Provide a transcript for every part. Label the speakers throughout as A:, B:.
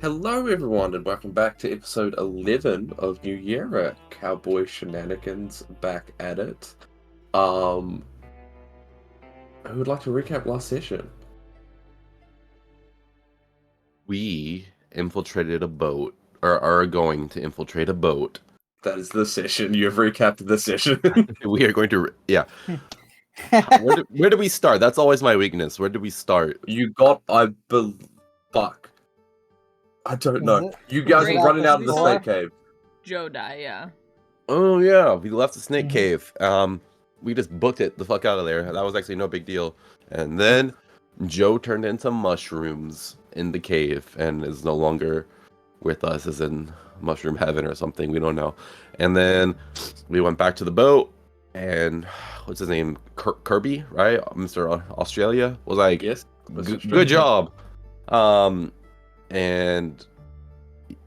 A: Hello, everyone, and welcome back to episode 11 of New Yerra. Cowboy Shenanigans back at it. Who would like to recap last session?
B: We infiltrated a boat, or are going to infiltrate a boat.
A: That is the session. You have recapped the session.
B: We are going to, yeah. Where do we start? That's always my weakness. Where do we start?
A: You got, fuck. I don't know. You guys were running out of the snake cave.
C: Joe died, yeah.
B: Oh, yeah. We left the snake cave. We just booked it the fuck out of there. That was actually no big deal. And then Joe turned into mushrooms in the cave and is no longer with us, as in mushroom heaven or something. We don't know. And then we went back to the boat, and what's his name? Kirby, right? Mr. Australia was like,
A: Yes.
B: Good job. And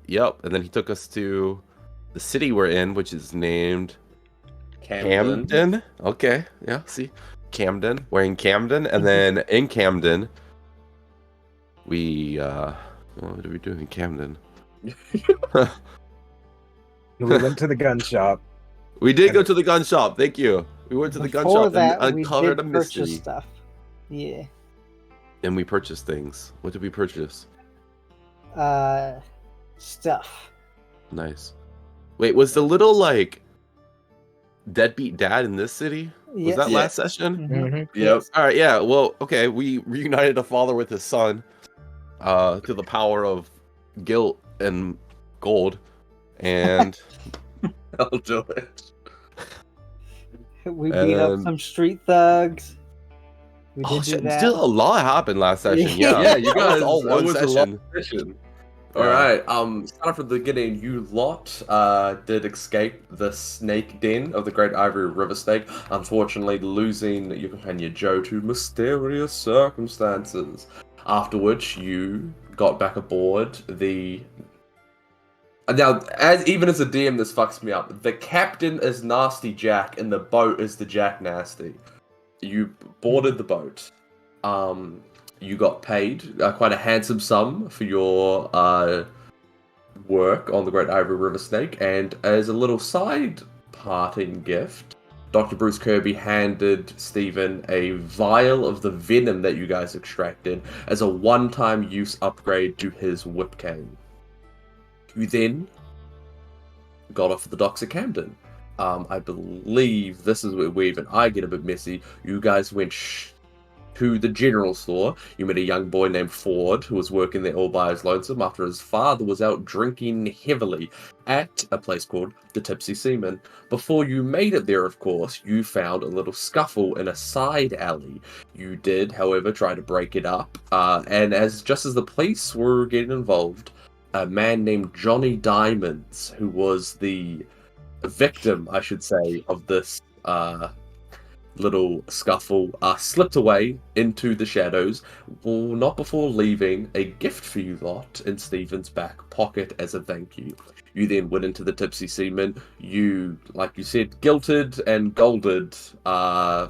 B: yep. And then he took us to the city we're in, which is named Camden. Okay. Yeah. See, Camden. We're in Camden, and then in Camden, we what did we do in Camden?
D: We went to the gun shop.
B: We did go to the gun shop. Thank you. We went to the gun shop and uncovered a mystery.
E: Stuff. Yeah.
B: And we purchased things. What did we purchase?
E: Stuff.
B: Nice. Wait, was the little like deadbeat dad in this city? Was
C: Yes.
B: that last
A: Yes.
B: session?
C: Mhm.
A: Yep.
C: Yes.
B: All right, yeah. Well, okay. We reunited a father with his son, through the power of guilt and gold, and
A: I'll do it.
C: We beat up
B: And-
C: some street thugs. We
B: oh
C: did do
B: shit!
C: that.
B: Still a lot happened last session. Yeah,
A: Yeah, you
B: that was
A: guys.
B: all one
A: it was
B: session.
A: a long session. All
B: Yeah.
A: right. Start from the beginning. You lot did escape the snake den of the Great Ivory River Snake, unfortunately losing your companion Joe to mysterious circumstances. After which you got back aboard the. Now, even as a DM, this fucks me up. The captain is Nasty Jack, and the boat is the Jack Nasty. You boarded the boat. You got paid quite a handsome sum for your work on the Great Ivory River Snake, and as a little side parting gift, Dr. Bruce Kirby handed Stephen a vial of the venom that you guys extracted as a one-time use upgrade to his whip cane. You then got off the docks at Camden. I believe this is where Weave and I get a bit messy. You guys went to the general store. You met a young boy named Ford who was working there all by his lonesome after his father was out drinking heavily at a place called the Tipsy Seaman. Before you made it there, of course, you found a little scuffle in a side alley. You did, however, try to break it up, and just as the police were getting involved, a man named Johnny Diamonds, who was the victim, I should say, of this little scuffle, slipped away into the shadows, well, not before leaving a gift for you lot in Stephen's back pocket as a thank you. You then went into the Tipsy Seaman. You, like you said, guilted and golded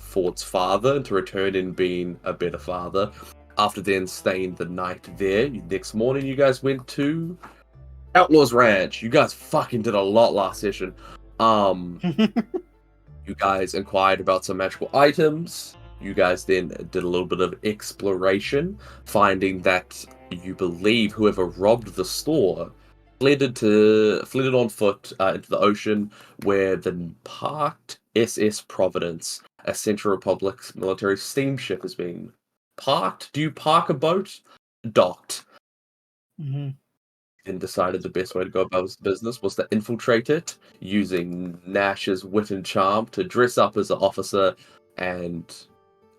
A: Ford's father into return in being a better father. After then staying the night there, next morning you guys went to Outlaws Ranch. You guys fucking did a lot last session. You guys inquired about some magical items. You guys then did a little bit of exploration, finding that you believe whoever robbed the store fled on foot into the ocean, where the parked SS Providence, a Central Republic military steamship, is being parked. Do you park a boat? Docked.
C: Mhm.
A: Then decided the best way to go about his business was to infiltrate it, using Nash's wit and charm to dress up as an officer, and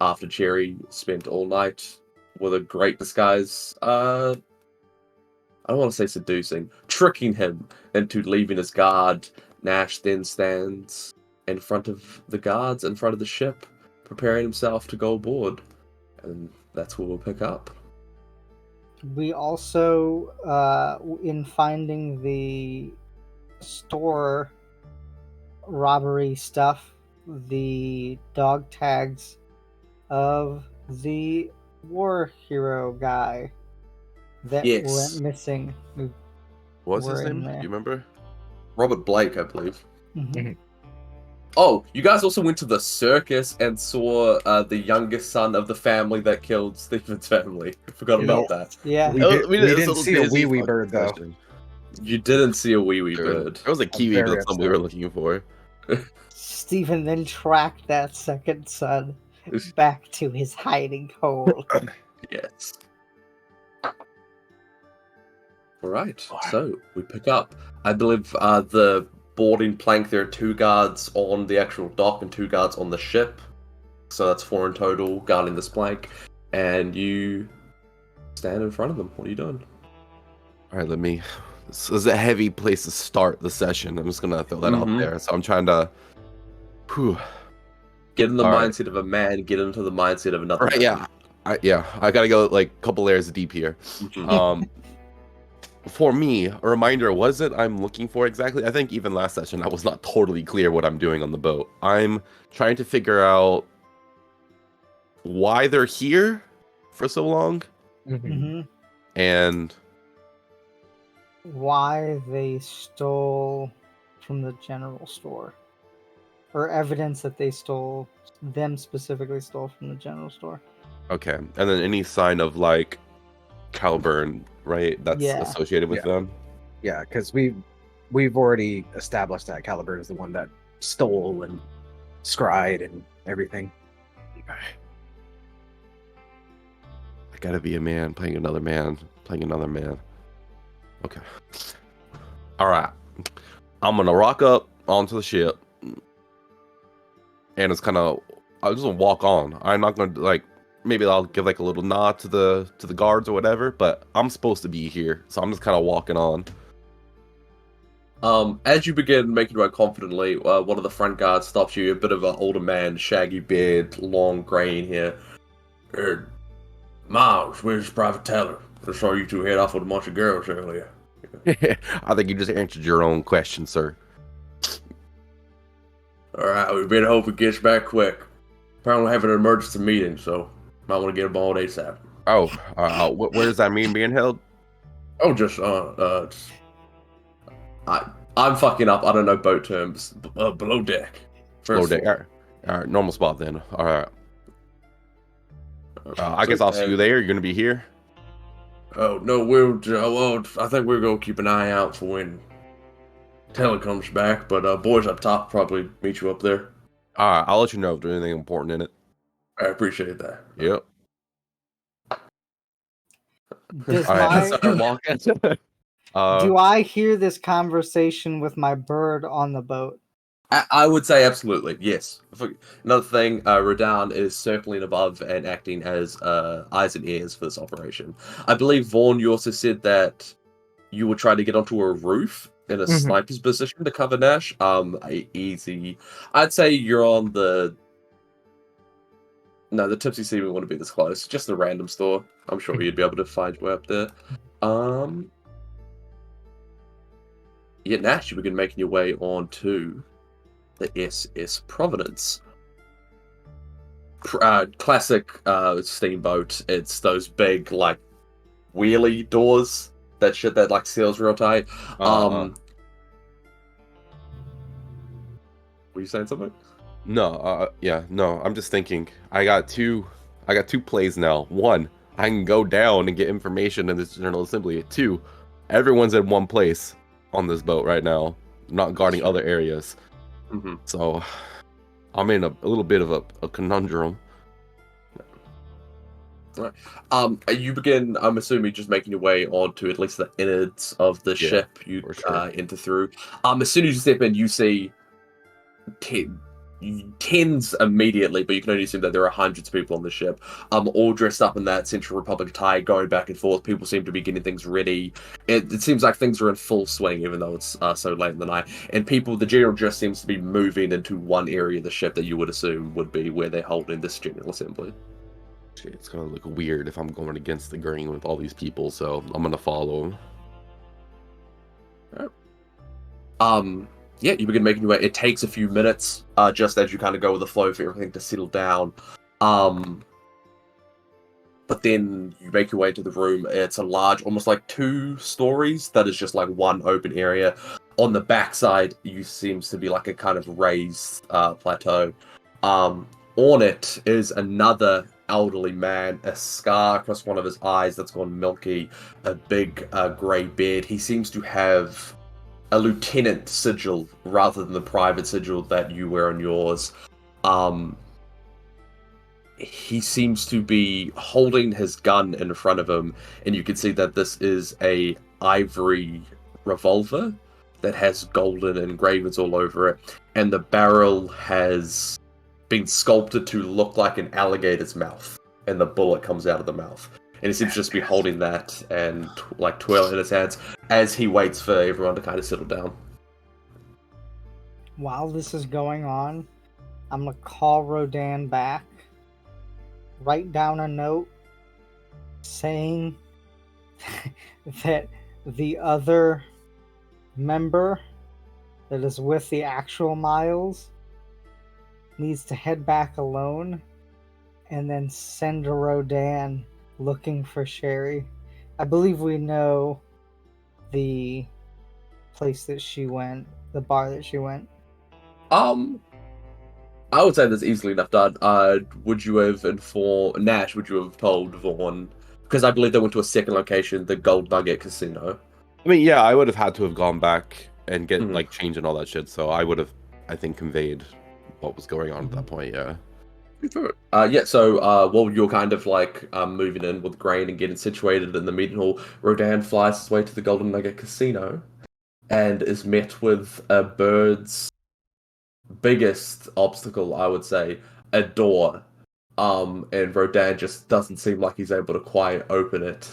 A: after Jerry spent all night with a great disguise, I don't want to say seducing, tricking him into leaving his guard, Nash then stands in front of the guards, in front of the ship, preparing himself to go aboard. And that's where we'll pick up.
C: We also, in finding the store robbery stuff, the dog tags of the war hero guy that
A: Yes.
C: went missing.
B: What was his
C: We're in
B: name? Do
C: there.
B: you remember?
A: Robert Blake, I believe.
C: Mhm.
A: Oh, you guys also went to the circus and saw the youngest son of the family that killed Stephen's family. I forgot about that.
C: Yeah.
D: We,
B: Oh,
D: did,
B: we
D: we
B: did a
D: didn't
B: little
D: see a
B: busy
D: wee
B: fucking
D: bird though.
B: session.
A: You didn't see a wee
B: There
A: bird.
B: was a kiwi,
D: very
B: but that's something we were looking for.
C: Stephen then tracked that second son back to his hiding hole.
A: Yes. Alright, so we pick up. I believe the boarding plank, there are 2 guards on the actual dock and 2 guards on the ship. So that's 4 in total guarding this plank. And you stand in front of them. What are you doing?
B: All right, this is a heavy place to start the session. I'm just gonna throw that out
A: Mhm.
B: there. So I'm trying to,
A: Get in the
B: All right.
A: mindset of a man, get into the mindset of another
B: Right,
A: man.
B: I gotta go like a couple layers deep here.
A: Mhm.
B: For me, a reminder, what is it I'm looking for exactly? I think even last session I was not totally clear what I'm doing on the boat. I'm trying to figure out why they're here for so long
C: Mhm.
B: and
C: Why they stole from the general store, or evidence that them specifically stole from the general store.
B: okay, and then any sign of like Calburn, right? That's
C: Yeah.
B: associated with
D: Yeah.
B: them.
D: Yeah, because we've already established that Caliber is the one that stole and scryed and everything.
B: I gotta be a man playing another man, playing another man. Okay. All right. I'm gonna rock up onto the ship, and it's kind of. I'll just walk on. I'm not gonna like. Maybe I'll give like a little nod to the guards or whatever. But I'm supposed to be here, so I'm just kind of walking on.
A: As you begin making your way confidently, one of the front guards stops you. A bit of an older man, shaggy beard, long grey hair. Miles, where's Private Taylor? I saw you two head off with a bunch of girls earlier.
B: I think you just answered your own question, sir.
A: Alright, we better hope it gets back quick. Apparently having an emergency meeting, so might want to get a ball ASAP.
B: Oh, where does that mean being held?
A: Oh, I'm fucking up. I don't know boat terms. Below deck.
B: Below
A: First
B: deck.
A: floor.
B: All right, normal spot then. All right. I
A: So,
B: guess I'll see you there. You're gonna be here.
A: Oh no, I think we're gonna keep an eye out for when Taylor comes back. But boys up top probably meet you up there.
B: All right, I'll let you know if there's anything important in it.
A: I appreciate that.
B: Yep.
C: Does
B: All right,
C: my,
B: start walking.
C: do I hear this conversation with my bird on the boat?
A: I would say absolutely, yes. Another thing, Radan is circling above and acting as eyes and ears for this operation. I believe, Vaughn, you also said that you were trying to get onto a roof in a sniper's position to cover Nash. Easy. I'd say you're on the... No, the Tipsy Sea wouldn't be this close. Just the random store. I'm sure you'd be able to find your way up there. Yeah, Nash, you begin making your way on to the SS Providence. Classic steamboat. It's those big, like, wheelie doors. That shit that, like, seals real tight. Were you saying something?
B: No, no. I'm just thinking. I got two plays now. One, I can go down and get information in this General Assembly. Two, everyone's in one place on this boat right now, not guarding other areas.
A: Mm-hmm.
B: So I'm in a little bit of a conundrum.
A: You begin, I'm assuming, just making your way onto at least the innards of the ship you enter through. As soon as you step in, you see tens immediately, but you can only assume that there are hundreds of people on the ship, all dressed up in that Central Republic attire, going back and forth. People seem to be getting things ready. It seems like things are in full swing, even though it's so late in the night. And the general just seems to be moving into one area of the ship that you would assume would be where they're holding this General Assembly.
B: It's gonna look weird if I'm going against the grain with all these people, so I'm gonna follow.
A: Yeah, you begin making your way. It takes a few minutes, just as you kind of go with the flow for everything to settle down. But then you make your way to the room. It's a large, almost like 2 stories, that is just like one open area. On the backside, you seems to be like a kind of raised plateau. On it is another elderly man, a scar across one of his eyes that's gone milky, a big grey beard. He seems to have a lieutenant sigil rather than the private sigil that you wear on yours. He seems to be holding his gun in front of him, and you can see that this is a ivory revolver that has golden engravings all over it, and the barrel has been sculpted to look like an alligator's mouth, and the bullet comes out of the mouth. And he seems to just be holding that and twirling his hands as he waits for everyone to kind of settle down.
C: While this is going on, I'm gonna call Rodan back, write down a note saying that the other member that is with the actual Miles needs to head back alone, and then send a Rodan looking for Sherry. I believe we know the place that she went, the bar that she went.
A: I would say that's easily enough done. Would you have informed Nash? Would you have told Vaughn? Because I believe they went to a second location, the Gold Nugget Casino.
B: I mean, yeah, I would have had to have gone back and get like change and all that shit. So I would have I think, conveyed what was going on at that point. Yeah.
A: So while you're kind of like moving in with grain and getting situated in the meeting hall, Rodan flies his way to the Golden Nugget Casino and is met with a bird's biggest obstacle, I would say, a door. And Rodan just doesn't seem like he's able to quite open it,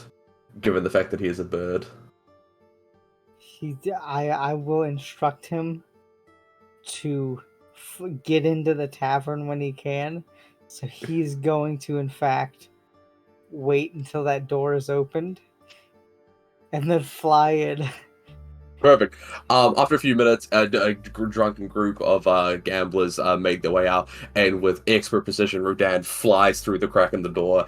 A: given the fact that he is a bird.
C: I will instruct him to get into the tavern when he can. So he's going to, in fact, wait until that door is opened and then fly in.
A: Perfect. After a few minutes, a drunken group of gamblers make their way out, and with expert precision, Rodan flies through the crack in the door.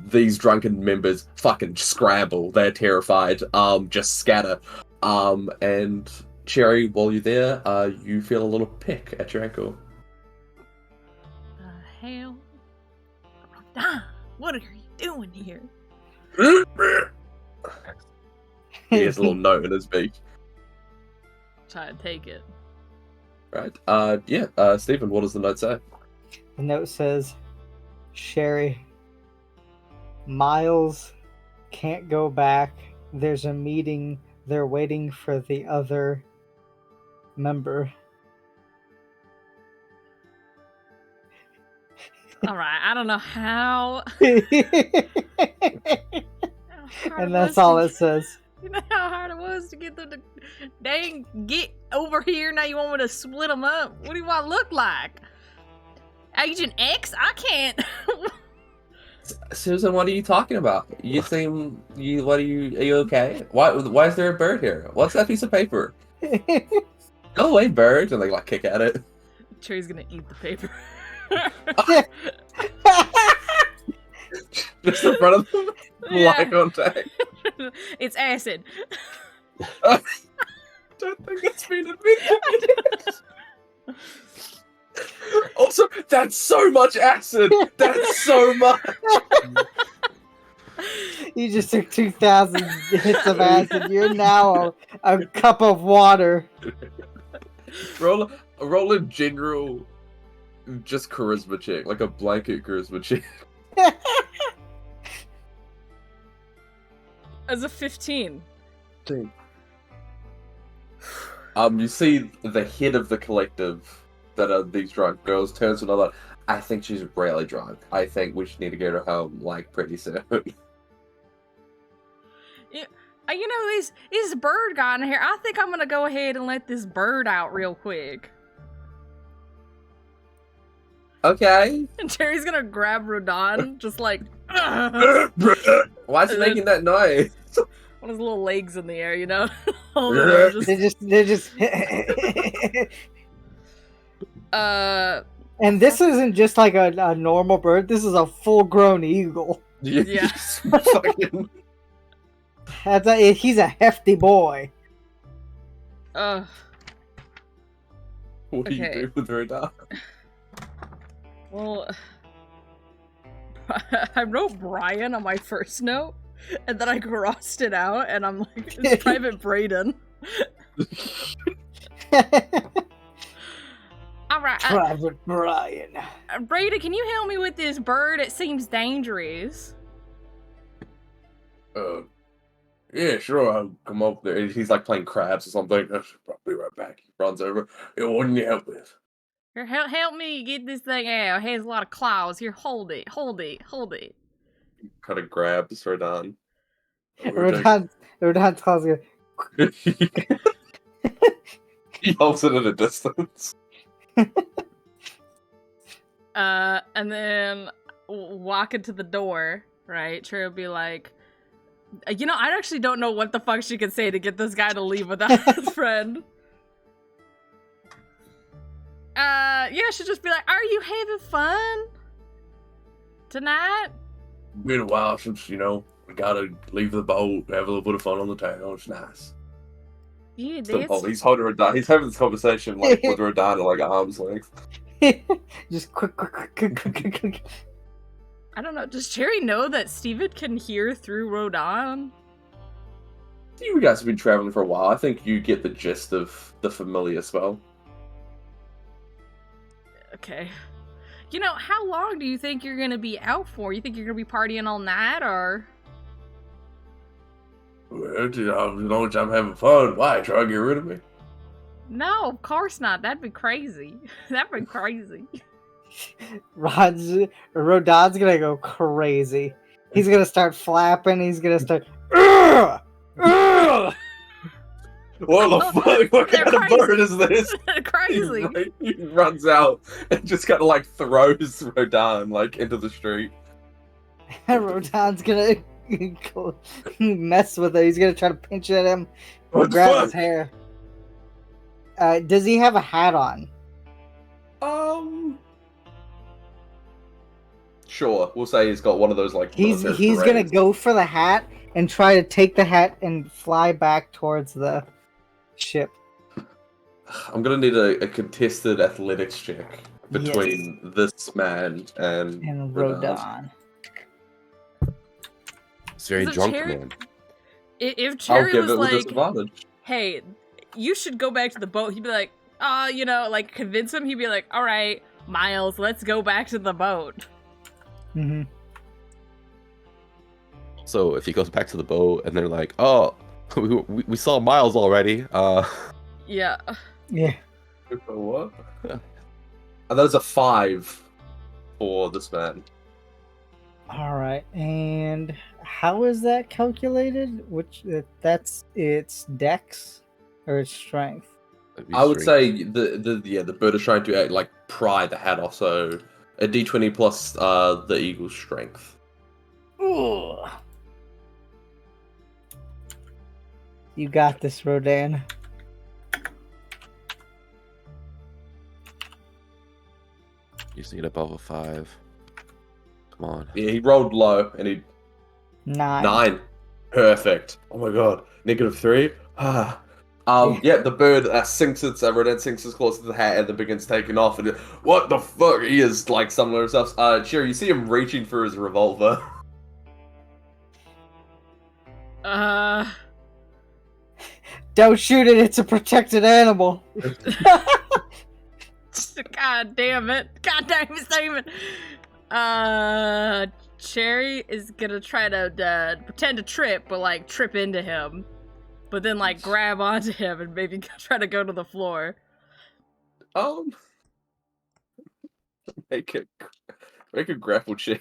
A: These drunken members fucking scramble. They're terrified. Just scatter. And Cherry, while you're there, you feel a little pick at your ankle.
E: The hell? Ah, what are you doing here?
A: He has a little note in his beak.
E: Try to take it.
A: Right. Stephen, what does the note say?
C: The note says, Sherry, Miles can't go back. There's a meeting. They're waiting for the other member.
E: Alright, I don't know how.
C: And that's all it says.
E: You know how hard it was to get them to dang get over here? Now you want me to split them up? What do you want to look like? Agent X? I can't.
A: Susan, what are you talking about? Are you okay? Why is there a bird here? What's that piece of paper? Go away, bird! And they like kick at it.
E: Cherry's gonna eat the paper.
A: Just in front of them, eye contact.
E: It's acid.
A: I don't think it's been admitted. Also, that's so much acid. That's so much.
C: You just took 2,000 hits of acid. You're now a cup of water.
A: Roll a general, just charisma check, like a blanket charisma check.
E: As a 15.
A: You see the head of the collective that are these drunk girls turns to another. I think she's really drunk. I think we should need to get her home like pretty soon.
E: You know, this bird guy in here. I think I'm gonna go ahead and let this bird out real quick.
A: Okay.
E: And Cherry's gonna grab Rodan, just like.
A: Why is he making that noise?
E: One of his little legs in the air, you know?
C: They're just. And this isn't just like a normal bird. This is a full-grown eagle.
E: Yeah.
A: Fucking...
C: He's a hefty boy.
A: What do you do with Rodan?
E: Well, I wrote Brian on my first note, and then I crossed it out, and I'm like, it's Private Braden. Alright.
C: Private Brian.
E: Braden, can you help me with this bird? It seems dangerous.
A: Yeah, sure, I'll come up there. He's like playing crabs or something. I'll be right back. He runs over. Yeah, what can you help with?
E: Here, help me get this thing out. It has a lot of claws. Here, hold it.
A: Kind of grabs Rodan.
C: Rodan's claws go.
A: He holds it at a distance.
E: And then walk into the door, right? Trey will be like, you know, I actually don't know what the fuck she could say to get this guy to leave without his friend. Yeah, she'll just be like, are you having fun tonight?
A: Been a while since, we gotta leave the boat, have a little bit of fun on the town. It's nice.
E: Yeah,
A: He's holding Rodan. He's having this conversation like with Rodan at like arm's length.
C: Just quick.
E: I don't know. Does Cherry know that Steven can hear through Rodan?
A: You guys have been traveling for a while. I think you get the gist of the familiar spell.
E: Okay. How long do you think you're gonna be out for? You think you're gonna be partying all night, or?
A: Well, as long as I'm having fun, why try to get rid of me?
E: No, of course not. That'd be crazy. That'd be crazy.
C: Rodon's gonna go crazy. He's gonna start flapping. He's gonna start. "Ugh! Ugh!"
A: What the fuck? What
E: They're
A: kind of
E: crazy.
A: bird is this?
E: Crazy.
A: He runs out and just kind of like throws Rodan like into the street.
C: Rodon's gonna go mess with it. He's gonna try to pinch at him,
A: What the
C: grab
A: fuck?
C: his hair. Does he have a hat on?
A: Sure. We'll say he's got one of those like.
C: He's
A: military
C: gonna
A: berets.
C: go for the hat and try to take the hat and fly back towards the ship.
A: I'm gonna need a contested athletics check between this man and
C: Rodon.
B: It's very
E: So
B: drunk,
E: Cherry-
B: man.
E: If
A: I'll
E: Cherry
A: give
E: was
A: it with
E: like,
A: disadvantage.
E: "Hey, you should go back to the boat," he'd be like, like convince him. He'd be like, "All right, Miles, let's go back to the boat."
C: Mm-hmm.
B: So if he goes back to the boat and they're like, "Oh, we saw Miles already,"
E: Yeah.
C: Yeah.
A: What? And there's a 5 for this man.
C: All right. And how is that calculated? Which that's its dex or its strength?
B: that'd be
A: I would
B: straight.
A: say the bird is trying to like pry the hat off, so a d20 plus the eagle's strength.
C: Ooh. You got this, Rodan.
B: You just need above a 5. Come on.
A: Yeah, he rolled low and he
C: 9.
A: 9. Perfect. Oh my god. -3. Yeah, the bird sinks its Rodan sinks its claws to the hat and then begins taking off. And what the fuck? He is like stumbling himself. Cherry, you see him reaching for his revolver.
C: Don't shoot it. It's a protected animal.
E: God damn it. God damn it, Simon. Cherry is gonna try to pretend to trip, but like trip into him. But then like grab onto him and maybe try to go to the floor.
A: Make a grapple check.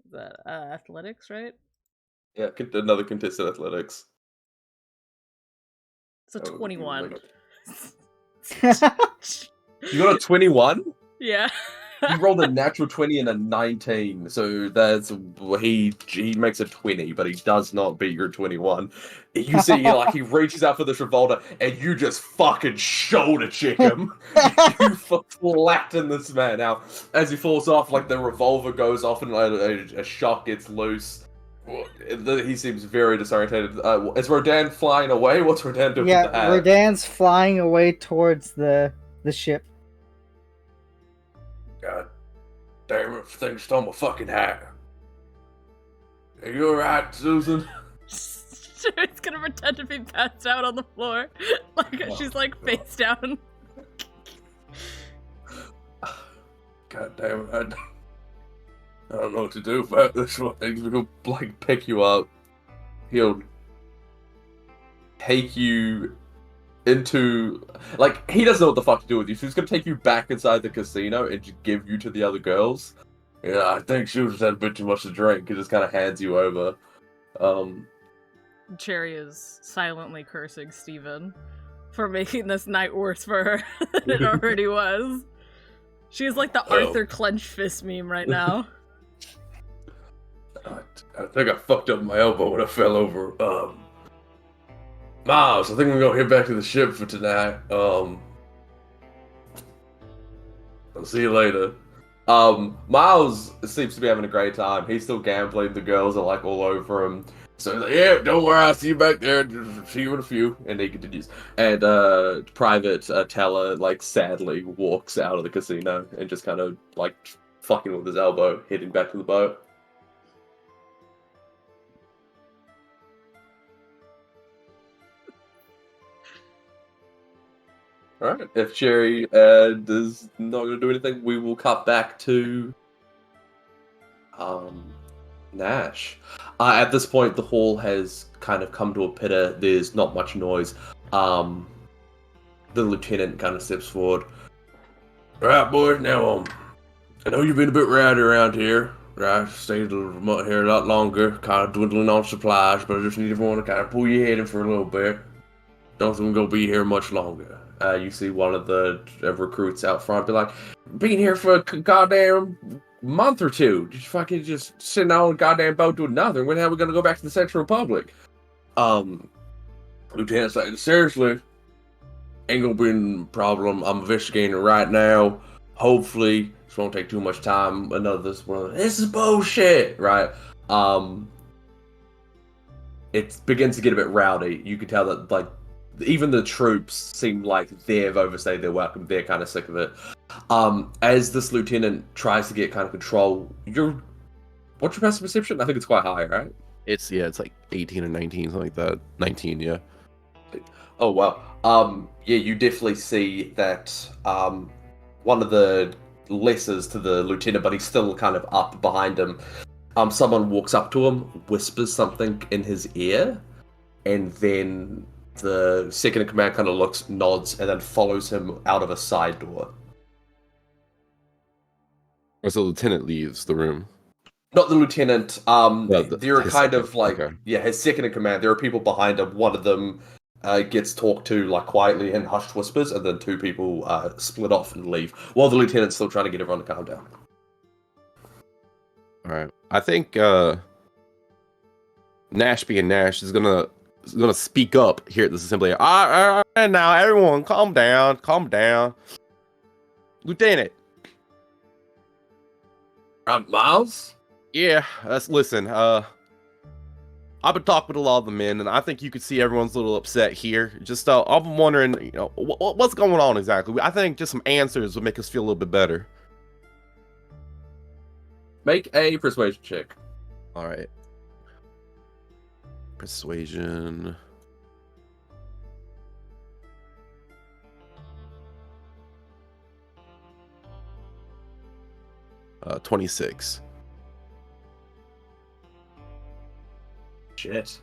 E: Is that athletics, right?
A: Yeah, another contested athletics.
E: It's a
A: Oh,
E: 21.
A: You got a 21?
E: Yeah.
A: He rolled a natural 20 and a 19, so that's he makes a 20, but he does not beat your 21. You see, like he reaches out for this revolver, and you just fucking shoulder check him. You flatten this man out as he falls off. Like the revolver goes off, and a shot gets loose. He seems very disorientated. Is Rodan flying away? What's Rodan doing with the hat?
C: Rodan's flying away towards the ship.
A: God damn it, thing stole my fucking hat. Are you alright, Susan?
E: Cherry's gonna pretend to be passed out on the floor. Like she's like face down.
A: God damn it, I don't know what to do about this one. He'll like pick you up. He'll take you into like he doesn't know what the fuck to do with you, so he's gonna take you back inside the casino and just give you to the other girls. Yeah, I think she just had a bit too much to drink. He just kind of hands you over.
E: Cherry is silently cursing Steven for making this night worse for her than it already was. She is like the Arthur clenched fist meme right now.
A: I think I fucked up my elbow when I fell over. Miles, I think we're gonna head back to the ship for tonight. I'll see you later. Miles seems to be having a great time. He's still gambling. The girls are like all over him. So he's like, yeah, don't worry, I'll see you back there. See you in a few. And he continues. And Private Teller like sadly walks out of the casino and just kind of like fucking with his elbow, heading back to the boat. All right. If Jerry is not going to do anything, we will cut back to Nash. At this point, the hall has kind of come to a pitter. There's not much noise. The lieutenant kind of steps forward. All right, boys. Now, I know you've been a bit rowdy around here. Right, stayed here a lot longer, kind of dwindling on supplies, but I just need everyone to kind of pull your head in for a little bit. Don't think we're gonna be here much longer. You see one of the recruits out front be like, "Been here for a goddamn month or two. Just fucking just sitting on a goddamn boat doing nothing. When the hell are we gonna go back to the Central Republic?" Lieutenant's like, "Seriously, ain't gonna be a problem. I'm investigating it right now. Hopefully, this won't take too much time. This is bullshit, right?" It begins to get a bit rowdy. You can tell that, like, even the troops seem like they've overstayed their welcome. They're kind of sick of it. As this lieutenant tries to get kind of control, what's your passive perception? I think it's quite high, right?
B: It's like 18 or 19, something like that. 19, yeah.
A: Oh wow. Yeah, you definitely see that one of the lessers to the lieutenant, but he's still kind of up behind him. Someone walks up to him, whispers something in his ear, and then the second in command kind of looks, nods, and then follows him out of a side door.
B: As the lieutenant leaves the room.
A: Not the lieutenant. They're
B: his
A: kind
B: second,
A: of like,
B: okay.
A: yeah, his second in command. There are people behind him. One of them gets talked to like quietly in hushed whispers, and then two people split off and leave, while the lieutenant's still trying to get everyone to calm down.
B: All right. I think Nash being Nash is gonna speak up here at this assembly. All right, now everyone, calm down. Lieutenant.
A: Miles?
B: Yeah, listen. I've been talking with a lot of the men, and I think you could see everyone's a little upset here. Just, I'm wondering, what's going on exactly? I think just some answers would make us feel a little bit better.
A: Make a persuasion check.
B: All right. Persuasion. Uh, 26.
A: Shit.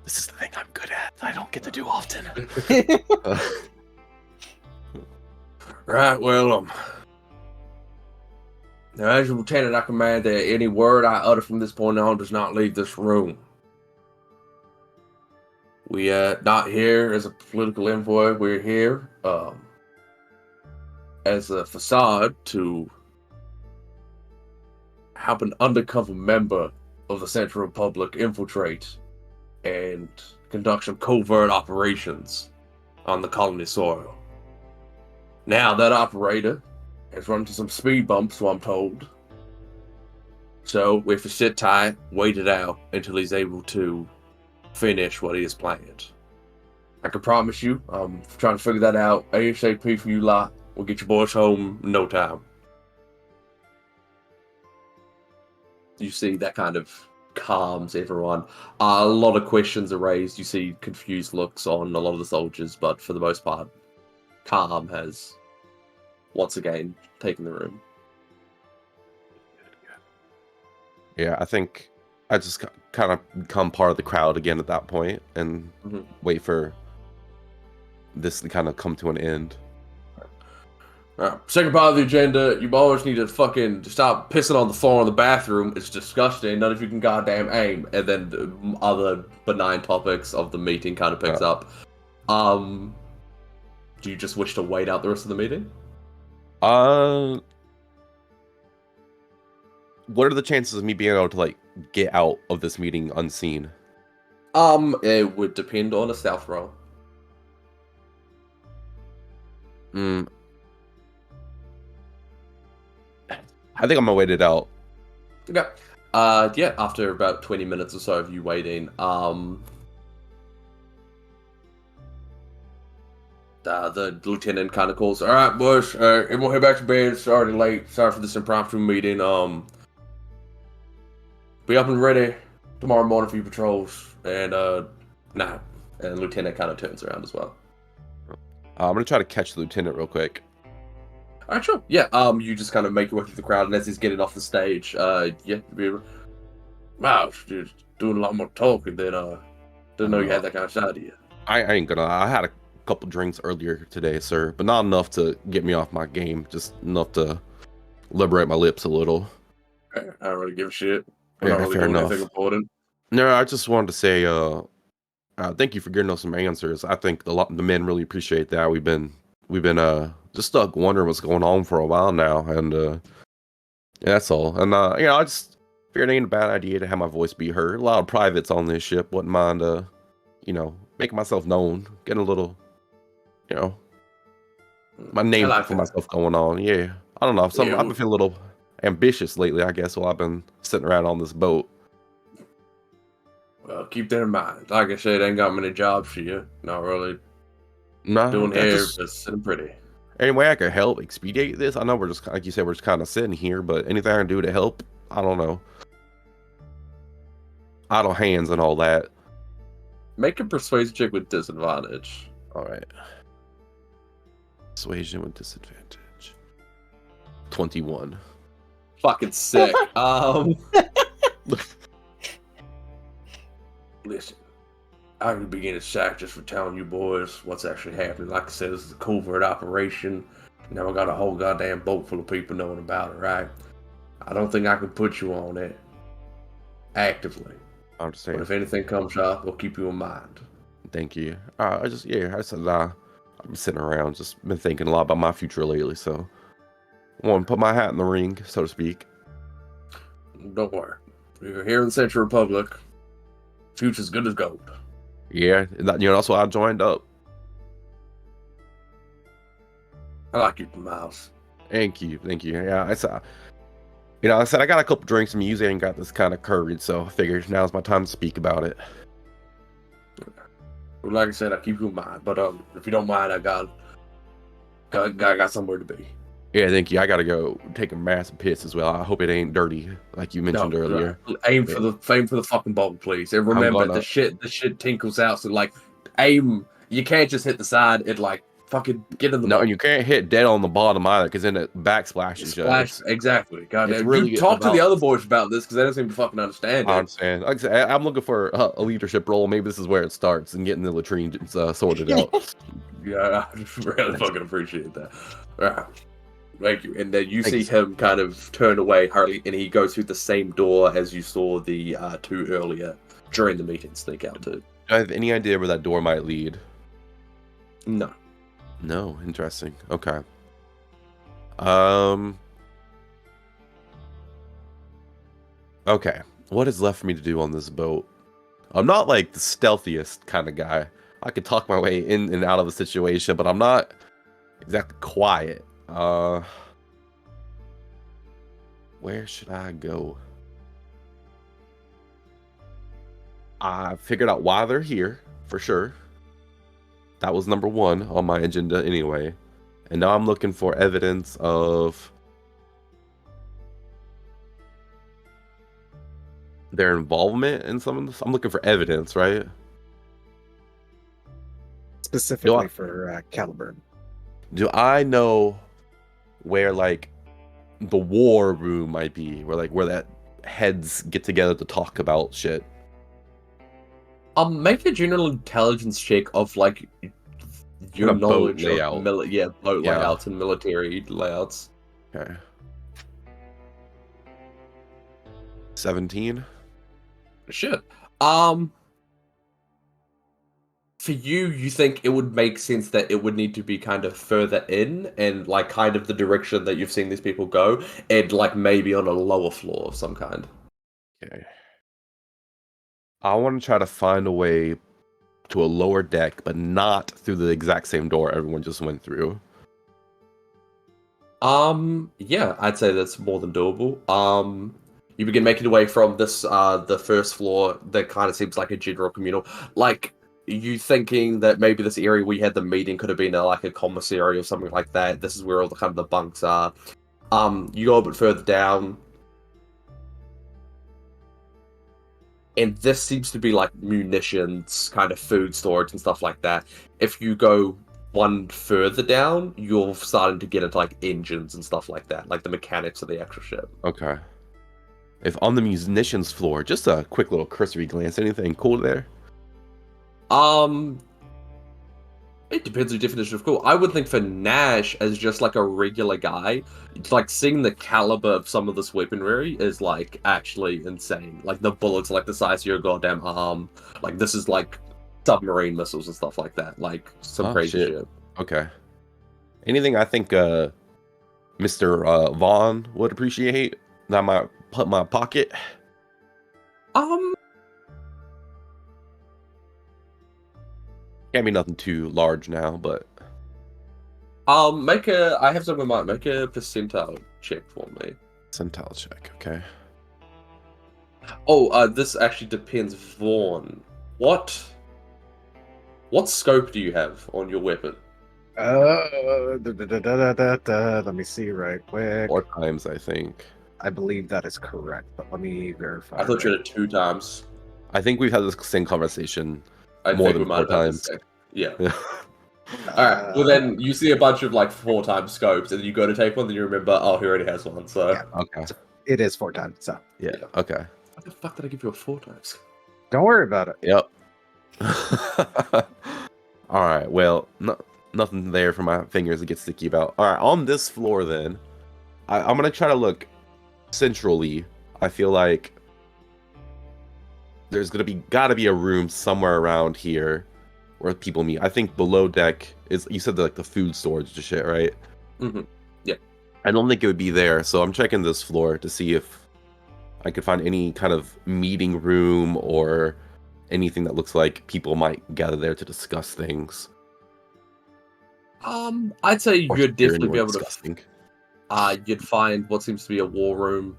B: This is the thing I'm good at. I don't get to do often.
A: Right, well, now as your lieutenant, I command that any word I utter from this point on does not leave this room. We not here as a political envoy. We're here as a facade to help an undercover member of the Central Republic infiltrate and conduct some covert operations on the colony soil. Now, that operator has run into some speed bumps, so I'm told. So we have to sit tight, wait it out until he's able to finish what he has planned. I can promise you, I'm trying to figure that out ASAP for you lot. We'll get your boys home in no time. You see that kind of calms everyone. A lot of questions are raised. You see confused looks on a lot of the soldiers, but for the most part, calm has once again taken the room.
B: Yeah, I think I just kind of become part of the crowd again at that point and wait for this to kind of come to an end.
A: Second part of the agenda, you always need to fucking stop pissing on the floor in the bathroom. It's disgusting. None of you can goddamn aim. And then the other benign topics of the meeting kind of picks up. Do you just wish to wait out the rest of the meeting?
B: What are the chances of me being able to like get out of this meeting unseen?
A: It would depend on a stealth roll.
B: I think I'm gonna wait it out.
A: Okay. Yeah, after about 20 minutes or so of you waiting, the lieutenant kind of calls, "All right, boys, everyone head back to bed. It's already late. Sorry for this impromptu meeting. Be up and ready tomorrow morning for your patrols." And, And the lieutenant kind of turns around as well.
B: I'm gonna try to catch the lieutenant real quick.
A: All right, sure. Yeah. You just kind of make your way through the crowd, and as he's getting off the stage, wow, you're doing a lot more talking than didn't know you had that kind of side to you.
B: I ain't gonna. I had a couple drinks earlier today, sir, but not enough to get me off my game. Just enough to liberate my lips a little.
A: I don't really give a shit. I'm
B: Yeah,
A: not really
B: fair
A: doing
B: enough.
A: anything important.
B: No, I just wanted to say, thank you for giving us some answers. I think the men really appreciate that. We've been just stuck wondering what's going on for a while now, and yeah, that's all. And I just figured it ain't a bad idea to have my voice be heard. A lot of privates on this ship. Wouldn't mind, making myself known, getting a little, my name
A: like
B: for
A: that.
B: myself going on. Yeah, I don't know. I've been feeling a little ambitious lately, I guess, while I've been sitting around on this boat.
A: Well, keep that in mind. Like I said, ain't got many jobs for you. Not really
B: Nah,
A: doing
B: I
A: hair,
B: just
A: just sitting pretty.
B: any way I could help expedite this. I know we're just like you said, we're just kind of sitting here, but anything I can do to help, I don't know. Idle hands and all that.
A: Make a persuasion check with disadvantage.
B: All right. Persuasion with disadvantage. 21.
A: Fucking sick. Listen, I can begin a sack just for telling you boys what's actually happening. Like I said, this is a covert operation. Now I got a whole goddamn boat full of people knowing about it, right? I don't think I can put you on it actively.
B: I understand.
A: But if anything comes up, we'll keep you in mind.
B: Thank you. I said I've been sitting around, just been thinking a lot about my future lately, so I want to put my hat in the ring, so to speak.
A: Don't worry. We're here in the Central Republic. Future's good as gold.
B: Yeah, that's why I joined up.
A: I like you, Miles.
B: Thank you. Yeah, I said I got a couple drinks and usually ain't got this kind of courage, so I figured now's my time to speak about it.
A: Well, like I said, I keep you in mind. But if you don't mind, I got somewhere to be.
B: Yeah, thank you. I gotta go take a massive piss as well. I hope it ain't dirty, like you mentioned earlier.
A: Aim for the fucking ball, please. And remember, the shit tinkles out. So like, aim. You can't just hit the side. It like fucking get in the.
B: No,
A: ball.
B: and you can't hit dead on the bottom either, because then it backsplashes you.
A: Exactly. Goddamn.
B: Really
A: you talk to the other boys about this because they don't seem to fucking understand it.
B: I understand. Like I said, I'm looking for a leadership role. Maybe this is where it starts and getting the latrine sorted out.
A: Yeah, I really fucking appreciate that. Thank you. And then you see him kind of turn away, Harley, and he goes through the same door as you saw the two earlier during the meeting sneak out to.
B: Do I have any idea where that door might lead?
A: No.
B: No. Interesting. Okay. Okay. What is left for me to do on this boat? I'm not like the stealthiest kind of guy. I could talk my way in and out of a situation, but I'm not exactly quiet. Where should I go? I figured out why they're here, for sure. That was number one on my agenda anyway. And now I'm looking for evidence of their involvement in some of this. I'm looking for evidence, right?
D: Specifically for Caliburn.
B: Do I know where like the war room might be, where that heads get together to talk about shit?
A: Make a general intelligence check of like your knowledge
B: layout.
A: of boat layouts and military layouts.
B: Okay. 17.
A: Shit. For you think it would make sense that it would need to be kind of further in and like kind of the direction that you've seen these people go, and like maybe on a lower floor of some kind.
B: Okay. I want to try to find a way to a lower deck, but not through the exact same door everyone just went through.
A: Yeah, I'd say that's more than doable. You begin making your way from this, the first floor that kind of seems like a general communal. Like, you thinking that maybe this area we had the meeting could have been like a commissary or something like that. This is where all the kind of the bunks are. You go a bit further down, and this seems to be like munitions, kind of food storage and stuff like that. If you go one further down, you're starting to get into like engines and stuff like that, like the mechanics of the actual ship.
B: Okay. If on the munitions floor, just a quick little cursory glance, anything cool there?
A: It depends on your definition of cool. I would think for Nash as just like a regular guy, it's like seeing the caliber of some of this weaponry is like actually insane. Like the bullets are like the size of your goddamn arm. Like this is like submarine missiles and stuff like that. Like some crazy shit.
B: Okay. Anything I think Mr. Vaughn would appreciate that I might put in my pocket? Can't be nothing too large now, but
A: I have something in mind. Make a percentile check for me.
B: percentile check, okay.
A: Oh, this actually depends, Vaughn. What scope do you have on your weapon?
D: Let me see right quick.
B: 4 times, I think.
D: I believe that is correct, but let me verify.
A: I thought you had it 2 times.
B: I think we've had this same conversation
A: I
B: more
A: think
B: than
A: we might
B: 4
A: have had
B: times.
A: this. Yeah. Alright, well then you see a bunch of like 4 times scopes and you go to take one, then you remember, oh, he already has one, so.
D: Yeah.
B: Okay.
D: It is 4 times, so.
B: Yeah. Okay.
A: What the fuck did I give you a 4 times?
D: Don't worry about it.
B: Yep. All right. Well, nothing there for my fingers to get sticky about. All right. On this floor, then, I'm gonna try to look centrally. I feel like there's gotta be a room somewhere around here where people meet. I think below deck is, you said, like the food storage and shit, right?
A: Mm-hmm. Yeah.
B: I don't think it would be there, so I'm checking this floor to see if I could find any kind of meeting room or anything that looks like people might gather there to discuss things.
A: I'd say
B: Or
A: you'd
B: hear
A: definitely be
B: anyone
A: able
B: discussing.
A: to. You'd find what seems to be a war room.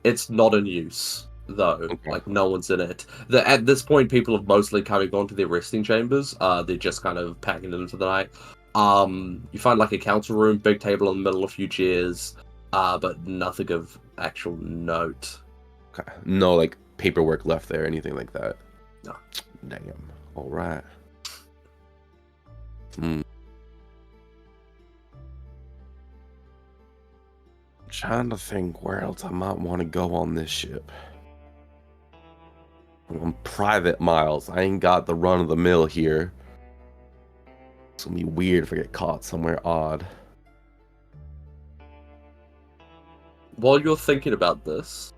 A: It's not in use though.
B: Okay.
A: Like no one's in it. At this point, people have mostly kind of gone to their resting chambers. They're just kind of packing it into the night. You find like a council room, big table in the middle, a few chairs, but nothing of actual note.
B: Okay. No, like paperwork left there, anything like that.
A: No.
B: Damn. All right. Trying to think where else I might want to go on this ship. I'm on private miles. I ain't got the run of the mill here. It's gonna be weird if I get caught somewhere odd.
A: While you're thinking about this,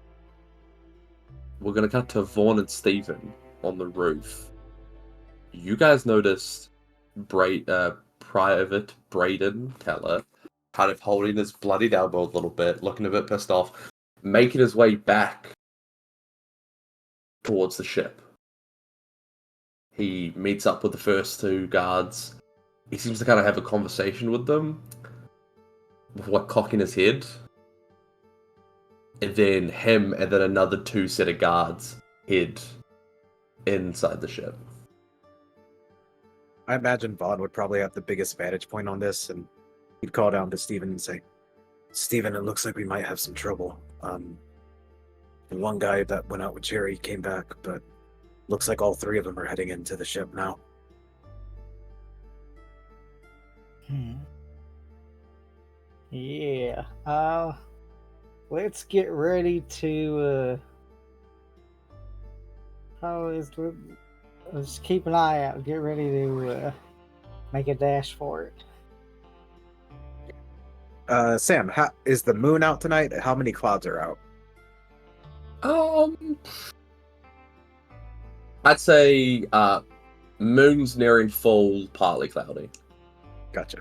A: we're gonna cut to Vaughn and Steven on the roof. You guys noticed Private Braden Teller kind of holding his bloodied elbow a little bit, looking a bit pissed off, making his way back towards the ship. He meets up with the first 2 guards. He seems to kind of have a conversation with them before cocking his head. And then him and then another 2 set of guards head inside the ship.
D: I imagine Vaughn would probably have the biggest vantage point on this, and he'd call down to Steven and say, Steven, it looks like we might have some trouble. The one guy that went out with Jerry came back, but looks like all 3 of them are heading into the ship now.
C: Yeah. Let's get ready to let's keep an eye out. Get ready to make a dash for it.
D: Sam, is the moon out tonight? How many clouds are out?
A: I'd say moon's nearing full, partly cloudy.
D: Gotcha.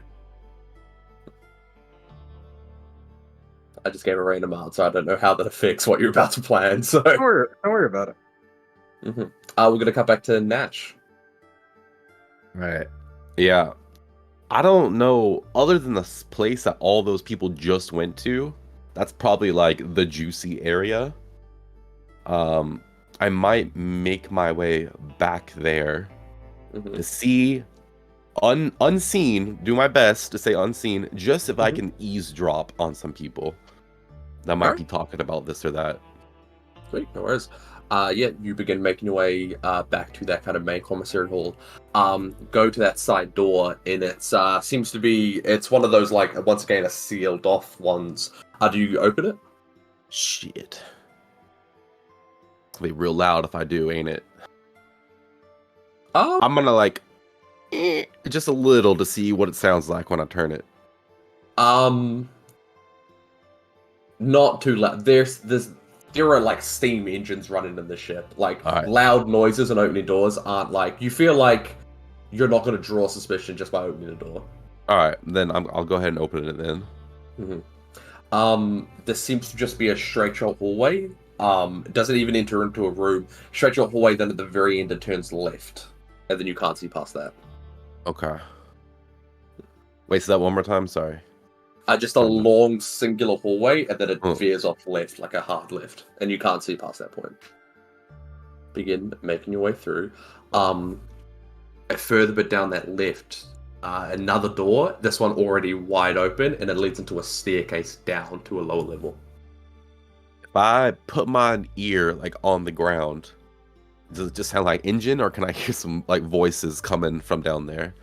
A: I just gave a random answer. I don't know how that affects what you're about to plan. So
D: Don't worry about it.
A: we're gonna cut back to Natch.
B: Right. Yeah. I don't know, other than this place that all those people just went to, that's probably like the juicy area. I might make my way back there to see unseen, do my best to say unseen, just if I can eavesdrop on some people that might be talking about this or that.
A: Sweet, no worries. Yeah, you begin making your way back to that kind of main commissary hall. Go to that side door, and it's seems to be it's one of those like once again a sealed off ones. Do you open it?
B: Shit. It'll be real loud if I do, ain't it? I'm gonna like just a little to see what it sounds like when I turn it.
A: Not too loud. There are like steam engines running in the ship. Like
B: All right.
A: loud noises and opening doors aren't like you feel like you're not going to draw suspicion just by opening a door.
B: All right, then I'll go ahead and open it then.
A: There seems to just be a straight shot hallway. It doesn't even enter into a room. Straight shot hallway. Then at the very end, it turns left, and then you can't see past that.
B: Okay. Wait, say that one more time. Sorry.
A: Just a long singular hallway, and then it veers off left, like a hard left, and you can't see past that point. Begin making your way through. A further bit down that left, another door. This one already wide open, and it leads into a staircase down to a lower level.
B: If I put my ear like on the ground, does it just sound like engine, or can I hear some like voices coming from down there?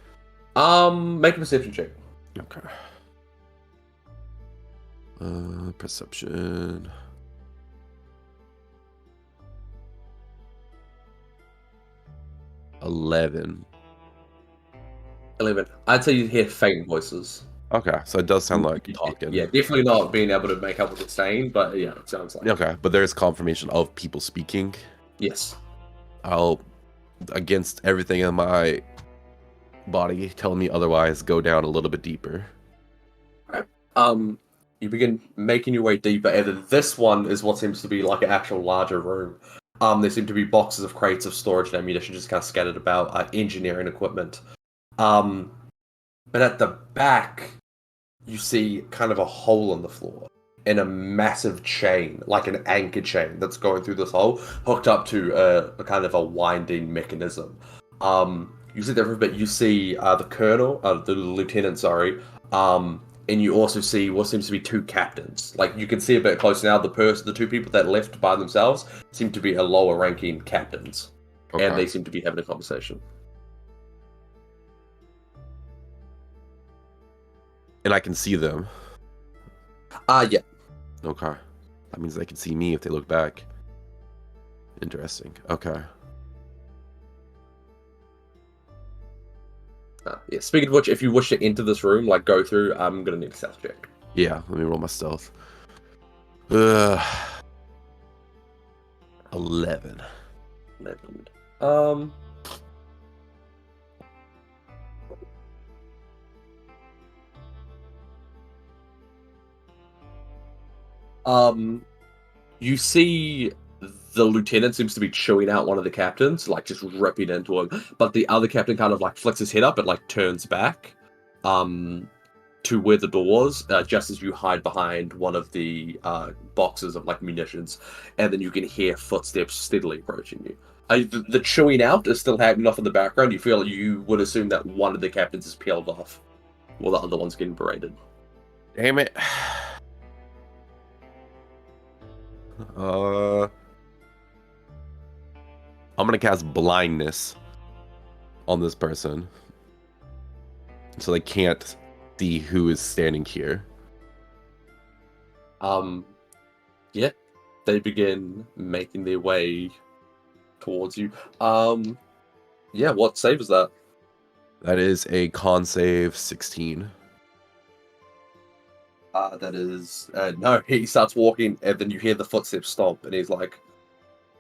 A: Make a perception check.
B: Okay. Perception. 11.
A: 11. I'd say you hear faint voices.
B: Okay, so it does sound like talking.
A: Yeah, definitely not being able to make out what it's saying, but yeah, it sounds like.
B: Okay, but there's confirmation of people speaking.
A: Yes.
B: I'll, against everything in my body telling me otherwise, go down a little bit deeper.
A: You begin making your way deeper, and then this one is what seems to be like an actual larger room. There seem to be boxes of crates of storage and ammunition just kind of scattered about, engineering equipment. But at the back, you see kind of a hole in the floor and a massive chain, like an anchor chain that's going through this hole, hooked up to a kind of a winding mechanism. You see that for a bit. You see the lieutenant, sorry, and you also see what seems to be two captains. Like you can see a bit closer now. The two people that left by themselves seem to be a lower ranking captains, and they seem to be having a conversation.
B: And I can see them.
A: Yeah.
B: Okay. That means they can see me if they look back. Interesting. Okay.
A: Yeah. Speaking of which, if you wish to enter this room, like go through, I'm gonna need a stealth check.
B: Yeah, let me roll my stealth. 11.
A: 11. You see the lieutenant seems to be chewing out one of the captains, like just ripping into him. But the other captain kind of like flicks his head up and like turns back, to where the door was, just as you hide behind one of the boxes of like munitions, and then you can hear footsteps steadily approaching you. The chewing out is still happening off in the background. You would assume that one of the captains is peeled off, while the other one's getting berated.
B: Damn it. I'm gonna cast blindness on this person, so they can't see who is standing here.
A: Yeah, they begin making their way towards you. Yeah, what save is that?
B: That is a con save 16.
A: That is no. He starts walking, and then you hear the footsteps stomp, and he's like,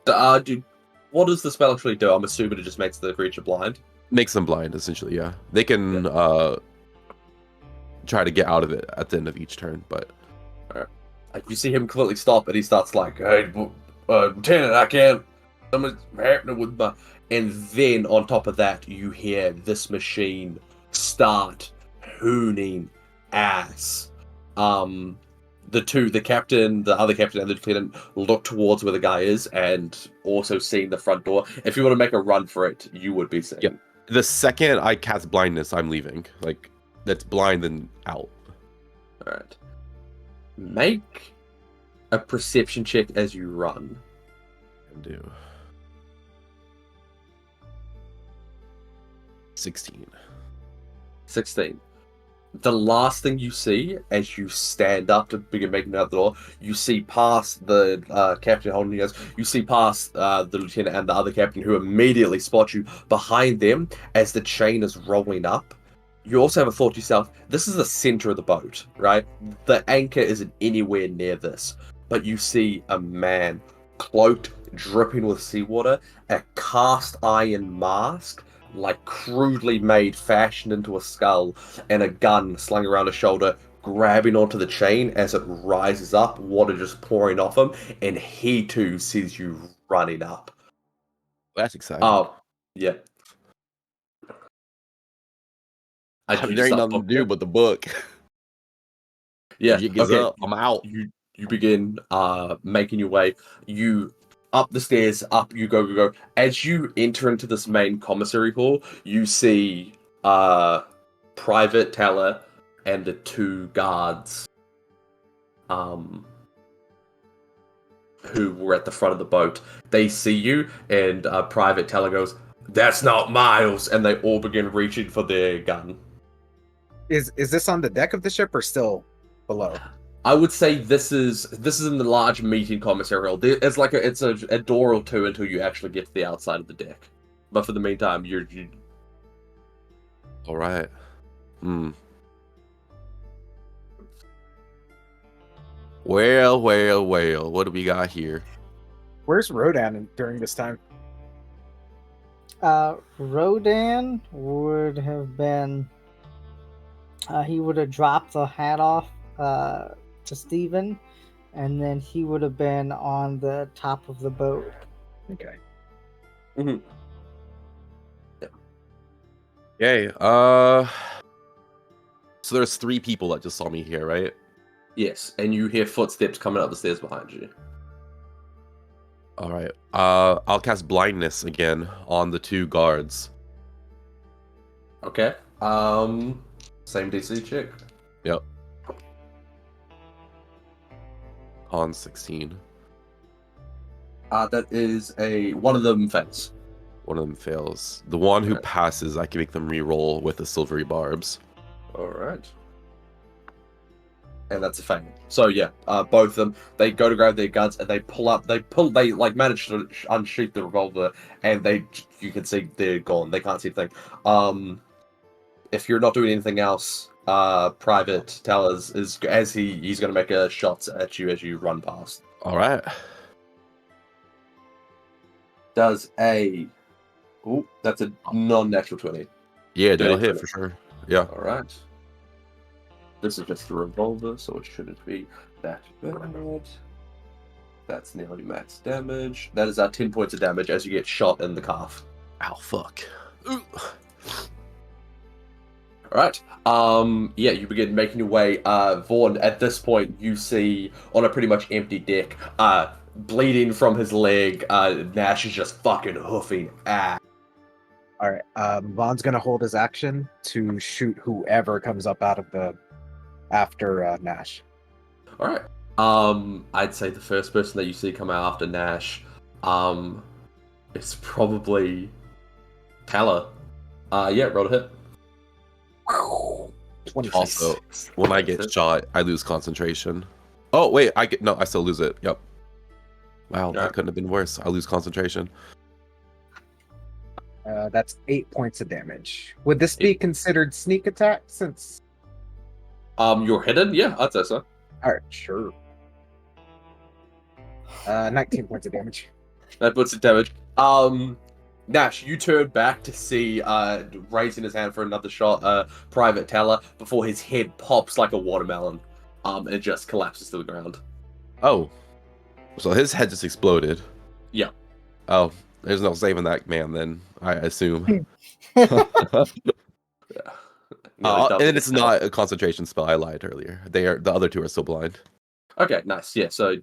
A: dude, what does the spell actually do? I'm assuming it just makes the creature blind.
B: Makes them blind, essentially. Yeah, they can try to get out of it at the end of each turn, but
A: you see him completely stop, and he starts like, "Hey, Lieutenant, I can't. Something's happening with my." And then on top of that, you hear this machine start hooning ass. The captain, the other captain, and the lieutenant look towards where the guy is, and also seeing the front door. If you want to make a run for it, you would be seeing.
B: Yep. The second I cast blindness, I'm leaving. Like, that's blind and out.
A: All right. Make a perception check as you run.
B: do 16.
A: 16. The last thing you see as you stand up to begin making out the door, you see past the captain holding you guys, you see past the lieutenant and the other captain who immediately spot you behind them as the chain is rolling up. You also have a thought to yourself, this is the center of the boat, right? The anchor isn't anywhere near this, but you see a man cloaked, dripping with seawater, a cast iron mask, like crudely made, fashioned into a skull, and a gun slung around his shoulder, grabbing onto the chain as it rises up, water just pouring off him, and he too sees you running up.
B: That's exciting.
A: Oh, yeah.
B: There ain't nothing to do but the book.
A: Yeah,
B: If it gets
A: okay.
B: up, I'm out.
A: You begin making your way. You up the stairs, up you go. As you enter into this main commissary hall, you see Private Teller and the two guards who were at the front of the boat. They see you, and Private Teller goes, "That's not Miles," and they all begin reaching for their gun.
D: Is this on the deck of the ship or still below?
A: I would say this is in the large meeting commissary hall. It's like it's a door or two until you actually get to the outside of the deck. But for the meantime, you
B: All right. Well. What do we got here?
D: Where's Rodan during this time?
C: Rodan would have been. He would have dropped the hat off to Steven, and then he would have been on the top of the boat.
D: Okay.
A: Mhm.
B: Yay. So there's 3 people that just saw me here, right?
A: Yes, and you hear footsteps coming up the stairs behind you.
B: All right. I'll cast blindness again on the 2 guards.
A: Okay. Same DC check.
B: Yep. On 16.
A: That is one of them fails.
B: One of them fails. The one who
A: Okay.
B: passes, I can make them re-roll with the silvery barbs.
A: All right. And that's a fail. So yeah, both of them, they go to grab their guns and they like manage to unsheath the revolver, and you can see they're gone. They can't see anything. If you're not doing anything else, Private Tellers is as he's gonna make a shot at you as you run past.
B: All right.
A: Does that's a non-natural 20.
B: Yeah, that'll
A: Dirty
B: hit
A: 20.
B: for sure. Yeah.
A: All right. This is just a revolver, so it shouldn't be that bad. That's nearly max damage. That is 10 points of damage as you get shot in the calf.
B: Ow, fuck. Ooh.
A: Alright. Yeah, you begin making your way. Vaughn, at this point, you see on a pretty much empty deck, bleeding from his leg, Nash is just fucking hoofing ass.
D: All right. Vaughn's gonna hold his action to shoot whoever comes up out of the after Nash.
A: Alright. I'd say the first person that you see come out after Nash, it's probably Teller. Yeah, roll a hit.
D: 26.
B: Also, when I get shot, I lose concentration. Oh, wait, I still lose it. Yep. Wow,
A: Yeah.
B: that couldn't have been worse. I lose concentration.
D: That's 8 points of damage. Would this be considered sneak attack since?
A: You're hidden? Yeah, I'd say so.
D: All right, sure. 19 points of damage.
A: That puts it damage. Nash, you turn back to see, raising his hand for another shot, Private Teller, before his head pops like a watermelon, and just collapses to the ground.
B: Oh. So his head just exploded.
A: Yeah.
B: Oh, there's no saving that man then, I assume.
A: Yeah.
B: And it's not a concentration spell. I lied earlier. The other 2 are still blind.
A: Okay, nice. Yeah, so,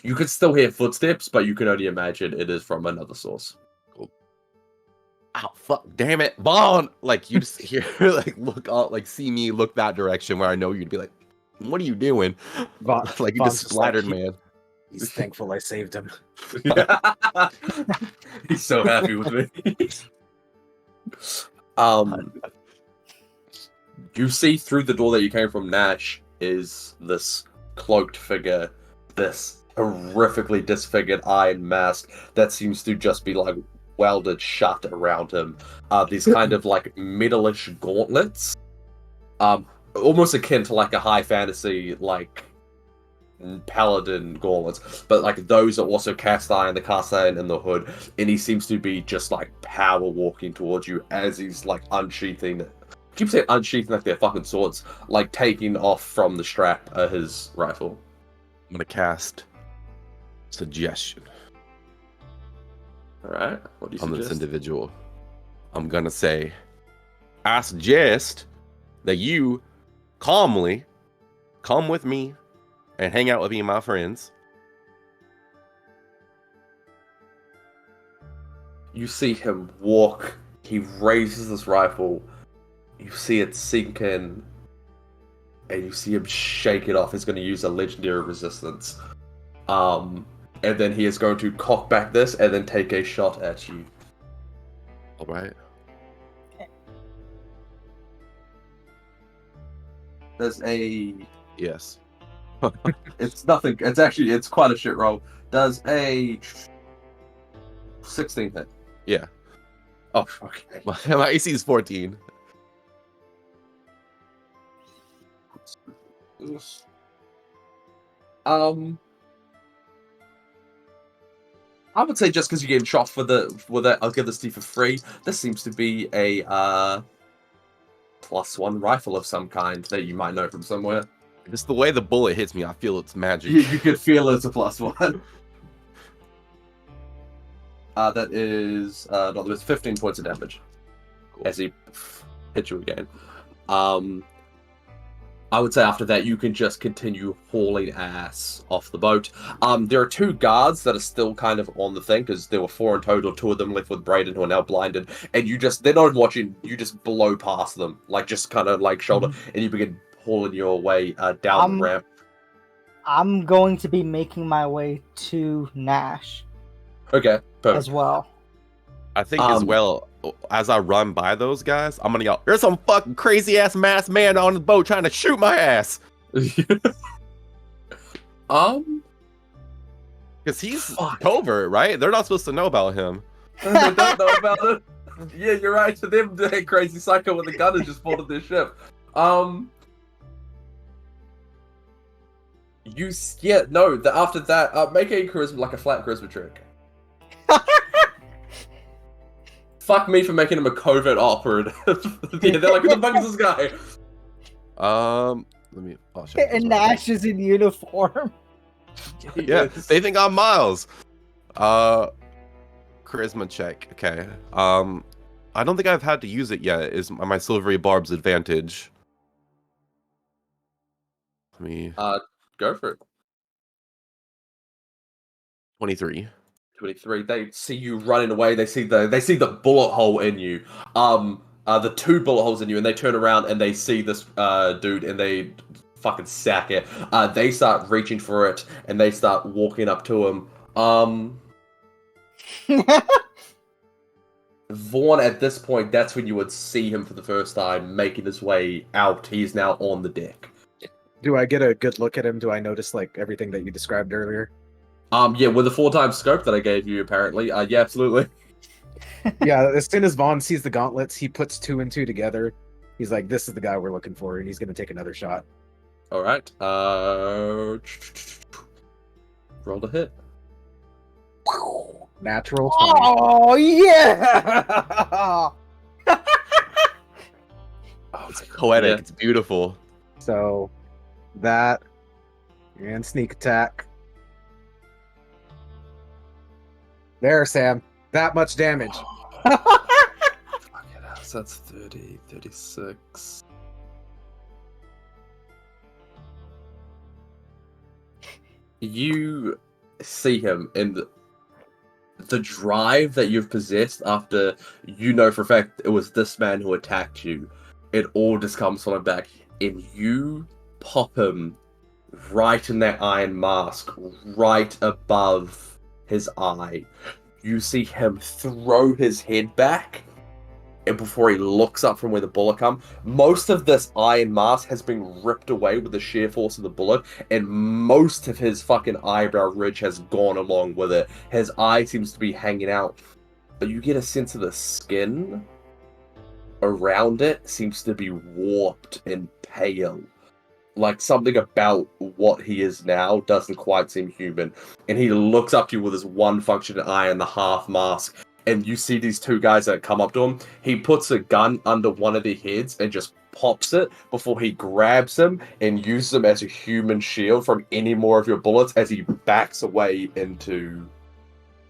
A: you could still hear footsteps, but you can only imagine it is from another source.
B: Cool. Oh, fuck, damn it, Vaughn! Like, you just hear, like, look out, like, see me look that direction where I know you'd be like, what are you doing?
D: Vaughn,
B: Like, you
D: Vaughn's
B: just splattered,
D: like,
B: man.
D: He's thankful I saved him.
A: He's so happy with me. Um, you see through the door that you came from, Nash, is this cloaked figure, this horrifically disfigured iron mask that seems to just be like welded shut around him. These kind of like metalish gauntlets, almost akin to like a high fantasy like paladin gauntlets, but like those are also cast iron, the cast iron in the hood, and he seems to be just like power walking towards you as he's like unsheathing. Keep saying unsheathing like they're fucking swords, like taking off from the strap his rifle.
B: I'm gonna cast suggestion
A: All right, what do you
B: on this
A: suggest?
B: individual. I'm gonna say, I suggest that you calmly come with me and hang out with me and my friends.
A: You see him walk. He raises his rifle. You see it sink in, and you see him shake it off. He's going to use a legendary resistance. And then he is going to cock back this and then take a shot at you.
B: All right.
A: There's a...
B: Yes.
A: It's nothing. It's quite a shit roll. Does a 16 hit?
B: Yeah.
A: Oh, okay.
B: My AC is 14.
A: I would say just because you gave shot for that, I'll give this to you for free. This seems to be a +1 rifle of some kind that you might know from somewhere.
B: Just the way the bullet hits me, I feel it's magic.
A: You could feel it's a +1. That is no, there's 15 points of damage as he hits you again. I would say after that you can just continue hauling ass off the boat. There are 2 guards that are still kind of on the thing because there were 4 in total. 2 of them left with Brayden who are now blinded, and they're not watching. You just blow past them, like just kind of like shoulder, and you begin hauling your way down the ramp.
C: I'm going to be making my way to Nash
A: Okay, perfect.
C: as well.
B: I think as well, as I run by those guys, I'm gonna yell, "There's some fucking crazy ass masked man on the boat trying to shoot my ass." Because he's covert, right? They're not supposed to know about him.
A: They don't know about it. Yeah, you're right. To them, that crazy psycho with a gun has just boarded their ship. After that, make a charisma, like a flat charisma trick. Fuck me for making him a covert operative. Yeah, they're like, who the fuck is this guy?
B: Let me. Oh, shit,
C: And Nash is in uniform.
B: Yeah, they think I'm Miles. Charisma check. Okay. I don't think I've had to use it yet. Is my silvery barb's advantage? Let me.
A: Go for it.
B: 23.
A: 23. They see you running away. They see the bullet hole in you. The 2 bullet holes in you, and they turn around and they see this dude, and they fucking sack it. They start reaching for it, and they start walking up to him. Vaughn, at this point, that's when you would see him for the first time, making his way out. He's now on the deck.
D: Do I get a good look at him? Do I notice like everything that you described earlier?
A: Yeah, with the 4x scope that I gave you, apparently. Yeah, absolutely.
D: Yeah, as soon as Vaughn sees the gauntlets, he puts 2 and 2 together. He's like, this is the guy we're looking for, and he's going to take another shot.
A: All right. Roll to hit.
D: Natural 20.
C: Oh, yeah!
B: It's poetic.
A: Yeah.
B: It's beautiful.
D: So, that, and sneak attack. There, Sam. That much damage.
A: So that's 30, 36. You see him in the drive that you've possessed after you know for a fact it was this man who attacked you. It all just comes from back, and you pop him right in that iron mask, right above his eye. You see him throw his head back, and before he looks up from where the bullet comes, most of this iron mask has been ripped away with the sheer force of the bullet, and most of his fucking eyebrow ridge has gone along with it. His eye seems to be hanging out, but you get a sense of the skin around it seems to be warped and pale. Like something about what he is now doesn't quite seem human. And he looks up to you with his one functioning eye and the half mask. And you see these two guys that come up to him. He puts a gun under one of their heads and just pops it before he grabs him and uses them as a human shield from any more of your bullets as he backs away into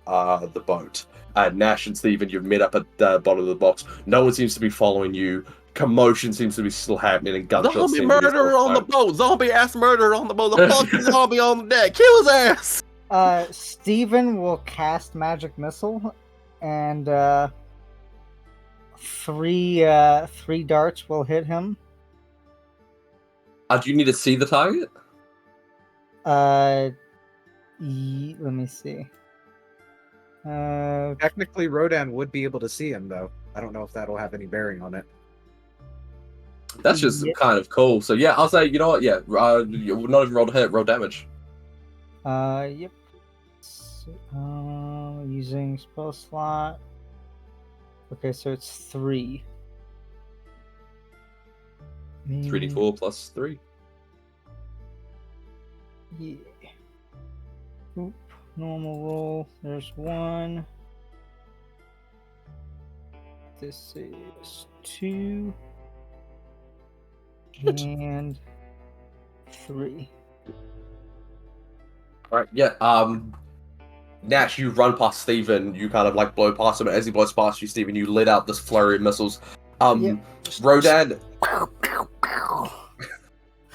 A: the boat. Nash and Steven, you've met up at the bottom of the box. No one seems to be following you. Commotion seems to be still happening, and gunshots.
B: Zombie murderer on the boat. Zombie ass murderer on the boat. The fucking zombie on the deck. Kill his ass.
C: Steven will cast magic missile, and three darts will hit him.
A: Do you need to see the target?
C: Let me see.
D: Technically, Rodan would be able to see him, though. I don't know if that'll have any bearing on it.
A: That's just kind of cool. So yeah, I'll say, you know what? Yeah, not even roll to hit, roll damage.
C: Yep. Using spell slot. Okay, so it's 3.
A: 3d4 plus 3.
C: Yeah. Oop. Normal roll. There's 1. This is 2. And 3.
A: Alright, yeah, Nash, you run past Steven, you kind of like blow past him, as he blows past you, Steven, you let out this flurry of missiles.
C: Yep.
A: Rodan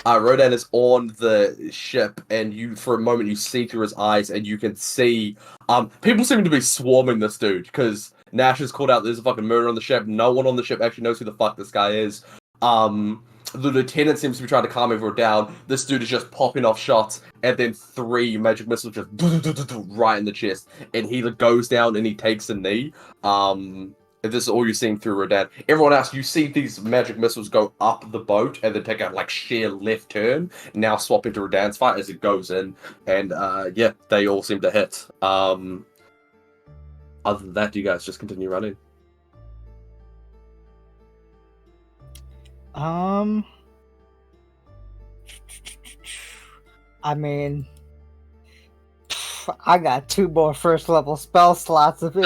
A: Rodan is on the ship, and you, for a moment, you see through his eyes, and you can see, people seem to be swarming this dude, because Nash has called out there's a fucking murder on the ship, no one on the ship actually knows who the fuck this guy is. The lieutenant seems to be trying to calm everyone down. This dude is just popping off shots, and then 3 magic missiles just right in the chest, and he goes down and he takes a knee. This is all you're seeing through Rodan. Everyone else, you see these magic missiles go up the boat and then take a like sheer left turn. Now swap into Rodan's fight as it goes in, and yeah, they all seem to hit. Other than that, you guys just continue running.
C: I mean, I got 2 more first level spell slots. If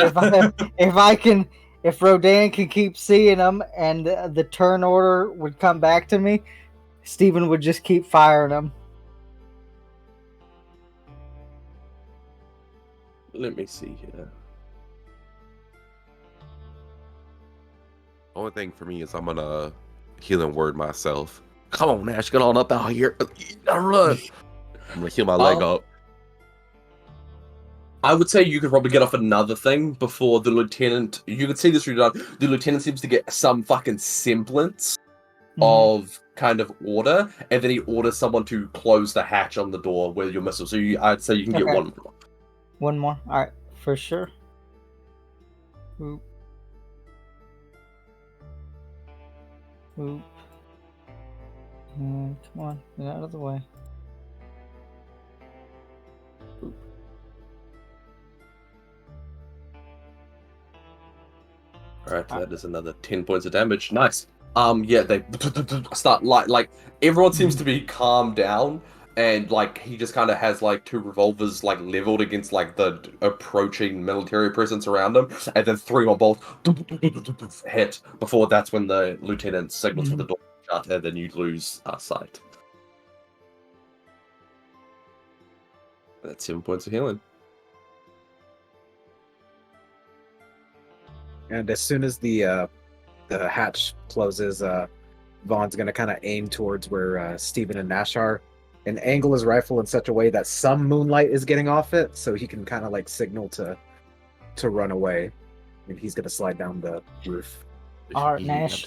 C: Rodan can keep seeing them, and the turn order would come back to me, Steven would just keep firing them.
A: Let me see here.
B: Only thing for me is I'm gonna healing word myself. Come on, Nash, get on up out here. Run. I'm gonna heal my leg up.
A: I would say you could probably get off another thing before the lieutenant. You could see this redone. The lieutenant seems to get some fucking semblance of kind of order, and then he orders someone to close the hatch on the door with your missile. So I'd say you can get one more.
C: One more? Alright, for sure. Oop. Oop. Come on, get out of the way. Oop.
A: Alright, that is another 10 points of damage. Nice. Yeah, they start like everyone seems to be calmed down, and like he just kind of has like 2 revolvers like leveled against like the approaching military presence around him, and then 3 more bolts hit before that's when the lieutenant signals for the door to shut, and then you lose sight. That's 7 points of healing.
D: And as soon as the hatch closes, Vaughn's going to kind of aim towards where Steven and Nash are and angle his rifle in such a way that some moonlight is getting off it, so he can kind of like signal to run away. And he's going to slide down the roof.
C: Alright, Nash,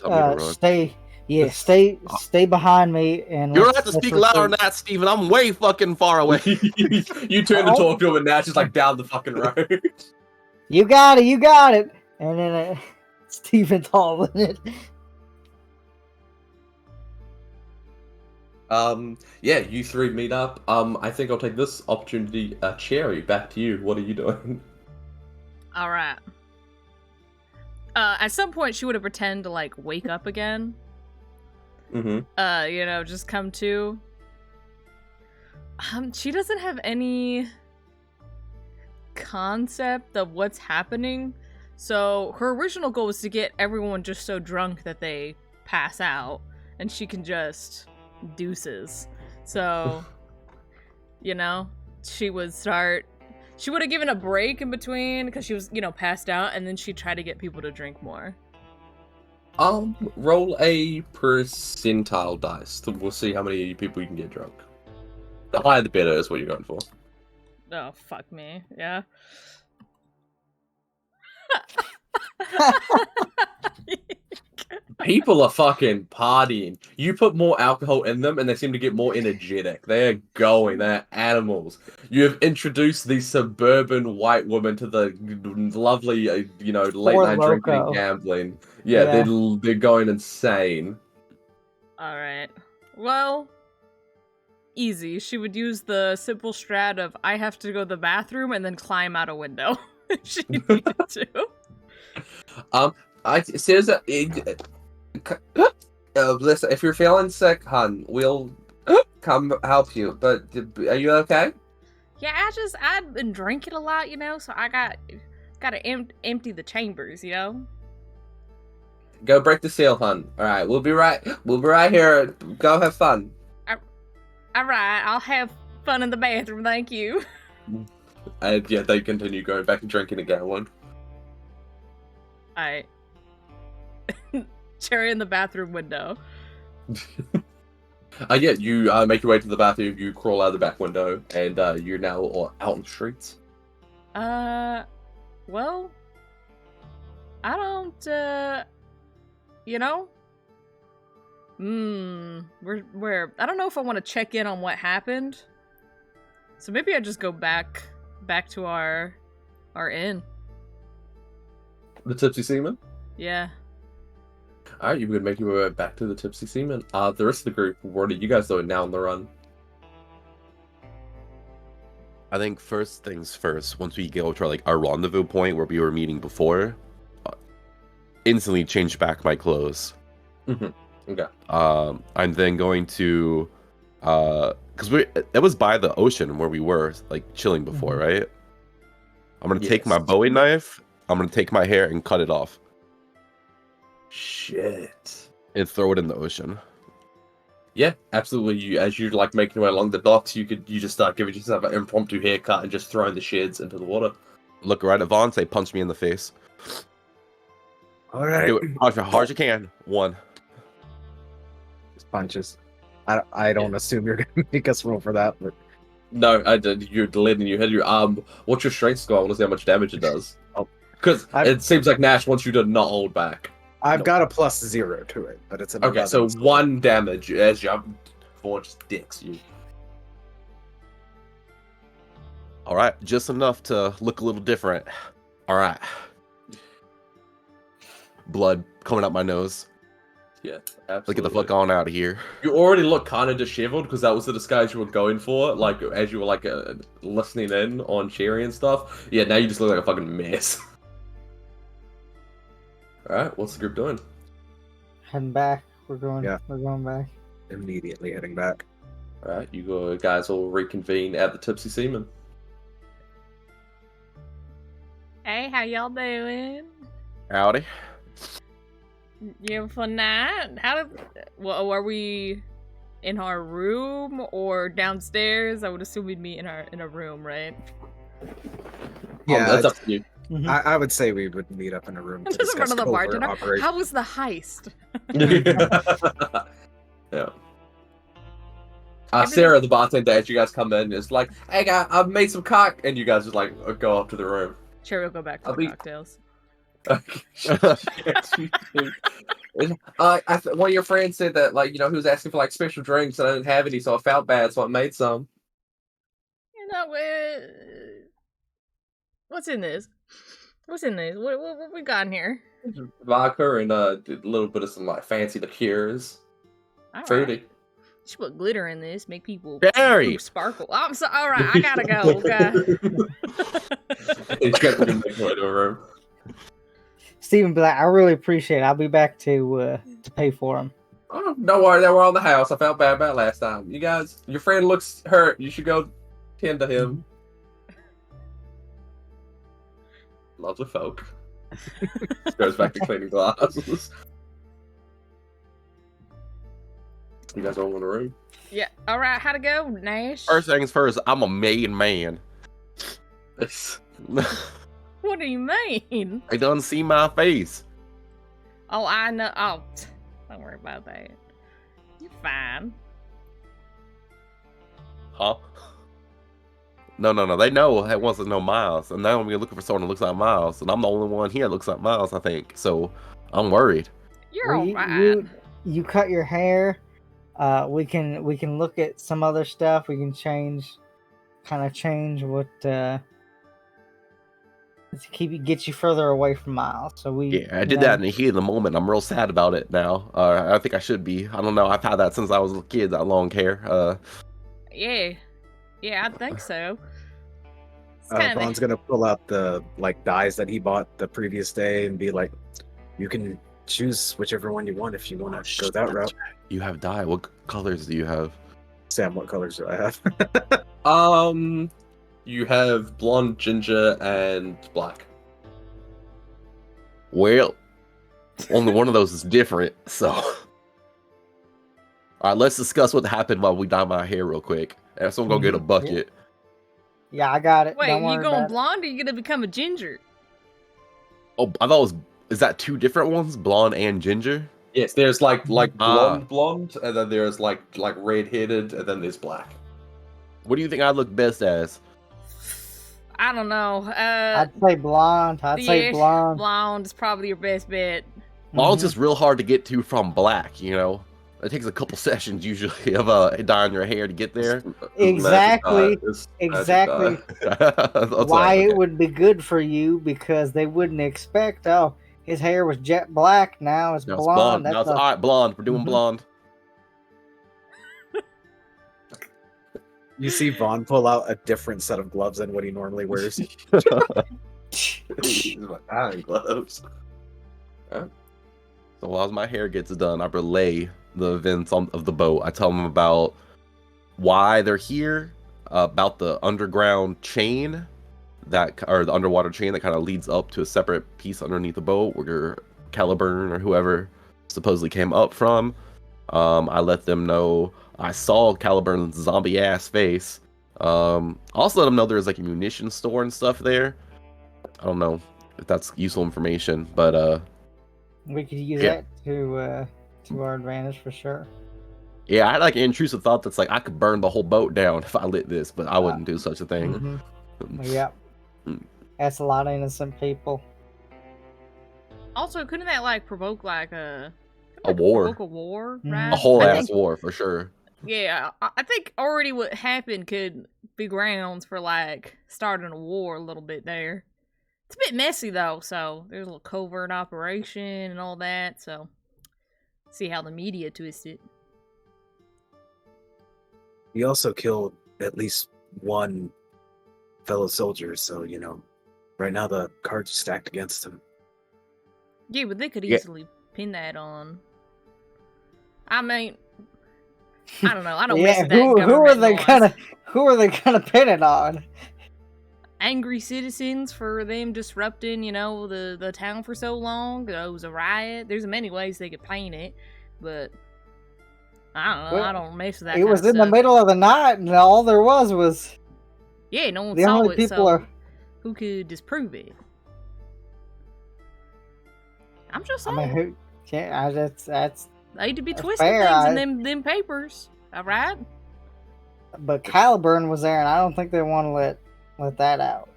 C: stay Yeah, stay behind me, and
B: You don't
C: let's
B: have to speak
C: retreat.
B: louder than that, Steven. I'm way fucking far away.
A: You turn to talk to him, and now it's just like down the fucking road.
C: You got it. And then Steven's hauling it.
A: Yeah, you three meet up. I think I'll take this opportunity. Cherry, back to you. What are you doing?
E: All right. At some point, she would have pretend to like wake up again.
A: Mm-hmm.
E: Just come to. She doesn't have any concept of what's happening. So her original goal was to get everyone just so drunk that they pass out, and she can just deuces. So, she would have given a break in between because she was, passed out, and then she'd try to get people to drink more.
A: Roll a percentile dice. We'll see how many people you can get drunk. The higher the better is what you're going for.
E: Oh, fuck me. Yeah.
A: People are fucking partying. You put more alcohol in them and they seem to get more energetic. They're going. They're animals. You have introduced these suburban white women to the lovely, late night drinking and gambling. Yeah, they're going insane.
E: All right. Well, easy. She would use the simple strat of I have to go to the bathroom and then climb out a window if she needed to.
A: Listen, if you're feeling sick, hun, we'll come help you. But are you okay?
E: Yeah, I've been drinking a lot, so I gotta empty the chambers,
A: Go break the seal, hun. All right, we'll be right here. Go have fun.
E: All right, I'll have fun in the bathroom. Thank you.
A: And yeah, they continue going back and drinking and gambling.
E: All right. Cherry in the bathroom window.
A: Yeah, you make your way to the bathroom, you crawl out the back window, and you're now out in the streets.
E: Well, I don't, where I don't know if I want to check in on what happened. So maybe I just go back to our inn.
A: The Tipsy Seaman?
E: Yeah.
A: Alright, you would make your way back to the Tipsy Seaman. The rest of the group, what are you guys doing now on the run?
B: I think first things first, once we go to our rendezvous point where we were meeting before, instantly change back my clothes.
A: Mm-hmm. Okay.
B: I'm then going to, because it was by the ocean where we were chilling before, right? I'm gonna take my Bowie knife. I'm gonna take my hair and cut it off.
A: Shit.
B: And throw it in the ocean.
A: Yeah, absolutely. As you're making your way along the docks, you just start giving yourself an impromptu haircut and just throwing the sheds into the water.
B: Look right at Vaughn, say, punch me in the face.
D: All right.
B: Do it hard as you can. 1.
D: Just punches. I don't assume you're gonna make us roll for that, but
A: no, I did. You're letting you hit your What's your strength score? I want to see how much damage it does. Because it seems like Nash wants you to not hold back.
D: I've got a +0 to it, but it's an
A: okay.
D: 11,
A: So 1 damage as your forge dicks you.
B: All right, just enough to look a little different. All right. Blood coming out my nose.
A: Yeah, absolutely.
B: Let's get the fuck on out of here.
A: You already look kind of disheveled because that was the disguise you were going for. As you were listening in on Cherry and stuff. Yeah, now you just look like a fucking mess. All right, what's the group doing?
C: Heading back. We're going back.
D: Immediately heading back.
A: All right, you guys all reconvene at the Tipsy Seaman.
E: Hey, how y'all doing?
B: Howdy.
E: You have a fun night? Are we in our room or downstairs? I would assume we'd meet in a room, right?
D: Yeah,
A: that's up to you.
C: Mm-hmm.
D: I would say we would meet up in a room to
E: Just in front
D: discuss
E: of the
D: covert
E: bartender.
D: operations.
E: How was the heist?
A: Yeah. Sarah, the bartender, as you guys come in, is like, "Hey, guys, I've made some cock," and you guys just go up to the room.
E: Sure, we'll go back to the cocktails.
A: One of your friends said that, like, he was asking for like special drinks, and I didn't have any, so I felt bad, so I made some.
E: You know, what's in this? What's in this? What we got in here?
A: Vodka and a little bit of some like fancy liqueurs.
E: All
A: Fruity.
E: right. Just put glitter in this, make people
B: Gary!
E: sparkle. Oh, I'm sorry. All right, I gotta go. Okay.
A: You got to make your way to a room.
C: Stephen Black, I really appreciate it. I'll be back to pay for them.
A: Oh, don't worry, they were on the house. I felt bad about it last time. You guys, your friend looks hurt. You should go tend to him. Lovely folk. Goes back to cleaning glasses. You guys all in a room?
E: Yeah. All right. How'd it go, Nash?
B: First things first, I'm a made man.
E: What do you mean?
B: I done see my face.
E: Oh, I know. Oh, don't worry about that. You're fine.
B: Huh? No. They know it wasn't no Miles. And now we're looking for someone that looks like Miles. And I'm the only one here that looks like Miles, I think. So I'm worried.
E: You're
C: Well,
E: all right.
C: you cut your hair. We can look at some other stuff. We can change what to get you further away from Miles. So
B: Yeah, I did that in the heat of the moment. I'm real sad about it now. I think I should be. I don't know. I've had that since I was a kid, that long hair.
E: Yeah, I think so.
D: Vaughn's gonna pull out the dyes that he bought the previous day and be like, "You can choose whichever one you want if you want to go that route."
B: You have dye. What colors do you have?
D: Sam, what colors do I have?
A: You have blonde, ginger, and black.
B: Well, only one of those is different. So, all right, let's discuss what happened while we dye my hair real quick. And so I'm gonna get a bucket.
C: Yeah, I got it.
E: Wait,
C: Don't
E: you
C: worry
E: going
C: about
E: blonde or you gonna become a ginger?
B: Oh, I thought it was. Is that two different ones, blonde and ginger?
A: Yes, there's like
B: Ah.
A: blonde, and then there's like red-headed, and then there's black.
B: What do you think I look best as?
E: I don't know.
C: I'd say blonde. I'd say blonde.
E: Blonde is probably your best bet.
B: Blonde's just real hard to get to from black, you know? It takes a couple sessions usually of dyeing your hair to get there.
C: Exactly.
A: It's
C: Exactly. Why it would be good for you, because they wouldn't expect, oh, his hair was jet black, now it's
B: Now it's
C: blonde.
B: blonde. Now
C: That's
B: it's all right, blonde. We're doing blonde.
D: You see Vaughn pull out a different set of gloves than what he normally wears.
A: Iron gloves.
B: So while my hair gets done, I relay the events of the boat. I tell them about why they're here, about the underground chain or the underwater chain that kind of leads up to a separate piece underneath the boat where Caliburn or whoever supposedly came up from. I let them know I saw Caliburn's zombie ass face. Also let them know there's like a munition store and stuff there. I don't know if that's useful information, but
C: we could use that to our advantage for sure.
B: Yeah, I had like an intrusive thought that's like I could burn the whole boat down if I lit this, but I wouldn't do such a thing.
C: Yep. That's a lot of innocent people.
E: Also, couldn't that like provoke like
B: a war?
E: Provoke a war, right?
B: A whole ass war for sure.
E: Yeah, I think already what happened could be grounds for like starting a war a little bit there. It's a bit messy though, so there's a little covert operation and all that. So see how the media twist it.
D: He also killed at least one fellow soldier, so right now the cards are stacked against him.
E: Yeah, but they could easily pin that on. I mean, I don't know. I don't mess with that
C: who are they gonna pin it on?
E: Angry citizens for them disrupting, the town for so long. It was a riot. There's many ways they could paint it, but I don't know.
C: Well,
E: I don't mess with that.
C: It was in the middle of the night, and all there was.
E: Yeah, no one
C: the
E: saw
C: only
E: it.
C: People
E: so
C: are...
E: who could disprove it? I'm just saying.
C: I mean, that's.
E: They to be twisting
C: fair,
E: things in them papers. All right.
C: But Caliburn was there, and I don't think they want to let that out.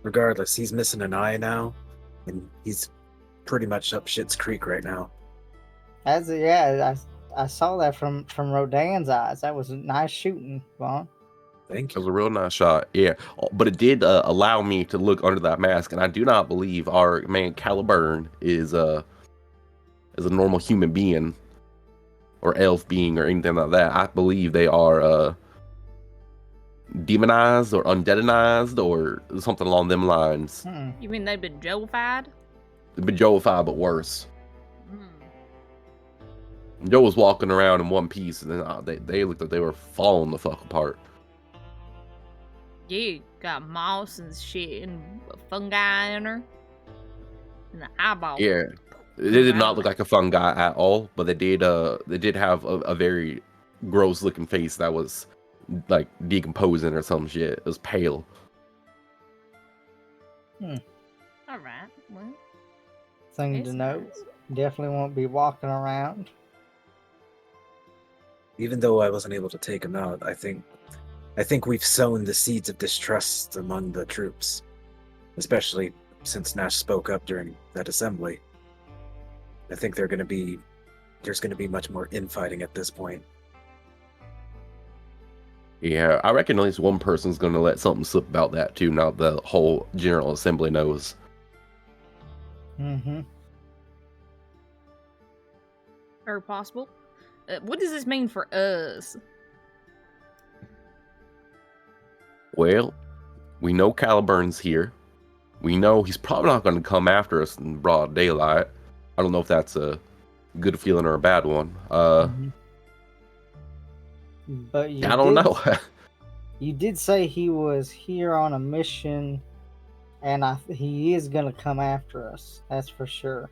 D: regardless, he's missing an eye now, and he's pretty much up shit's creek right now.
C: I saw that from Rodan's eyes. That was nice shooting, Vaughn.
D: Thank
B: It was
D: you.
B: a real nice shot, yeah. But it did allow me to look under that mask, and I do not believe our man Caliburn is a normal human being or elf being or anything like that. I believe they are demonized or undeadinized or something along them lines.
E: You mean they've been Joe-fied?
B: They've been Joe-fied, but worse.
E: Hmm.
B: Joe was walking around in one piece, and then they looked like they were falling the fuck apart.
E: Yeah, got moss and shit and fungi in her. And the eyeball.
B: Yeah, they did not look like a fungi at all, but they did have a very gross looking face that was like decomposing or some shit. It was pale.
E: All right. Well,
C: Thing
E: it's
C: to note.
E: nice.
C: Definitely won't be walking around.
D: Even though I wasn't able to take him out, I think we've sown the seeds of distrust among the troops, especially since Nash spoke up during that assembly. I think there's going to be much more infighting at this point.
B: Yeah, I reckon at least one person's going to let something slip about that too. Now the whole General Assembly knows.
C: Mm-hmm.
E: Very possible. What does this mean for us?
B: Well, we know Caliburn's here. We know he's probably not going to come after us in broad daylight. I don't know if that's a good feeling or a bad one.
C: But you
B: I don't know.
C: You did say he was here on a mission, and he is going to come after us. That's for sure.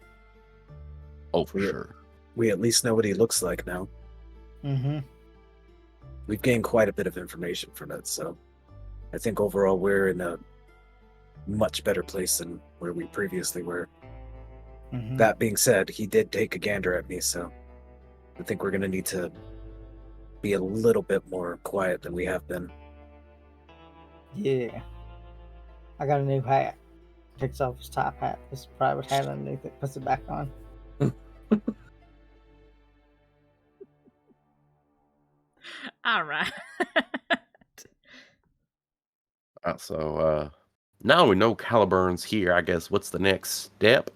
B: Oh, for
D: Yeah.
B: sure.
D: We at least know what he looks like now.
C: Mm-hmm.
D: We've gained quite a bit of information from it, so I think overall we're in a much better place than where we previously were.
C: Mm-hmm.
D: That being said, he did take a gander at me, so I think we're going to need to be a little bit more quiet than we have been.
C: Yeah. I got a new hat. Takes off his top hat. This private hat underneath it. Puts it back on.
E: All right.
B: So now we know Caliburn's here. I guess what's the next step?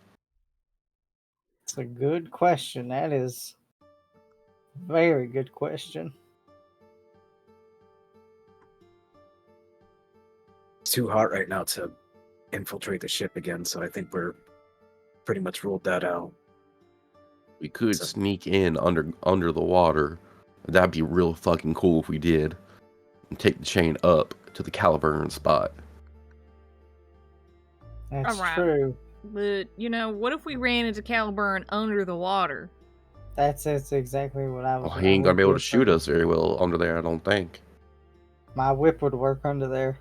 C: It's a good question. That is a very good question.
D: It's too hot right now to infiltrate the ship again, so I think we're pretty much ruled that out.
B: We could
D: So-
B: sneak in under the water. That'd be real fucking cool if we did. And take the chain up to the Caliburn spot.
C: That's
E: Alright.
C: true.
E: But, what if we ran into Caliburn under the water?
C: That's exactly what I was.
B: Oh, he ain't gonna be able to shoot us very well under there, I don't think.
C: My whip would work under there.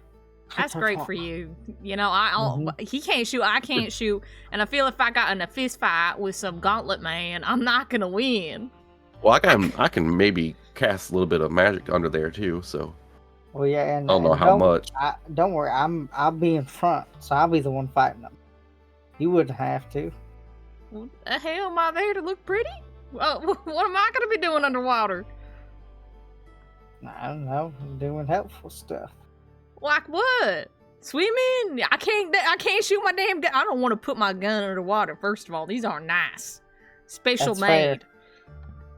E: That's great for you.
C: Mhm.
E: He can't shoot, I can't shoot. And I feel if I got in a fist fight with some gauntlet man, I'm not going to win.
B: Well, I can maybe cast a little bit of magic under there too, so
C: Well, yeah, and
B: I don't know how much.
C: Don't worry, I'll be in front, so I'll be the one fighting them. You wouldn't have to.
E: What the hell am I there to look pretty? What am I going to be doing underwater?
C: I don't know, doing helpful stuff.
E: Like what? Swimming? I can't shoot my damn gun. I don't want to put my gun underwater. First of all, these aren't nice. Special
C: That's fair.
E: made.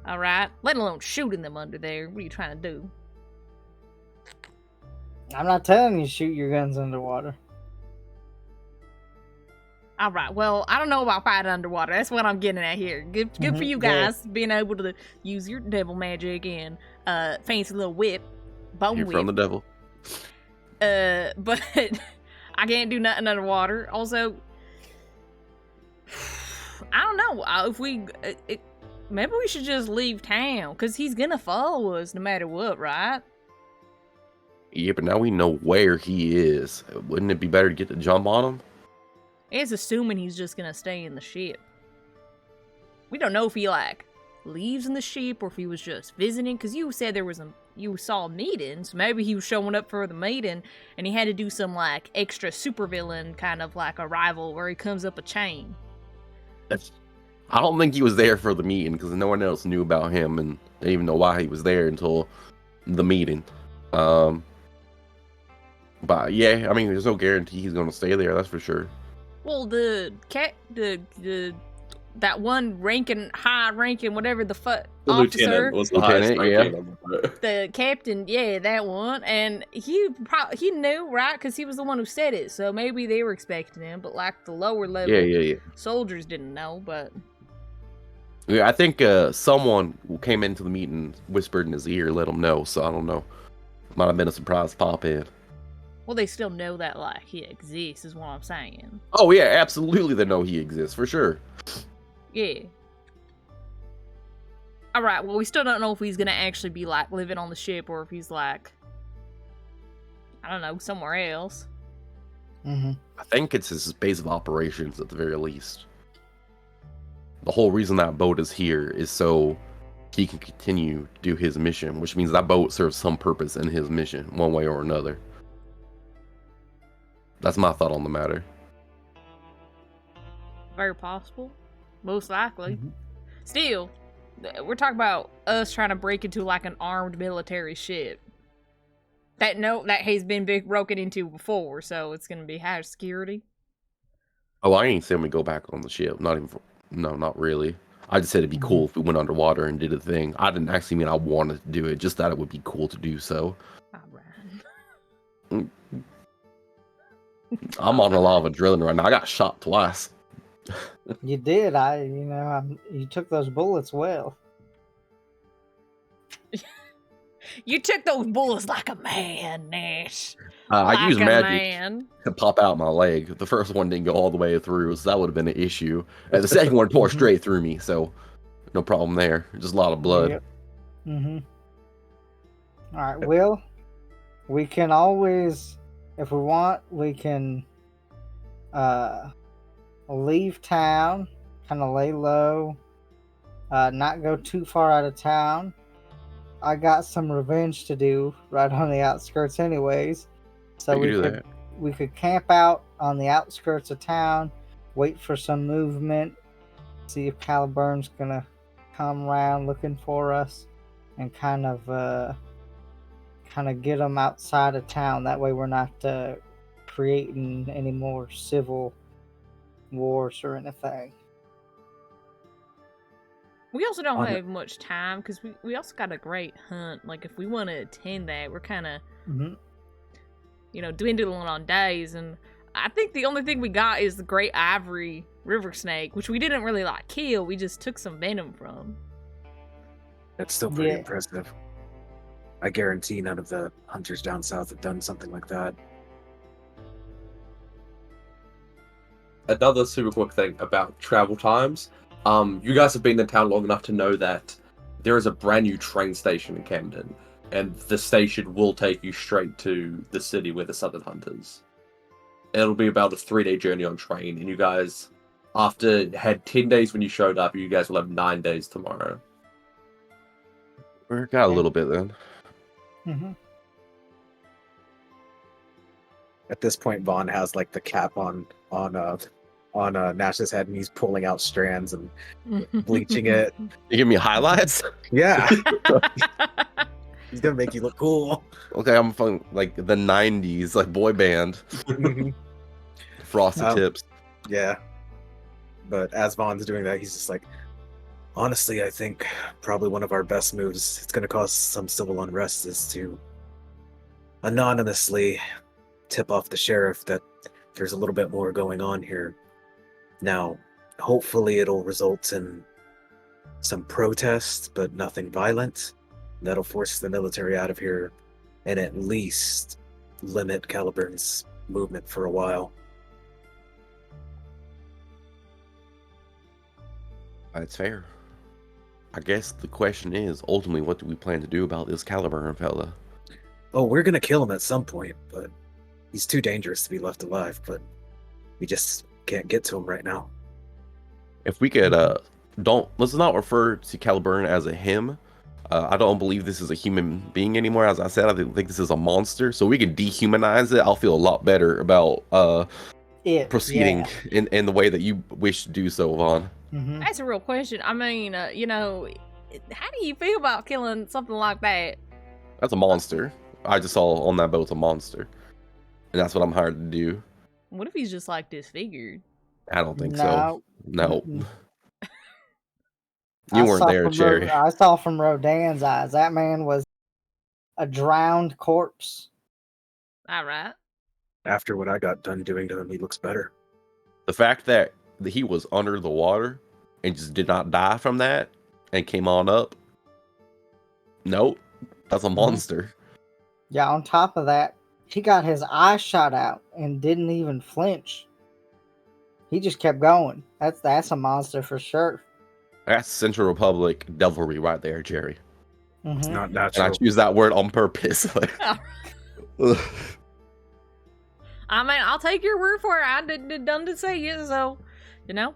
E: All right. Let alone shooting them under there. What are you trying to do?
C: I'm not telling you to shoot your guns underwater.
E: All right. Well, I don't know about fighting underwater. That's what I'm getting at here. Good for
C: Mhm,
E: you
C: yeah.
E: guys being able to use your devil magic and fancy little whip, bone
B: You're
E: whip.
B: from the devil.
E: But I can't do nothing underwater. Also, I don't know if maybe we should just leave town because he's gonna follow us no matter what, right?
B: Yeah, but now we know where he is. Wouldn't it be better to get the jump on him?
E: It's assuming he's just gonna stay in the ship. We don't know if he leaves in the ship or if he was just visiting. Because you said you saw a meeting, so maybe he was showing up for the meeting and he had to do some like extra supervillain kind of like arrival where he comes up a chain.
B: I don't think he was there for the meeting because no one else knew about him and they didn't even know why he was there until the meeting. But yeah, I mean, there's no guarantee he's gonna stay there. That's for sure.
E: Well, that one high ranking, whatever the fuck
A: The
E: officer,
A: lieutenant was the highest
B: Lieutenant, yeah.
A: ranking on the boat.
E: the captain, yeah, that one, and he knew, right? Because he was the one who said it. So maybe they were expecting him, but like the lower level
B: Yeah.
E: soldiers didn't know. But
B: Yeah, I think someone who came into the meeting whispered in his ear, let him know. So I don't know. Might have been a surprise pop in.
E: well, they still know that like he exists, is what I'm saying.
B: Oh yeah, absolutely. They know he exists for sure.
E: Yeah. All right. Well, we still don't know if he's gonna actually be like living on the ship or if he's like, I don't know, somewhere else.
C: Mm-hmm.
B: I think it's his base of operations at the very least. The whole reason that boat is here is so he can continue to do his mission, which means that boat serves some purpose in his mission, one way or another. That's my thought on the matter.
E: Very possible. Most likely.
C: Mm-hmm.
E: Still, we're talking about us trying to break into like an armed military ship. That has been broken into before, so it's gonna be high security.
B: Oh, I ain't saying we go back on the ship. No, not really. I just said it'd be cool if we went underwater and did a thing. I didn't actually mean I wanted to do it, just that it would be cool to do so.
E: Alright.
B: I'm on a lot of adrenaline right now. I got shot twice.
C: You did. You took those bullets well.
E: You took those bullets like a man, Nash.
B: I used magic
E: Man.
B: to pop out my leg. The first one didn't go all the way through, so that would have been an issue. And the second one tore straight through me, so no problem there. Just a lot of blood.
C: Yep. Mm-hmm. All right. Well, we can always, if we want, we can leave town, kind of lay low, not go too far out of town. I got some revenge to do right on the outskirts anyways. So we could camp out on the outskirts of town, wait for some movement, see if Caliburn's gonna come around looking for us, and kind of get them outside of town. That way we're not creating any more civil wars or anything.
E: We also don't have much time because we also got a great hunt. Like if we want to attend that, we're kind of dwindling on days, and I think the only thing we got is the great ivory river snake, which we didn't really like kill. We just took some venom from.
D: That's still pretty impressive. I guarantee none of the hunters down south have done something like that.
A: Another super quick thing about travel times. You guys have been in town long enough to know that there is a brand new train station in Camden, and the station will take you straight to the city where the Southern Hunters. It'll be about a 3-day journey on train, and you guys, after had 10 days when you showed up, you guys will have 9 days tomorrow.
B: We got a little bit then.
C: Mm-hmm.
D: At this point, Vaughn has like the cap on Nash's head, and he's pulling out strands and bleaching it.
B: You give me highlights?
D: Yeah. He's gonna make you look cool.
B: Okay, I'm from like the 90s, like boy band. Frosted tips.
D: Yeah. But as Vaughn's doing that, he's just like, honestly, I think probably one of our best moves, it's gonna cause some civil unrest, is to anonymously tip off the sheriff that there's a little bit more going on here. Now, hopefully it'll result in some protest, but nothing violent. That'll force the military out of here and at least limit Caliburn's movement for a while.
B: That's fair. I guess the question is, ultimately, what do we plan to do about this Caliburn fella?
D: Oh, we're gonna kill him at some point, but he's too dangerous to be left alive, but we just can't get to him right now.
B: If we could let's not refer to Caliburn as a him. I don't believe this is a human being anymore. As I said, I think this is a monster. So we can dehumanize it. I'll feel a lot better about proceeding in the way that you wish to do so, Vaughn.
C: Mm-hmm.
E: That's a real question. I mean, how do you feel about killing something like that?
B: That's a monster. I just saw on that boat's a monster, and that's what I'm hired to do.
E: What if he's just like disfigured?
B: I don't think so. No,
C: Mm-mm.
B: you weren't there, Jerry.
C: I saw from Rodan's eyes that man was a drowned corpse.
E: All right.
D: After what I got done doing to him, he looks better.
B: The fact that he was under the water and just did not die from that and came on up. Nope, that's a monster.
C: Yeah, on top of that, he got his eye shot out and didn't even flinch. He just kept going. That's a monster for sure.
B: That's Central Republic devilry right there, Jerry.
D: It's
C: Mm-hmm.
D: not
B: And I
D: natural.
B: choose that word on purpose.
E: I mean, I'll take your word for it. I did done to say it, so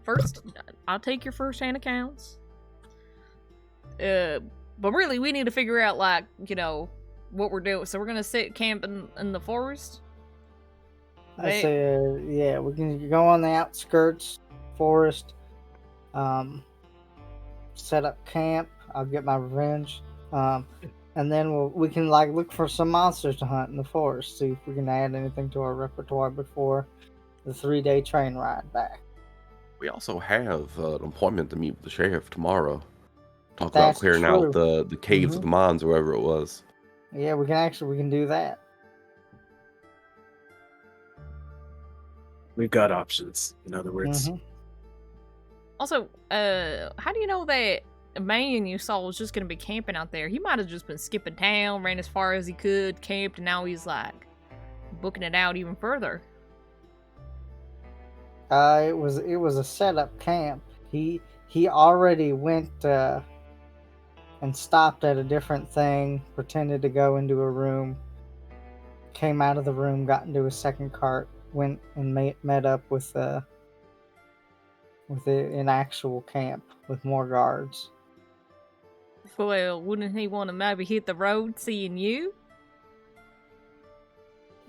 E: first I'll take your first-hand accounts. But really, we need to figure out what we're doing. So we're gonna sit camp in the forest.
C: I said, yeah, we can go on the outskirts, forest, set up camp. I'll get my revenge, and then we can look for some monsters to hunt in the forest. See if we can add anything to our repertoire before the 3-day train ride back.
B: We also have an appointment to meet with the sheriff tomorrow. Talk about
C: That's
B: clearing
C: true.
B: out the caves of the mines or wherever it was.
C: Yeah, we can do that.
D: We've got options. In other words,
C: Mhm.
E: Also, how do you know that man you saw was just gonna be camping out there? He might have just been skipping town, ran as far as he could, camped, and now he's booking it out even further.
C: It was a setup camp. He already went and stopped at a different thing, pretended to go into a room, came out of the room, got into a second cart, went and met up with an actual camp with more guards.
E: Well, wouldn't he want to maybe hit the road seeing you?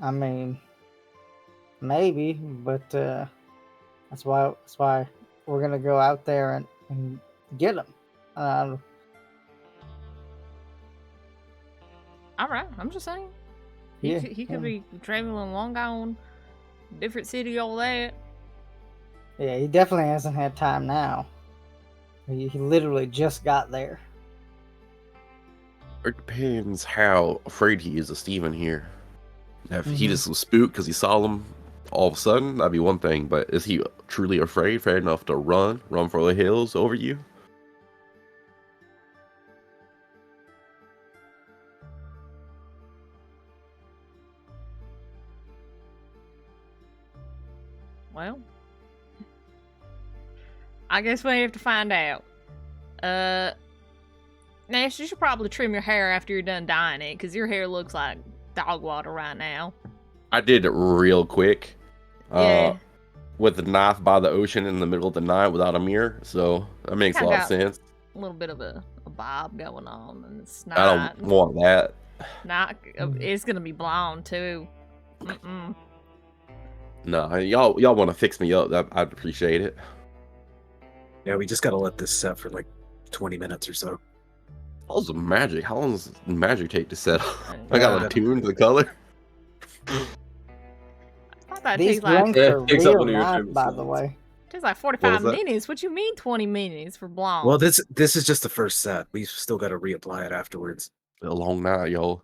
C: I mean, maybe, but that's why we're gonna go out there and get him.
E: All right, I'm just saying. He could be traveling long gone, different city, all that.
C: Yeah, he definitely hasn't had time now. He literally just got there.
B: It depends how afraid he is of Steven here. If he just was spooked because he saw him all of a sudden, that'd be one thing. But is he truly afraid enough to run for the hills over you?
E: Well, I guess we have to find out. Nash, you should probably trim your hair after you're done dyeing it, because your hair looks like dog water right now.
B: I did it real quick.
E: Yeah.
B: With a knife by the ocean in the middle of the night without a mirror, so that makes a lot of sense.
E: A little bit of a bob going on, and it's not.
B: I don't want that.
E: It's gonna be blonde too.
B: No, y'all want to fix me up? I'd appreciate it.
D: Yeah, we just gotta let this set for 20 minutes or so.
B: How's the magic? How long does magic take to set up? I got attuned to the color.
E: I thought that
C: These
E: takes like
C: drinks are real nice, by the way.
E: It's like 45 minutes. What you mean 20 minutes for blonde?
D: Well, this is just the first set. We've still got to reapply it afterwards.
B: A long night, yo.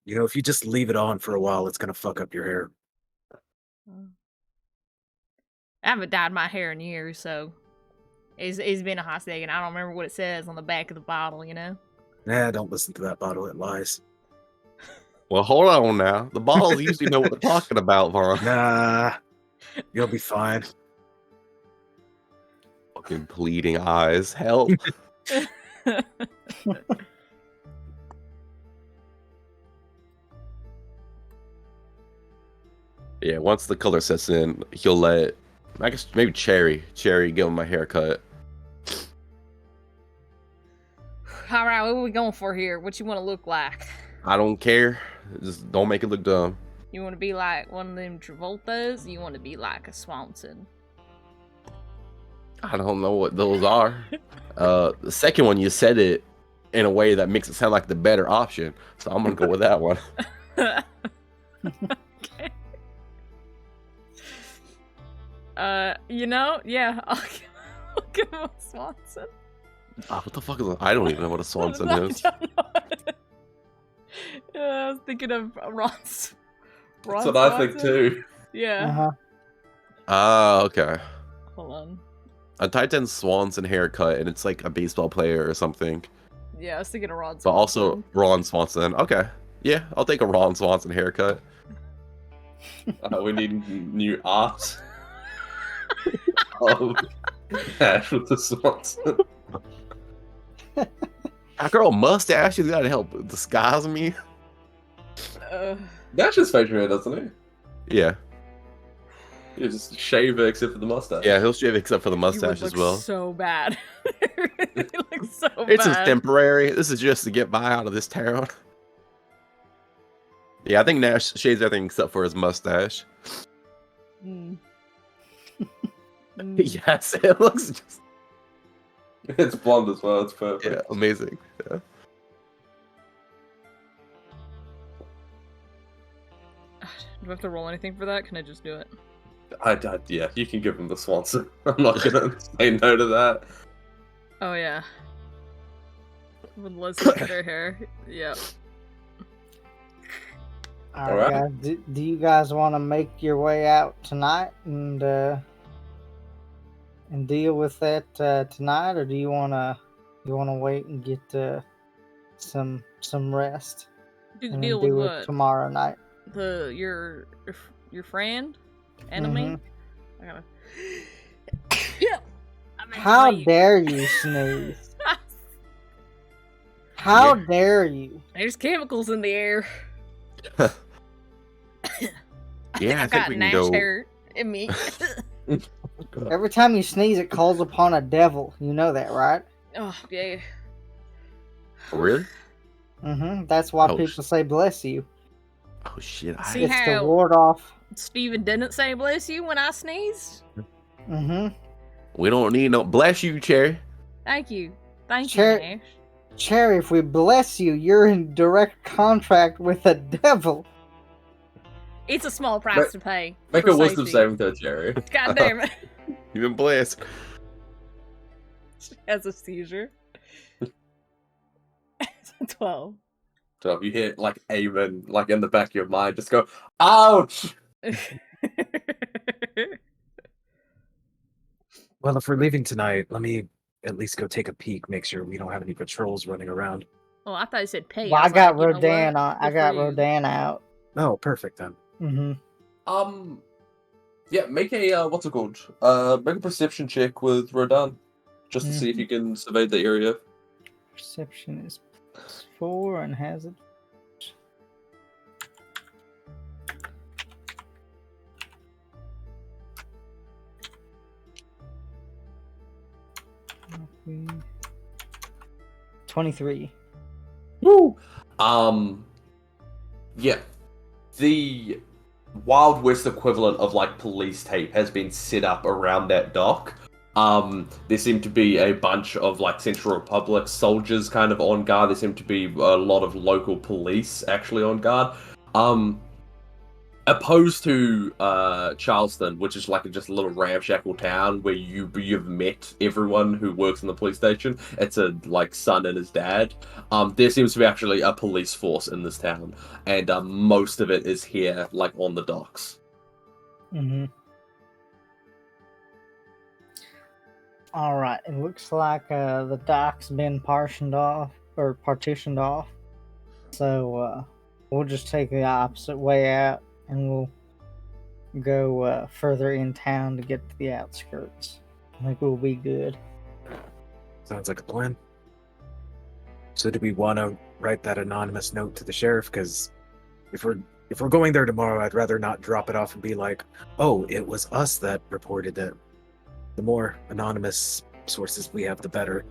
D: If you just leave it on for a while, it's gonna fuck up your hair.
E: I haven't dyed my hair in years, so it's been a hot second. I don't remember what it says on the back of the bottle,
D: Nah, don't listen to that bottle. It lies.
B: Well, hold on now. The bottles usually know what they're talking about, Vaughn.
D: Nah, you'll be fine.
B: Fucking pleading eyes. Help. Yeah, once the color sets in, he'll let I guess maybe Cherry. Cherry, give him my haircut.
E: All right, what are we going for here? What you want to look like?
B: I don't care. Just don't make it look dumb.
E: You want to be like one of them Travoltas? You want to be like a Swanson?
B: I don't know what those are. The second one, you said it in a way that makes it sound like the better option, so I'm gonna go with that one.
E: Okay. Yeah, I'll give him a Swanson.
B: What the fuck is? I don't even know what a Swanson
E: I
B: is.
E: don't know. I was thinking of Ron.
A: That's what I think too.
E: Yeah.
B: Okay.
E: Hold on.
B: I typed in Swanson haircut, and it's like a baseball player or something.
E: Yeah, I was thinking of Ron
B: But
E: Swanson.
B: also Ron Swanson. Okay. Yeah, I'll take a Ron Swanson haircut.
A: We need new art of Ash with the Swanson.
B: I grow a mustache. He's got to help disguise me.
A: That's just facial hair, doesn't he?
B: Yeah.
A: You just shave it except for the mustache.
B: Yeah, he'll shave except for the
E: You
B: mustache
E: would
B: as
E: look
B: well.
E: so bad. It looks so
B: It's
E: bad.
B: just temporary. This is just to get by out of this town. Yeah, I think Nash shaves everything except for his mustache.
E: Mm.
B: Yes, it looks just
A: It's blonde as well. It's perfect.
B: yeah, amazing. Yeah.
E: Do I have to roll anything for that? Can I just do it?
A: Yeah, you can give him the Swanson. I'm not gonna say no to that.
E: Oh yeah. With Leslie cut her hair. Yep.
C: All right, guys. Do you guys want to make your way out tonight and deal with that tonight, or do you wanna wait and get some rest and
E: Deal
C: then
E: with
C: do
E: what?
C: it tomorrow night?
E: Your friend? Enemy? I gotta. Yeah.
C: How dare you sneeze? How dare you?
E: There's chemicals in the air.
B: Yeah, I think
E: got
B: we can
E: Nash
B: go.
E: hair in me.
C: Every time you sneeze, it calls upon a devil. You know that, right?
E: Oh yeah.
B: Really?
C: That's why
B: Oh,
C: people say bless you.
B: Oh shit!
E: See
C: It's to
E: how
C: ward off.
E: Steven didn't say bless you when I sneezed?
B: We don't need no bless you, Cherry.
E: Thank you. Thank
C: Cher-
E: you, Nash.
C: Cherry, if we bless you, you're in direct contract with the devil.
E: It's a small price to pay.
A: Make
E: for
A: a wisdom
E: safety.
A: saving throw, Jerry.
E: God damn it.
B: You've been blessed.
E: Has a seizure. 12.
A: So if you hear like amen, like in the back of your mind, just go, ouch!
D: Well, if we're leaving tonight, let me at least go take a peek, make sure we don't have any patrols running around.
E: Oh, I thought you said pay.
C: Well, I
E: was
C: got
E: like, you know
C: Rodan
E: what?
C: on. I
E: Good
C: got
E: for you.
C: Rodan out.
D: Oh, perfect then.
A: Yeah, make a what's it called? Make a perception check with Rodan, just to see if you can survey the area.
C: Perception is +4 and has it. Okay. 23.
A: Woo! Yeah. The Wild West equivalent of like police tape has been set up around that dock. There seem to be a bunch of like Central Republic soldiers kind of on guard. There seem to be a lot of local police actually on guard. Opposed to Charleston, which is like just a little ramshackle town where you've met everyone who works in the police station. It's a like son and his dad. There seems to be actually a police force in this town, and most of it is here, like on the docks.
C: All right. It looks like the dock's been partitioned off. So we'll just take the opposite way out, and we'll go further in town to get to the outskirts. I think we'll be good.
D: Sounds like a plan. So do we want to write that anonymous note to the sheriff? Because if we're if we're going there tomorrow, I'd rather not drop it off and be like, "Oh, it was us that reported it." The more anonymous sources we have, the better.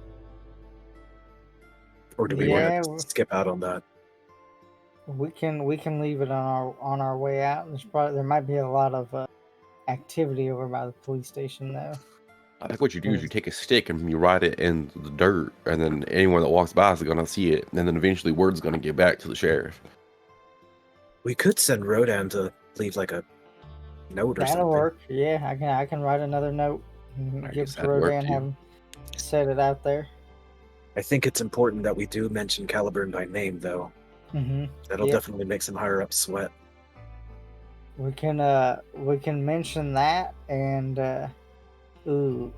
D: Or do we
C: Yeah,
D: want to skip out on that?
C: we can leave it on our way out. There might be a lot of activity over by the police station though.
B: I think what you do is you take a stick and you ride it in the dirt, and then anyone that walks by is gonna see it, and then eventually word's gonna get back to the sheriff.
D: We could send Rodan to leave like a note or
C: That'll
D: something.
C: work. Yeah, I can write another note and
B: I
C: give
B: guess
C: it to
B: that'd work,
C: Rodan,
B: too.
C: have him set it out there.
D: I think it's important that we do mention Caliburn by name, though.
C: Mm-hmm.
D: That'll
C: Yep.
D: definitely make some higher up sweat.
C: We can mention that, and ooh,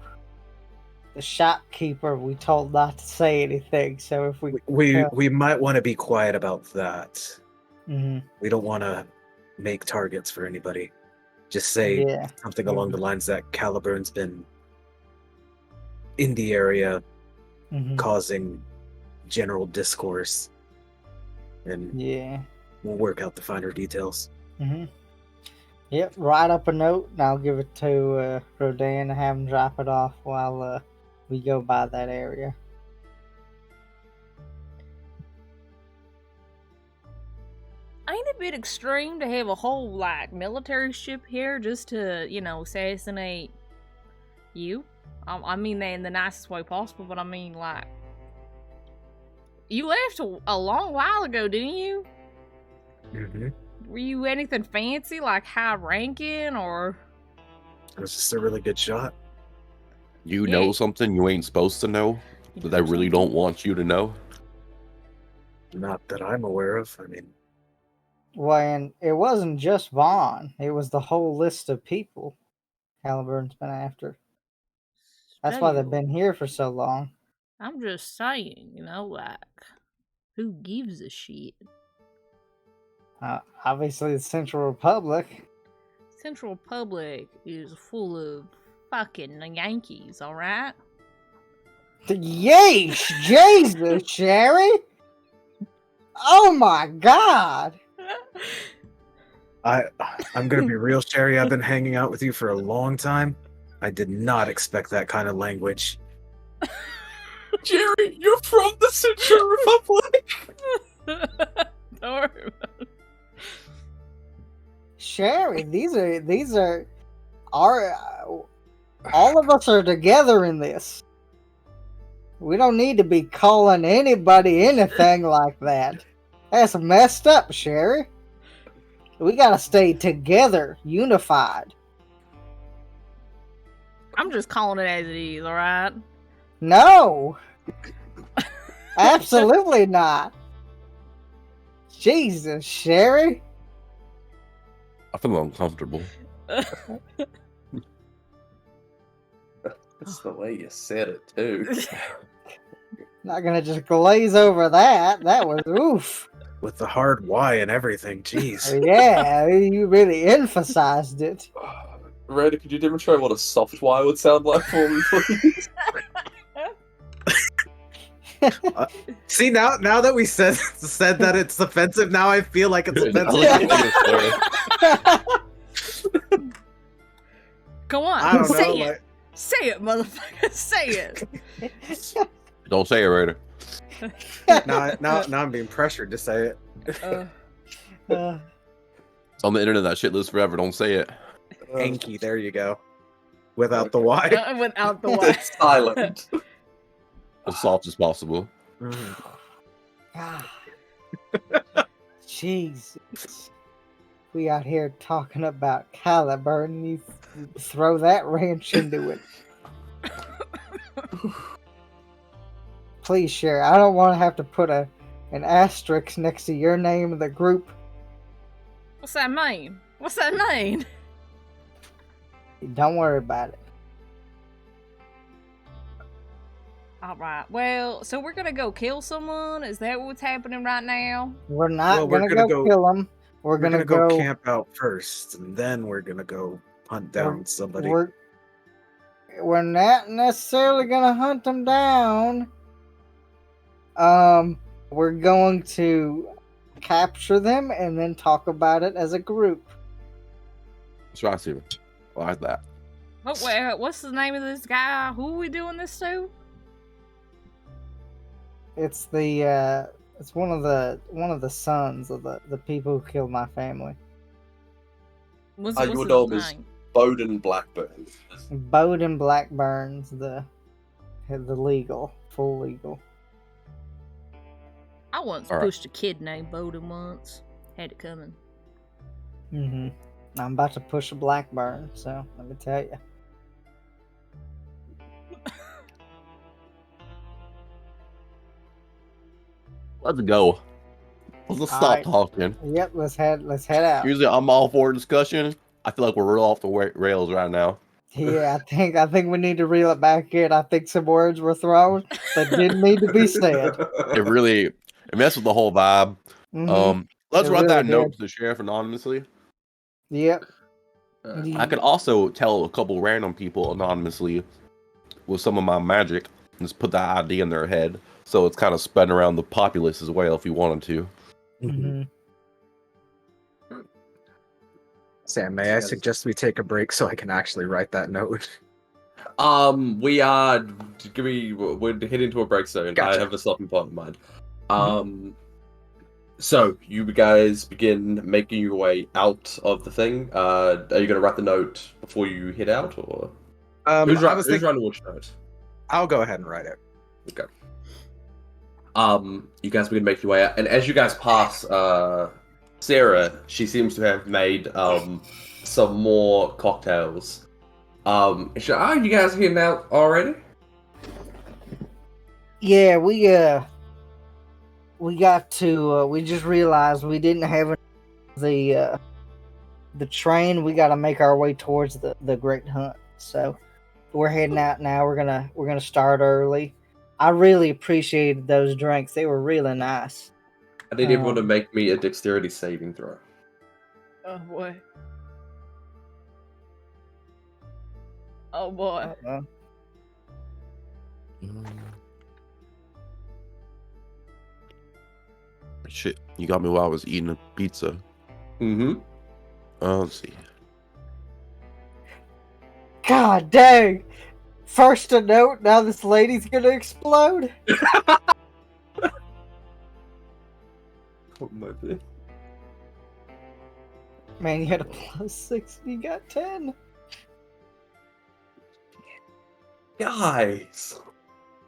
C: the shopkeeper we told not to say anything. So if
D: We might want to be quiet about that.
C: Mhm.
D: We don't want to make targets for anybody. Just say
C: Yeah.
D: something along the lines that Caliburn's been in the area
C: Mhm.
D: causing general discourse, and
C: Yeah.
D: we'll work out the finer details.
C: Mm-hmm. Yep, write up a note and I'll give it to Rodan and have him drop it off while we go by that area.
E: Ain't it a bit extreme to have a whole like military ship here just to, assassinate you? I mean that in the nicest way possible, but I mean like you left a long while ago, didn't you?
D: Mm-hmm.
E: Were you anything fancy, like high ranking, or?
D: It was just a really good shot.
B: You
E: Yeah.
B: know something you ain't supposed to know that I really don't want you to know.
D: Not that I'm aware of. I mean,
C: Well, and it wasn't just Vaughn; it was the whole list of people Caliburn's been after. That's why they've
E: Still,
C: been here for so long.
E: I'm just saying, like, who gives a shit?
C: Obviously, the Central Republic.
E: Central Republic is full of fucking Yankees, alright?
C: Yeesh! Jesus, Sherry! Oh my God!
D: I'm gonna be real, Sherry. I've been hanging out with you for a long time. I did not expect that kind of language.
A: Jerry, you're from the Central Republic.
E: Don't worry about it.
C: Sherry, these are our all of us are together in this. We don't need to be calling anybody anything like that. That's messed up, Sherry. We gotta stay together, unified.
E: I'm just calling it as it is, alright?
C: No, absolutely not. Jesus, Sherry.
B: I feel uncomfortable.
A: That's the way you said it too.
C: Not gonna just glaze over that. That was oof.
D: With the hard Y and everything. Jeez.
C: Yeah, you really emphasized it.
A: Rhoda, could you demonstrate what a soft Y would sound like for me, please?
D: See, now that we said that it's offensive, now I feel like it's offensive.
E: Go on,
D: I don't
E: say
D: know.
E: it.
D: Like,
E: Say it, motherfucker. Say it.
B: Don't say it, Raider.
D: now I'm being pressured to say it.
B: It's on the internet. That shit lives forever. Don't say it.
D: Hanky, there you go. Without the Y.
E: Without the Y.
A: It's silent.
B: As soft as possible.
D: Mhm.
C: God. Jesus. We out here talking about Caliburn and you throw that wrench into it. Please share. I don't want to have to put an asterisk next to your name of the group.
E: What's that mean? What's that mean?
C: Don't worry about it.
E: Alright, well, so we're gonna go kill someone? Is that what's happening right now?
C: We're not
D: Well, we're
C: gonna
D: gonna
C: go
D: go-
C: kill them. We're gonna go
D: camp out first, and then we're gonna go hunt down somebody.
C: We're not necessarily gonna hunt them down. We're going to capture them and then talk about it as a group.
B: That's right, Steven. I like that.
E: Oh, wait, what's the name of this guy? Who are we doing this to?
C: It's the it's one of the sons of the people who killed my family.
E: What's
A: your
E: his
A: name is
E: name?
A: Bowden Blackburn.
C: Bowden Blackburn's the legal, full legal.
E: I once
B: All right.
E: pushed a kid named Bowden once. Had it coming.
C: Mm-hmm. I'm about to push a Blackburn, so let me tell you.
B: Let's go. Let's stop
C: Alright.
B: talking.
C: Yep, let's head out.
B: Usually I'm all for discussion. I feel like we're real off the rails right now.
C: Yeah, I think we need to reel it back in. I think some words were thrown that didn't need to be said.
B: It messed with the whole vibe.
C: Mm-hmm.
B: Let's
C: It
B: write that
C: really
B: note
C: did.
B: to the sheriff anonymously.
C: Yep.
B: I could also tell a couple random people anonymously with some of my magic and just put that idea in their head. So it's kind of spreading around the populace as well if you wanted to.
C: Mm-hmm.
D: Sam, may I suggest we take a break so I can actually write that note?
A: We're heading to a break soon.
D: Gotcha.
A: I have a stopping point in mind. So you guys begin making your way out of the thing. Are you going to write the note before you head out, or who's writing which note?
D: I'll go ahead and write it.
A: Okay. You guys begin making your way out, and as you guys pass, Sarah, she seems to have made some more cocktails. You guys heading out already?
C: Yeah, we got to. We just realized we didn't have the train. We got to make our way towards the Great Hunt. So we're heading out now. We're gonna start early. I really appreciated those drinks. They were really nice.
A: I need everyone to make me a dexterity saving throw.
E: Oh boy. Oh boy.
B: Shit, you got me while I was eating a pizza.
A: Mm-hmm.
B: Let's see.
C: God dang! First a note, now this lady's gonna explode.
A: What might be?
C: Man, you had a +6 and you got 10.
A: Guys.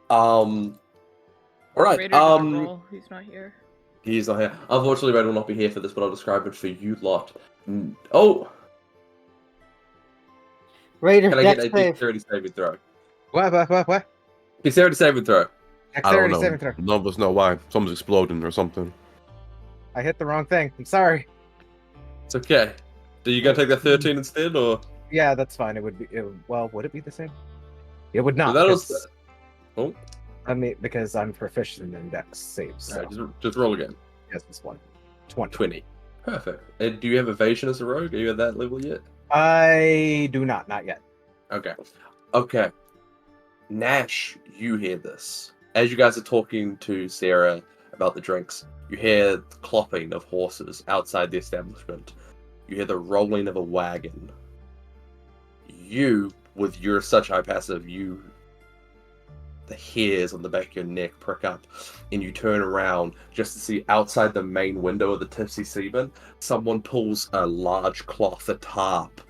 A: All right.
E: Raider didn't roll. He's not here.
A: He's not here. Unfortunately, Red will not be here for this, but I'll describe it for you lot. Oh,
C: Raider,
A: can I get a
C: dex save.
A: dexterity saving throw?
D: What?
A: Dexterity saving throw.
B: I don't
D: Dexterity
B: know.
D: saving throw.
B: None of us know why. Something's exploding or something.
D: I hit the wrong thing. I'm sorry.
A: It's okay. Do you gonna take that 13 instead, or?
D: Yeah, that's fine. It would be. Well, would it be the same? It would not.
A: That was.
D: because-
A: Oh,
D: I mean, because I'm proficient in dex saves. So.
A: alright, just roll again.
D: Yes, this one. 20.
A: 20. Perfect. And do you have evasion as a rogue? Are you at that level yet?
D: I do not yet.
A: Okay. Okay. Nash, you hear this. As you guys are talking to Sarah about the drinks, you hear the clopping of horses outside the establishment. You hear the rolling of a wagon. You, with your such high passive, the hairs on the back of your neck prick up, and you turn around just to see outside the main window of the Tipsy Seaman, someone pulls a large cloth, a tarp,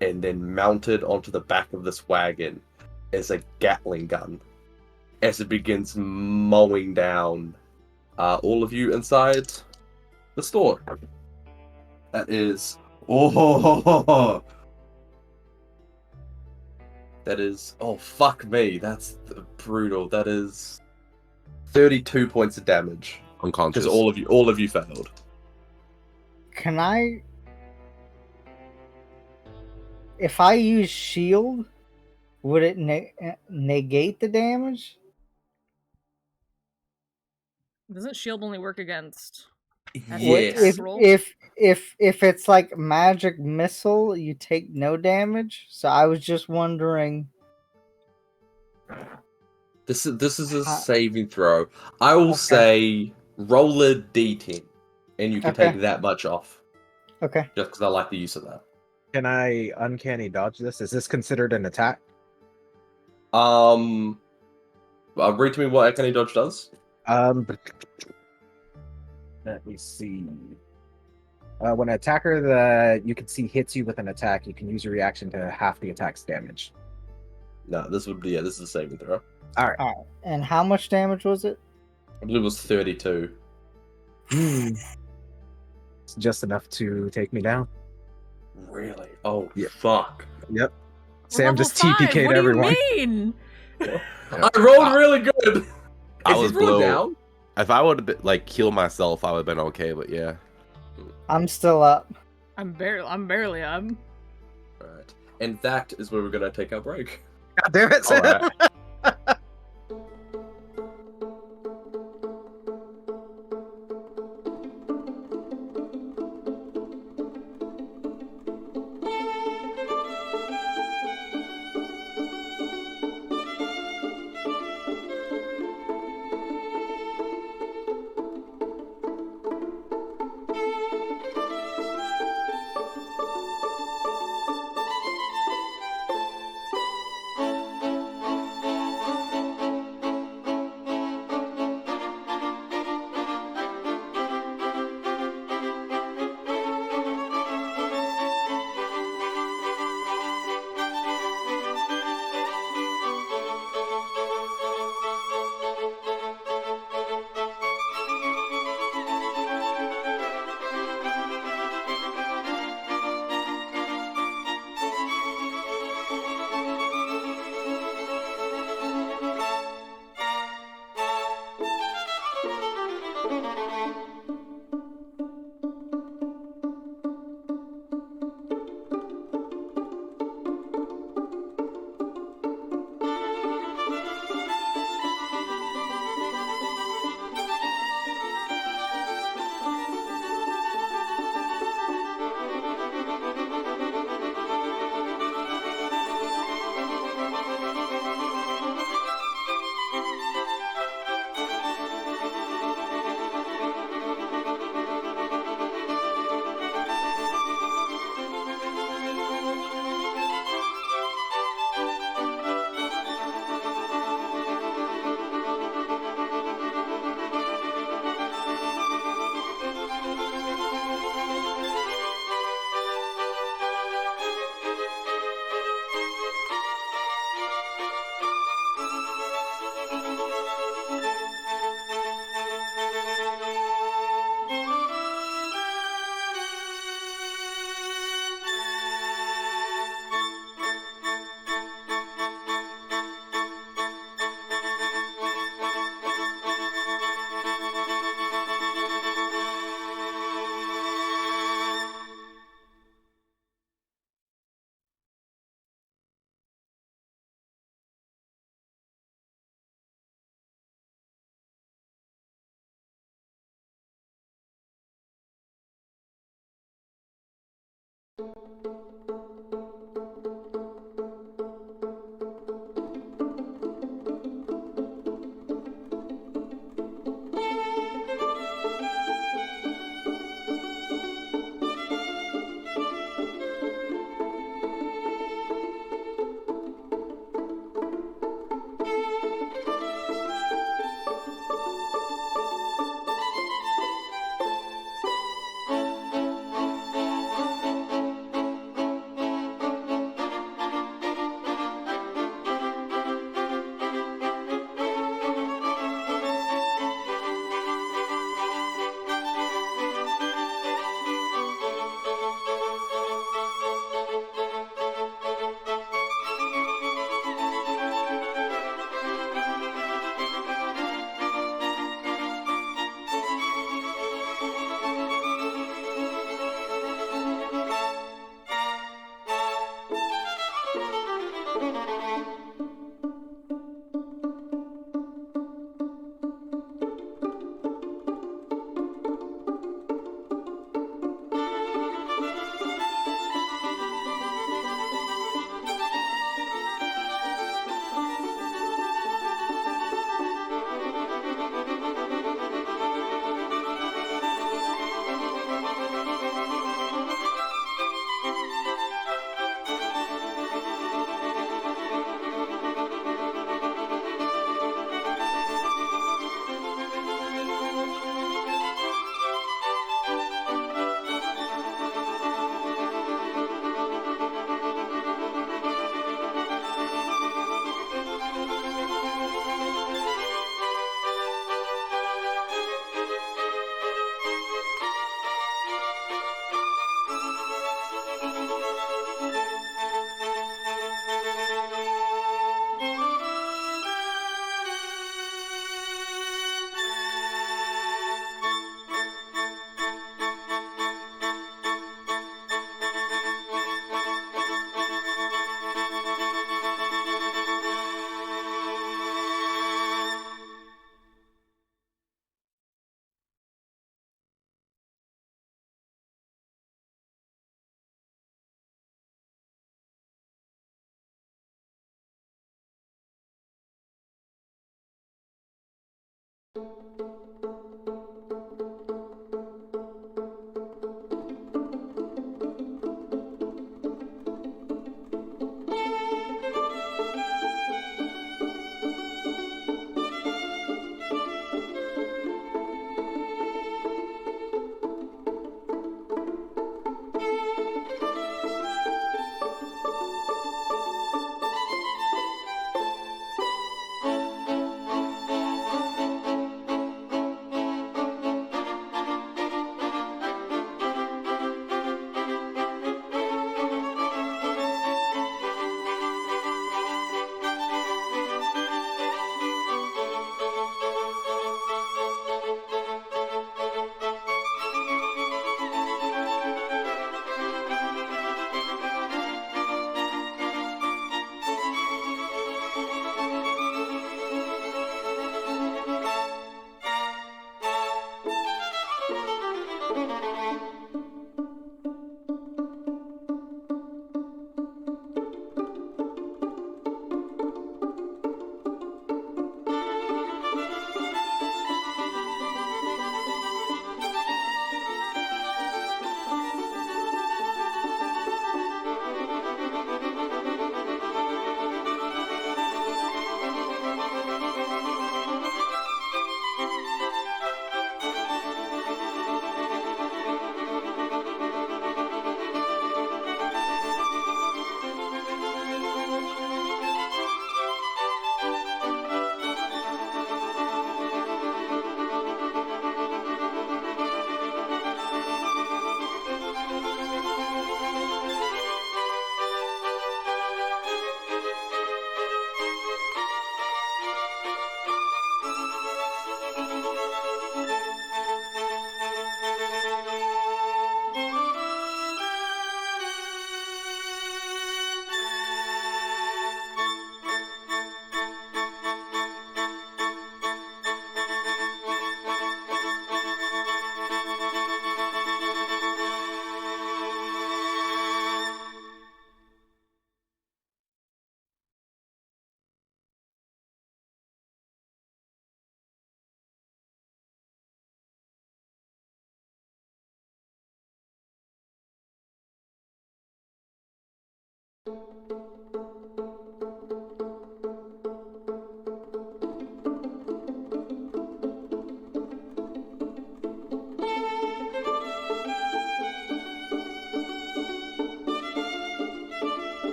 A: and then mounted onto the back of this wagon is a Gatling gun as it begins mowing down all of you inside the store. That is... Oh! That is... Oh, fuck me. That's brutal. That is 32 points of damage.
B: Unconscious.
A: Because all of you failed.
C: Can I... If I use shield, would it negate the damage?
E: Doesn't shield only work against?
A: Yes.
C: If it's like magic missile, you take no damage. So I was just wondering.
A: This is a saving throw. I will say roll a d10. and you can
C: Okay.
A: take that much off.
C: Okay.
A: Just because I like the use of that.
D: Can I uncanny dodge this? Is this considered an attack?
A: Read to me what Uncanny Dodge does.
D: Let me see. When an attacker that you can see hits you with an attack, you can use your reaction to half the attack's damage.
A: No, this is a saving throw.
D: All right.
C: All right. And how much damage was it?
A: I believe it was 32.
D: It's just enough to take me down.
A: Really? Oh,
D: Yeah.
A: fuck.
D: Yep.
E: We're
D: Sam
E: level
D: just
E: 5.
D: TPK'd
E: What
D: everyone.
E: do you mean?
A: I rolled really good.
B: I
A: Is
B: was
A: he thrown
B: below.
A: down?
B: If I would have like healed myself, I would have been okay. But yeah,
C: I'm still up.
E: I'm barely up.
A: Alright. And that is where we're gonna take our break.
D: God damn it, Sam.
B: All right.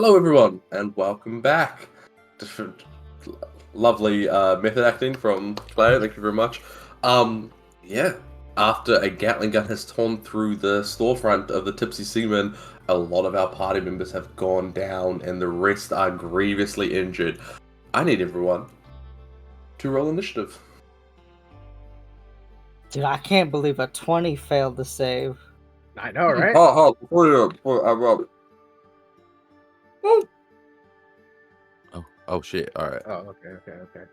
A: Hello, everyone, and welcome back. Lovely method acting from Claire. Thank you very much. Yeah. After a Gatling gun has torn through the storefront of the Tipsy Seaman, a lot of our party members have gone down, and the rest are grievously injured. I need everyone to roll initiative.
C: Dude, I can't believe a 20 failed to save.
D: I know, right?
A: Before I roll it.
B: Oh shit! All right.
D: Oh, okay.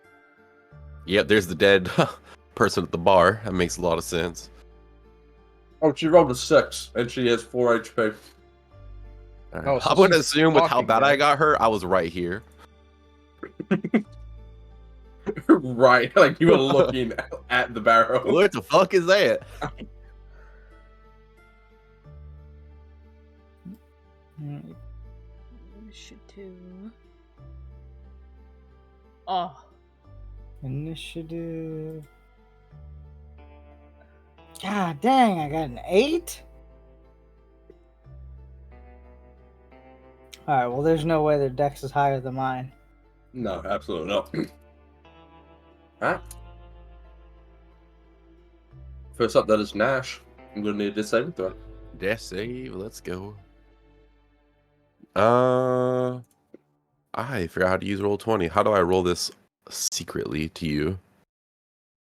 B: Yep, there's the dead person at the bar. That makes a lot of sense.
A: Oh, she rolled a 6, and she has 4 HP.
B: All right.
D: Oh, so
B: I would
D: she's
B: assume with how
D: walking
B: bad I
D: then.
B: got her, I was right here.
A: Right, like you were looking at the barrel.
B: What the fuck is that?
E: Initiative. Oh,
C: Initiative. God dang, I got an 8? Alright, well, there's no way their dex is higher than mine.
A: No, absolutely not. Alright. First up, that is Nash. I'm going to need a saving throw.
B: Death save. Let's go. I forgot how to use Roll20. How do I roll this secretly to you?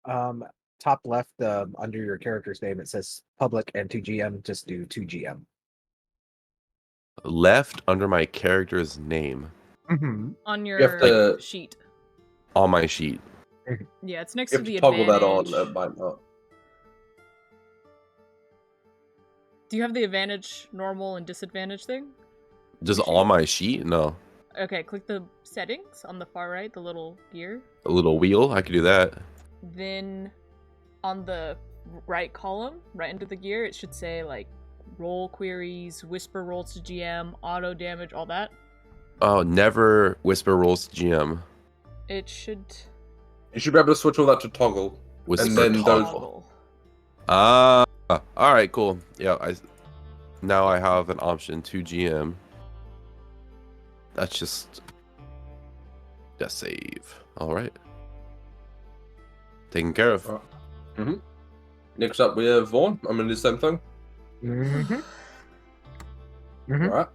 D: Top left, under your character's name, it says public and 2GM. Just do 2GM.
B: Left under my character's name
D: Mm-hmm.
E: on
A: You have
E: your
A: to-
E: sheet.
B: on my sheet.
E: Yeah, it's next
A: You
E: to
A: have
E: the
A: to toggle that
E: advantage.
A: on. It might not.
E: Do you have the advantage, normal, and disadvantage thing?
B: Just
E: Your
B: on my sheet? No.
E: Okay, click the settings on the far right, the little gear.
B: A little wheel? I could do that.
E: Then on the right column, right under the gear, it should say like roll queries, whisper rolls to GM, auto damage, all that.
B: Oh, never whisper rolls to GM.
E: It should
A: You should be able to switch all that to toggle.
B: Whisper
A: And then those-
E: toggle.
B: Ah, all right, cool. Yeah, now I have an option to GM. That's just death save. All right, taken care of.
A: Mm-hmm. Next up, we have Vaughn. I'm going to do the same thing.
D: Mm-hmm. Mm-hmm.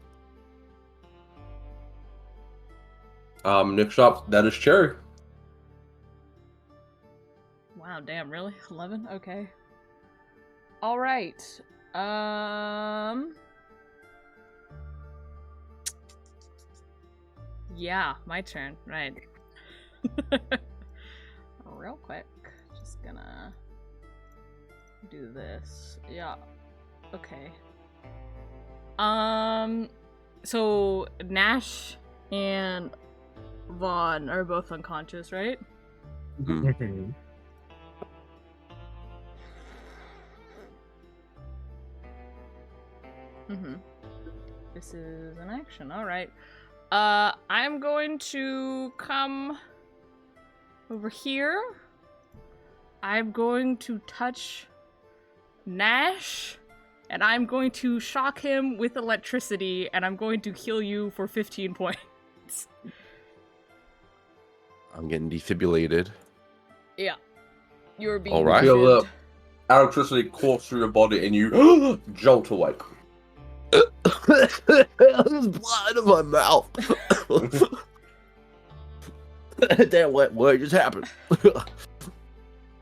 A: Alright. Next up, that is Cherry.
E: Wow, damn, really? 11? Okay. All right. Yeah, my turn. Right. Real quick. Just gonna do this. Yeah. Okay. So Nash and Vaughn are both unconscious, right?
D: Mm-hmm.
E: Mm-hmm. This is an action. All right. I'm going to come over here. I'm going to touch Nash, and I'm going to shock him with electricity, and I'm going to heal you for 15 points.
B: I'm getting defibrillated.
E: Yeah. You're being
B: All right.
A: Feel
E: defib.
A: the electricity course through your body and you jolt awake.
B: There's blood in my mouth. Damn, what just happened?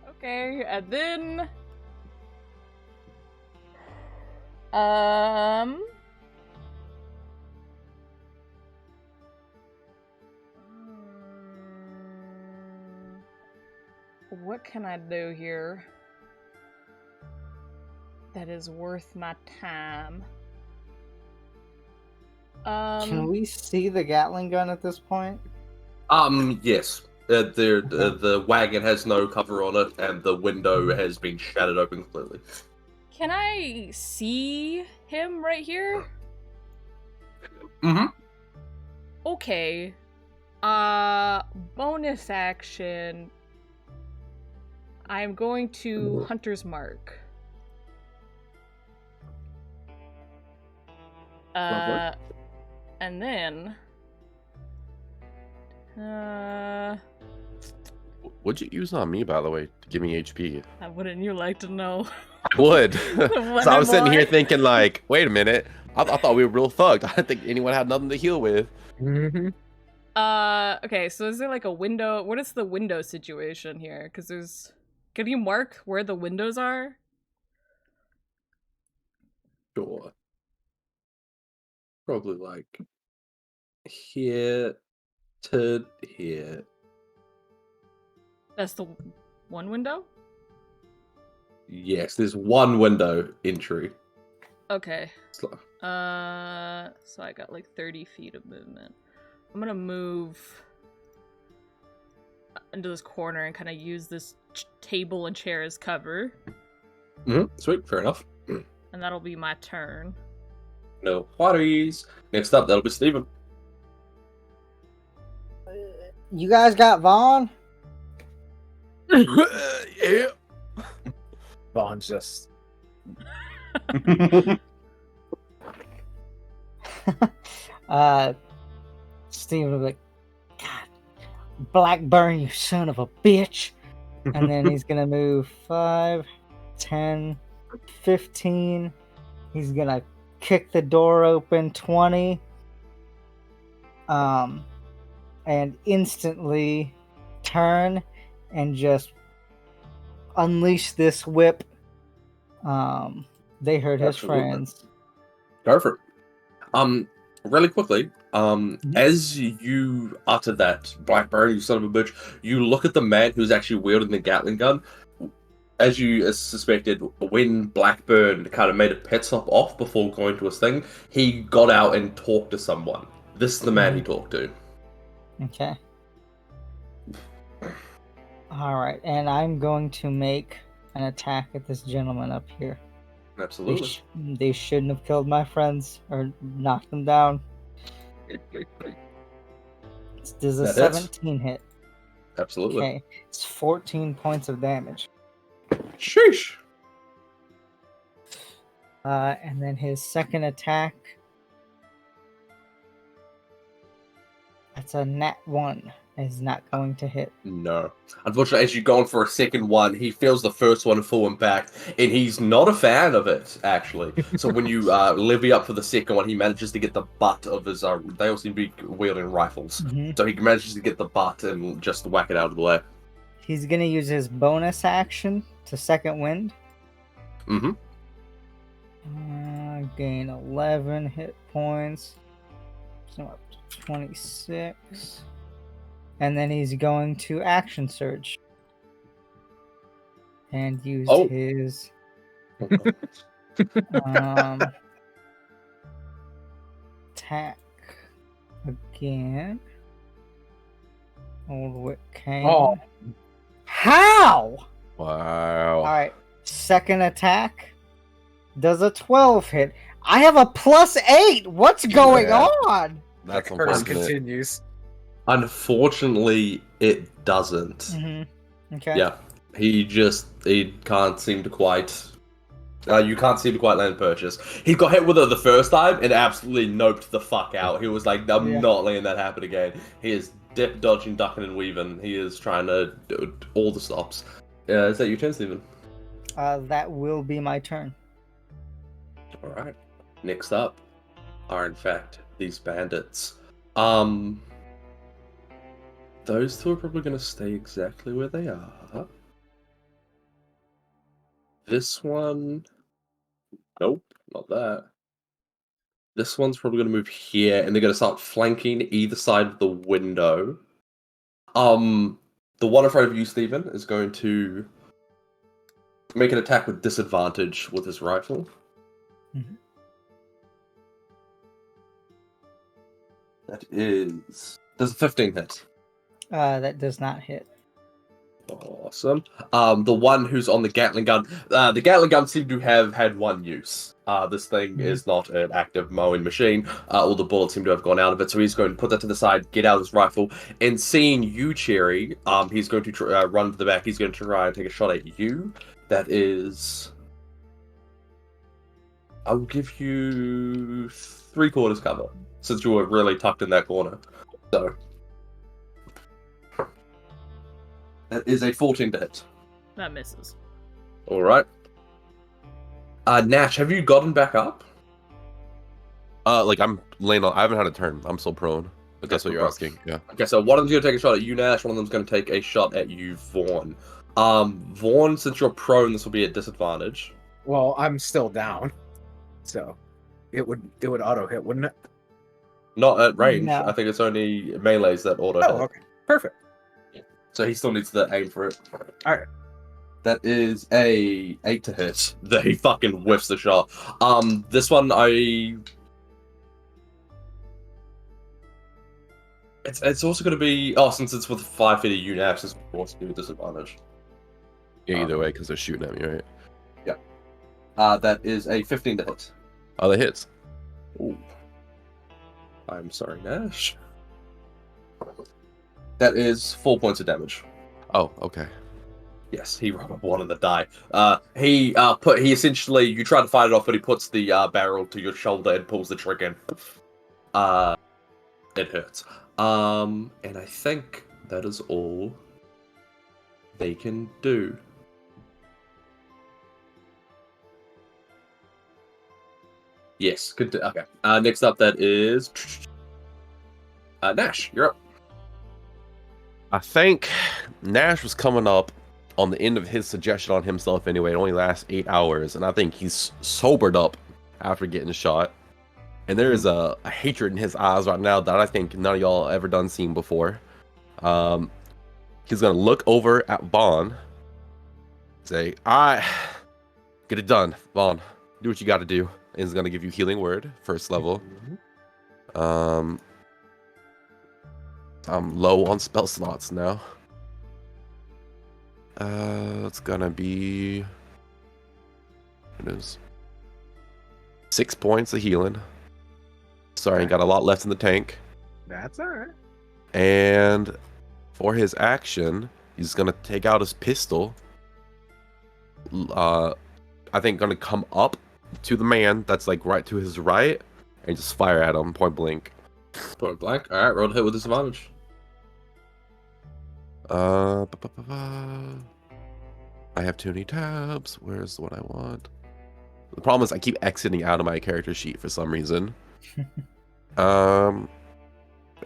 E: Okay, and then what can I do here that is worth my time?
C: Can we see the Gatling gun at this point?
A: Yes. The wagon has no cover on it, and the window has been shattered open completely.
E: Can I see him right here?
A: Mm-hmm.
E: Okay. Bonus action. I'm going to Hunter's Mark.
A: Lovely.
E: And then...
B: What'd you use on me, by the way, to give me HP?
E: Wouldn't you like to know?
B: I would.
E: What
B: So I was
E: am
B: sitting
E: I?
B: here thinking, like, wait a minute. I thought we were real thugged. I didn't think anyone had nothing to heal with.
D: Mm-hmm.
E: Okay, so is there like a window? What is the window situation here? Because there's... Can you mark where the windows are?
A: Sure. Probably like here to here.
E: That's the one window?
A: Yes, there's one window entry.
E: Okay.
A: Slow.
E: So I got like 30 feet of movement. I'm gonna move into this corner and kind of use this table and chair as cover.
A: Sweet, fair enough.
E: And that'll be my turn.
A: No worries. Next up, that'll be Steven.
C: You guys got Vaughn?
B: Yeah.
D: Vaughn's just
C: Steven will be like, God, Blackburn, you son of a bitch. And then he's going to move 5, 10, 15. He's going to kick the door open 20. And instantly turn and just unleash this whip. They hurt his
A: Absolutely.
C: friends.
A: Go for it. Really quickly, as you utter that, Blackburn, you son of a bitch, you look at the man who's actually wielding the Gatling gun. As you suspected, when Blackburn kind of made a pit stop off before going to his thing, he got out and talked to someone. This is the man he talked to.
C: Okay. Alright, and I'm going to make an attack at this gentleman up here.
A: Absolutely.
C: They shouldn't have killed my friends or knocked them down. Does a
A: That hits.
C: 17 hit?
A: Absolutely.
C: Okay, it's 14 points of damage.
A: Sheesh.
C: And then his second attack. That's a nat 1. Is not going to hit.
A: No. Unfortunately, as you're going for a second one, he feels the first one full impact, and he's not a fan of it, actually. So when you levy up for the second one, he manages to get the butt of his... they all seem to be wielding rifles. So he manages to get the butt and just whack it out of the way.
C: He's going to use his bonus action to second wind. Gain 11 hit points. So up to 26. And then he's going to action surge. And use his attack again. Old Wick Cane.
D: Oh.
C: How?
B: Wow.
C: Alright. Second attack. Does a 12 hit. I have a +8. What's going on?
B: That's
D: curse
B: unfortunate.
D: continues.
A: Unfortunately, it doesn't.
C: Okay.
A: Yeah. He can't seem to quite... you can't seem to quite land purchase. He got hit with it the first time and absolutely noped the fuck out. He was like, I'm not letting that happen again. He is dip, dodging, ducking, and weaving. He is trying to do all the stops. Is that your turn, Steven?
C: That will be my turn.
A: Alright. Next up are, in fact, these bandits. Those two are probably going to stay exactly where they are. This one... Nope, not that. This one's probably going to move here, and they're going to start flanking either side of the window. The one in front of you, Steven, is going to make an attack with disadvantage with his rifle. That is... Does a 15 hit?
C: That does not hit.
A: Awesome. The one who's on the Gatling gun, the Gatling gun seemed to have had one use. This thing is not an active mowing machine. All the bullets seem to have gone out of it, so he's going to put that to the side, get out his rifle, and seeing you, Cherry, he's going to run to the back. He's going to try and take a shot at you. That is... I will give you 3/4 cover. since you were really tucked in that corner. So that is a 14 to hit.
E: That misses.
A: All right. Nash, have you gotten back up?
B: Like I'm laying on. I haven't had a turn. I'm still prone. If that's what you're asking. Yeah.
A: Okay, so one of them's going to take a shot at you, Nash. One of them's going to take a shot at you, Vaughn. Vaughn, since you're prone, this will be at disadvantage.
D: Well, I'm still down, so it would auto hit, wouldn't it?
A: Not at range.
C: No.
A: I think it's only melees that auto
D: Oh,
A: hit.
D: okay, perfect.
A: So he still needs to aim for it.
D: All right.
A: That is a 8 to hit. That he fucking whiffs the shot. This one It's also going to be since it's with 5 feet of you, Nash, it's of course going to be a disadvantage.
B: Yeah. Either way, because they're shooting at me, right?
A: That is a 15 to hit.
B: Oh, that hits.
A: Ooh. I'm sorry, Nash. That is 4 points of damage.
B: Oh, okay.
A: Yes, he rolled a 1 on the die. He essentially, you try to fight it off, but he puts the barrel to your shoulder and pulls the trigger. It hurts. And I think that is all they can do. Yes, good. Okay. Next up, that is Nash. You're up.
B: I think Nash was coming up on the end of his suggestion on himself anyway. It only lasts 8 hours, and I think he's sobered up after getting shot. And there is a hatred in his eyes right now that I think none of y'all ever done seen before. He's gonna look over at Vaughn, say, "I get it done, Vaughn. Do what you got to do." And he's gonna give you healing word, first level. I'm low on spell slots now. It's gonna be. It is 6 points of healing. Sorry, got a lot left in the tank.
D: That's all right.
B: And for his action, he's gonna take out his pistol. I think gonna come up to the man that's like right to his right and just fire at him point blank.
A: Point blank. All right, roll to hit with disadvantage.
B: I have too many tabs. Where's what I want? The problem is I keep exiting out of my character sheet for some reason. There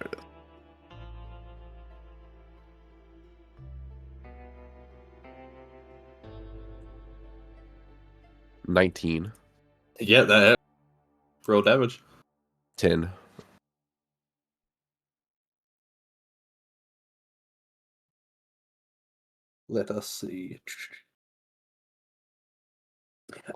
B: it is. $19.
A: Yeah, that hit. Roll damage.
B: 10.
A: Let us see.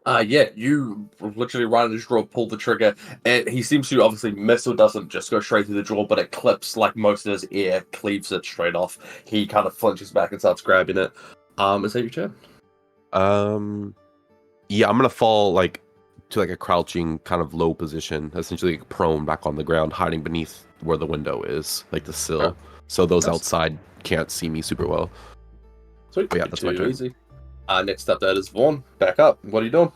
A: Yeah, you literally right in his draw, pull the trigger, and he seems to obviously miss or doesn't just go straight through the draw, but it clips like most of his air, cleaves it straight off. He kind of flinches back and starts grabbing it. Is that your turn?
B: Yeah, I'm gonna fall like to like a crouching kind of low position, essentially like prone back on the ground, hiding beneath where the window is, like the sill.
A: Oh,
B: so those
A: nice.
B: outside can't see me super well.
A: Sweet.
B: But yeah, that's my
A: Too
B: turn.
A: easy. Next up, that is Vaughn. Back up. What are you doing?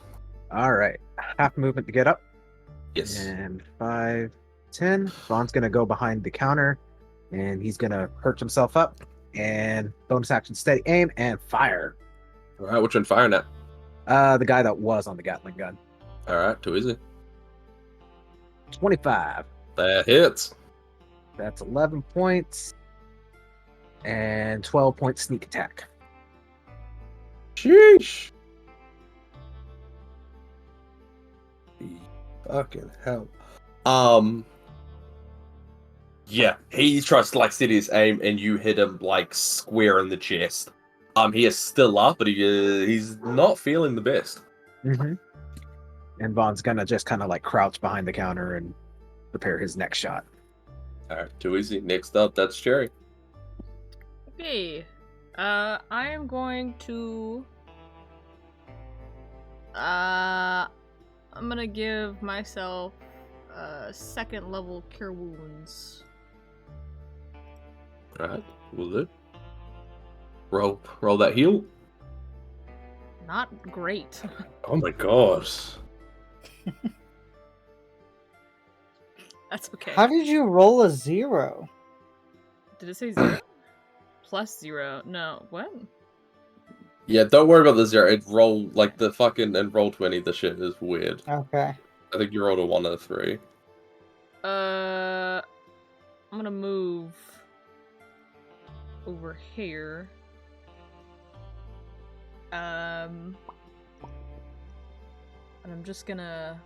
D: All right. Half movement to get up.
A: Yes.
D: And 5, 10. Vaughn's going to go behind the counter and he's going to perch himself up and bonus action steady aim and fire.
A: All right, which one firing at?
D: The guy that was on the Gatling gun.
A: All right, too easy.
D: 25.
A: That hits.
D: That's 11 points and 12 points sneak attack.
A: Sheesh. Fucking hell. Yeah, he tries to like steady his aim, and you hit him like square in the chest. He is still up, but he's not feeling the best.
D: Mm-hmm. And Vaughn's gonna just kind of like crouch behind the counter and prepare his next shot.
A: All right, too easy. Next up, that's Cherry.
E: Okay. I am going to. I'm gonna give myself second level cure wounds.
A: All right, will do. Roll that heal.
E: Not great.
A: Oh my god.
E: That's okay.
C: How did you roll a 0?
E: Did it say 0? Plus 0. No, what?
A: Yeah, don't worry about the 0. It roll like the fucking and roll 20. The shit is weird.
C: Okay.
A: I think you rolled a 1 and a 3.
E: I'm gonna move over here. And I'm just gonna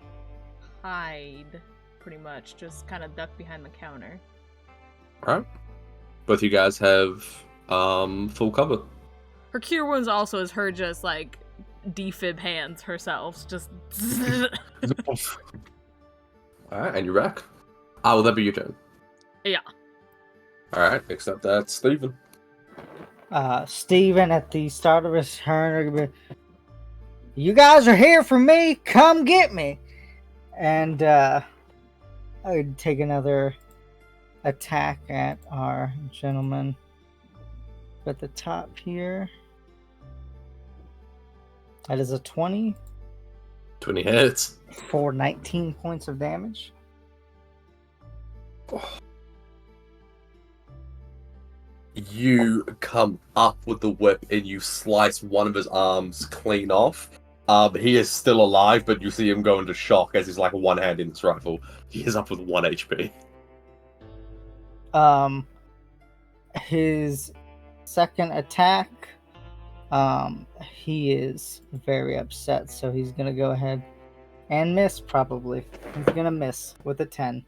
E: hide, pretty much. Just kind of duck behind the counter.
A: Alright. Both you guys have full cover.
E: Her cure wounds also is her just like defib hands herself. Just.
A: Alright, and you're back. Ah, will that be your turn?
E: Yeah.
A: Alright, except that's Steven.
C: Steven at the start of his turn are gonna be, you guys are here for me, come get me. And I would take another attack at our gentleman at the top here. That is a 20
A: 20 hits.
C: for 19 points of damage.
A: You come up with the whip and you slice one of his arms clean off. He is still alive, but you see him go into shock as he's like one hand in his rifle. He is up with 1 HP.
C: His second attack, he is very upset, so he's gonna go ahead and miss. Probably he's gonna miss with a 10.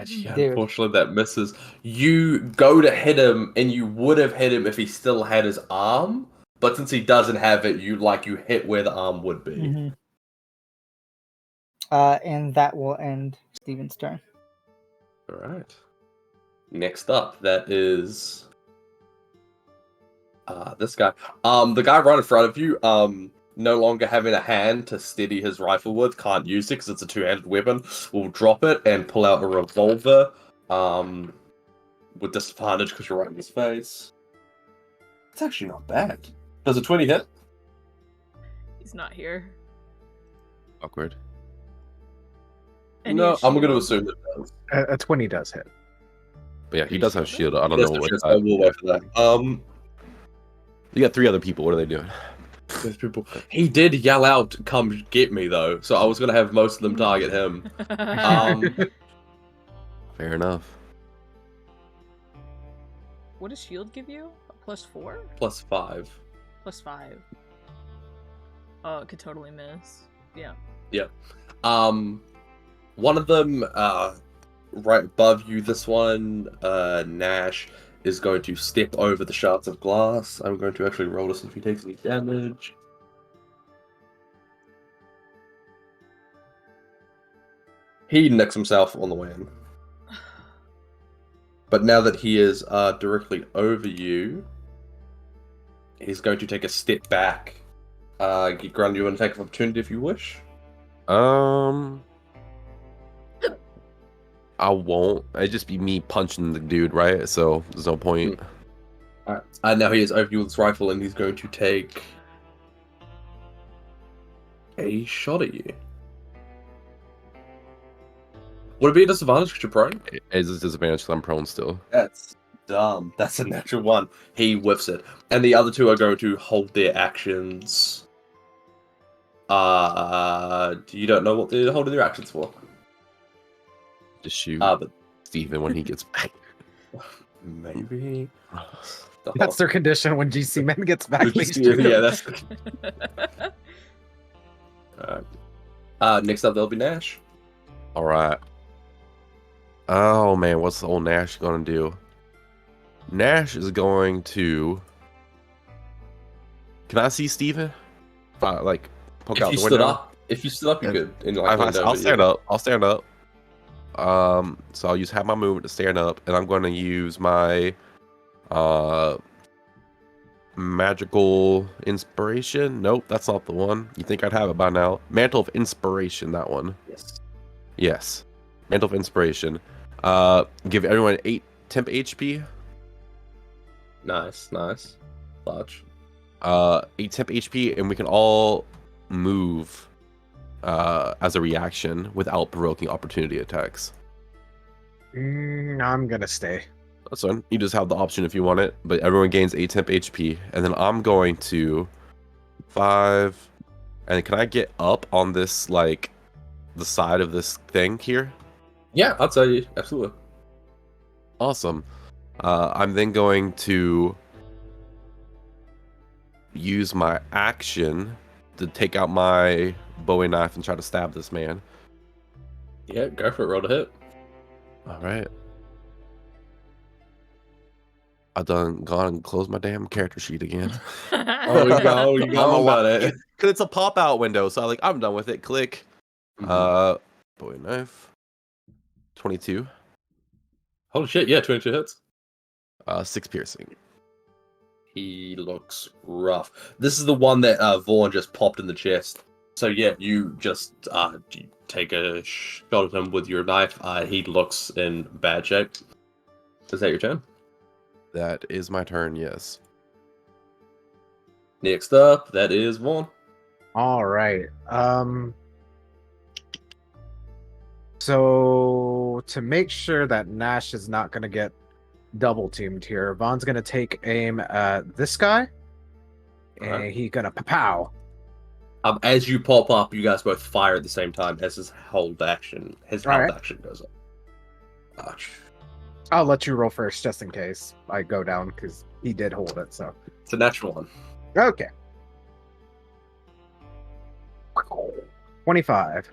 A: Yeah,
C: Dude.
A: unfortunately, that misses. You go to hit him, and you would have hit him if he still had his arm. But since he doesn't have it, you hit where the arm would be.
C: Mm-hmm. And that will end Steven's turn.
A: All right. Next up, that is this guy. The guy right in front of you, no longer having a hand to steady his rifle with, can't use it because it's a two-handed weapon. Will drop it and pull out a revolver. With disadvantage because you're right in his face. It's actually not bad. Does a 20 hit?
E: He's not here.
B: Awkward.
A: No, I'm going to assume it does.
D: A 20 does hit.
B: But yeah, he does have shield. I don't
A: That's
B: know
A: the
B: what.
A: chance I will wait for that.
B: You got 3 other people. What are they doing?
A: There's people. He did yell out, "Come get me!" though, so I was gonna have most of them target him.
B: Fair enough.
E: What does shield give you? A +4?
A: +5.
E: +5. Oh, it could totally miss. Yeah.
A: One of them, right above you. This one, Nash is going to step over the shards of glass. I'm going to actually roll to see if he takes any damage. He nicks himself on the way in. But now that he is directly over you, he's going to take a step back. Grant you an attack of opportunity if you wish.
B: I won't. It'd just be me punching the dude, right? So there's no point.
A: Alright. Now he is over you with his rifle and he's going to take a shot at you. Would it be a disadvantage because you're prone?
B: It's a disadvantage because I'm prone still.
A: That's dumb. That's a natural one. He whiffs it. And the other two are going to hold their actions. You don't know what they're holding their actions for.
B: Just shoot
A: But
B: Steven when he gets back.
A: maybe.
D: That's their condition when GC Man gets back. They shoot him.
A: Yeah, that's. Next up, there'll be Nash.
B: All right. Oh man, what's the old Nash gonna do? Nash is going to. Can I see Steven? Like poke
A: If
B: out
A: you
B: the
A: stood
B: window.
A: up, if you stood up, you could. And,
B: I'll stand up. I'll stand up. So I'll use half my movement to stand up, and I'm going to use my magical inspiration. Nope, that's not the one. You think I'd have it by now? Mantle of Inspiration, that one. Yes. Mantle of Inspiration. Give everyone 8 temp HP.
A: Nice. Large.
B: 8 temp HP, and we can all move as a reaction without provoking opportunity attacks.
D: I'm gonna stay.
B: That's fine. You just have the option if you want it, but everyone gains 8 temp HP, and then I'm going to 5. And can I get up on this, like, the side of this thing here?
A: Yeah, I'll tell you. Absolutely.
B: Awesome. I'm then going to use my action to take out my Bowie knife and try to stab this man.
A: Yeah, go for it. Roll to hit.
B: All right. I done gone and closed my damn character sheet again.
A: Oh, you
B: I'm
A: gone about it.
B: Because it's a pop-out window, so I'm done with it. Click.
A: Mhm.
B: Bowie knife. 22.
A: Holy shit! Yeah, 22 hits.
B: 6 piercing.
A: He looks rough. This is the one that Vaughn just popped in the chest. So yeah, you just you take a shot at him with your knife. He looks in bad shape. Is that your turn?
B: That is my turn, yes.
A: Next up, that is Vaughn.
D: All right. So to make sure that Nash is not gonna get double teamed here, Vaughn's gonna take aim at this guy, and
A: Alright.
D: he's gonna pow.
A: As you pop up, you guys both fire at the same time as his held action. His held
D: Alright.
A: action goes up. Ouch.
D: I'll let you roll first, just in case I go down, because he did hold it. So
A: It's a natural one.
D: okay. 25,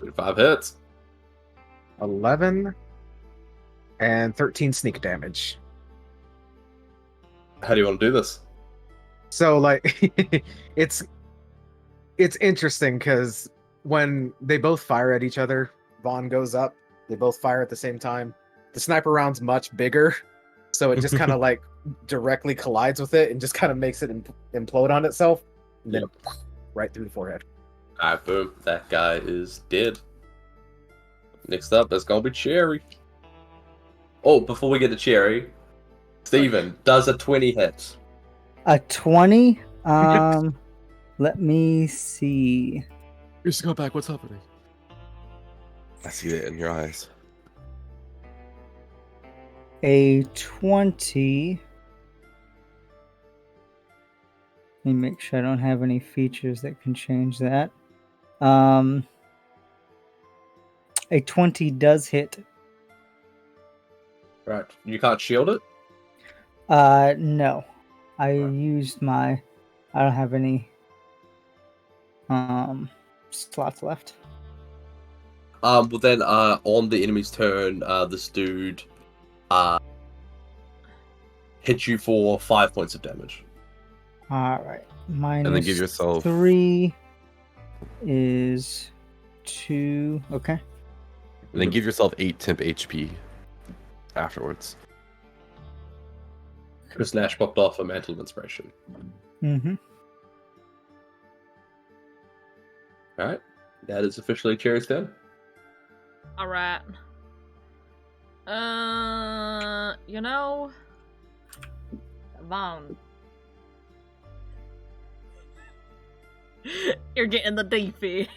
A: 35 hits.
D: 11, and 13 sneak damage.
A: How do you want to do this?
D: So like it's interesting because when they both fire at each other, Vaughn goes up, they both fire at the same time. The sniper round's much bigger, so it just kind of like directly collides with it and just kind of makes it implode on itself, and then right through the forehead.
A: Alright, boom. That guy is dead. Next up, it's gonna be Cherry. Oh, before we get to Cherry, Steven, does a 20 hit?
C: A 20? Let me see.
B: Just go back. What's happening? I see it in your eyes.
C: A 20. Let me make sure I don't have any features that can change that. A 20 does hit.
A: Right. You can't shield it?
C: No. I used my... I don't have any slots left.
A: Well then, on the enemy's turn, this dude hits you for 5 points of damage.
C: Alright. Minus
B: And then give yourself
C: 3 is 2. Okay.
B: And then give yourself 8 temp HP afterwards.
A: Chris Nash popped off a Mantle of Inspiration.
C: Mm-hmm.
A: Alright. That is officially Cherry's turn.
E: Alright. Vaughn. You're getting the DP.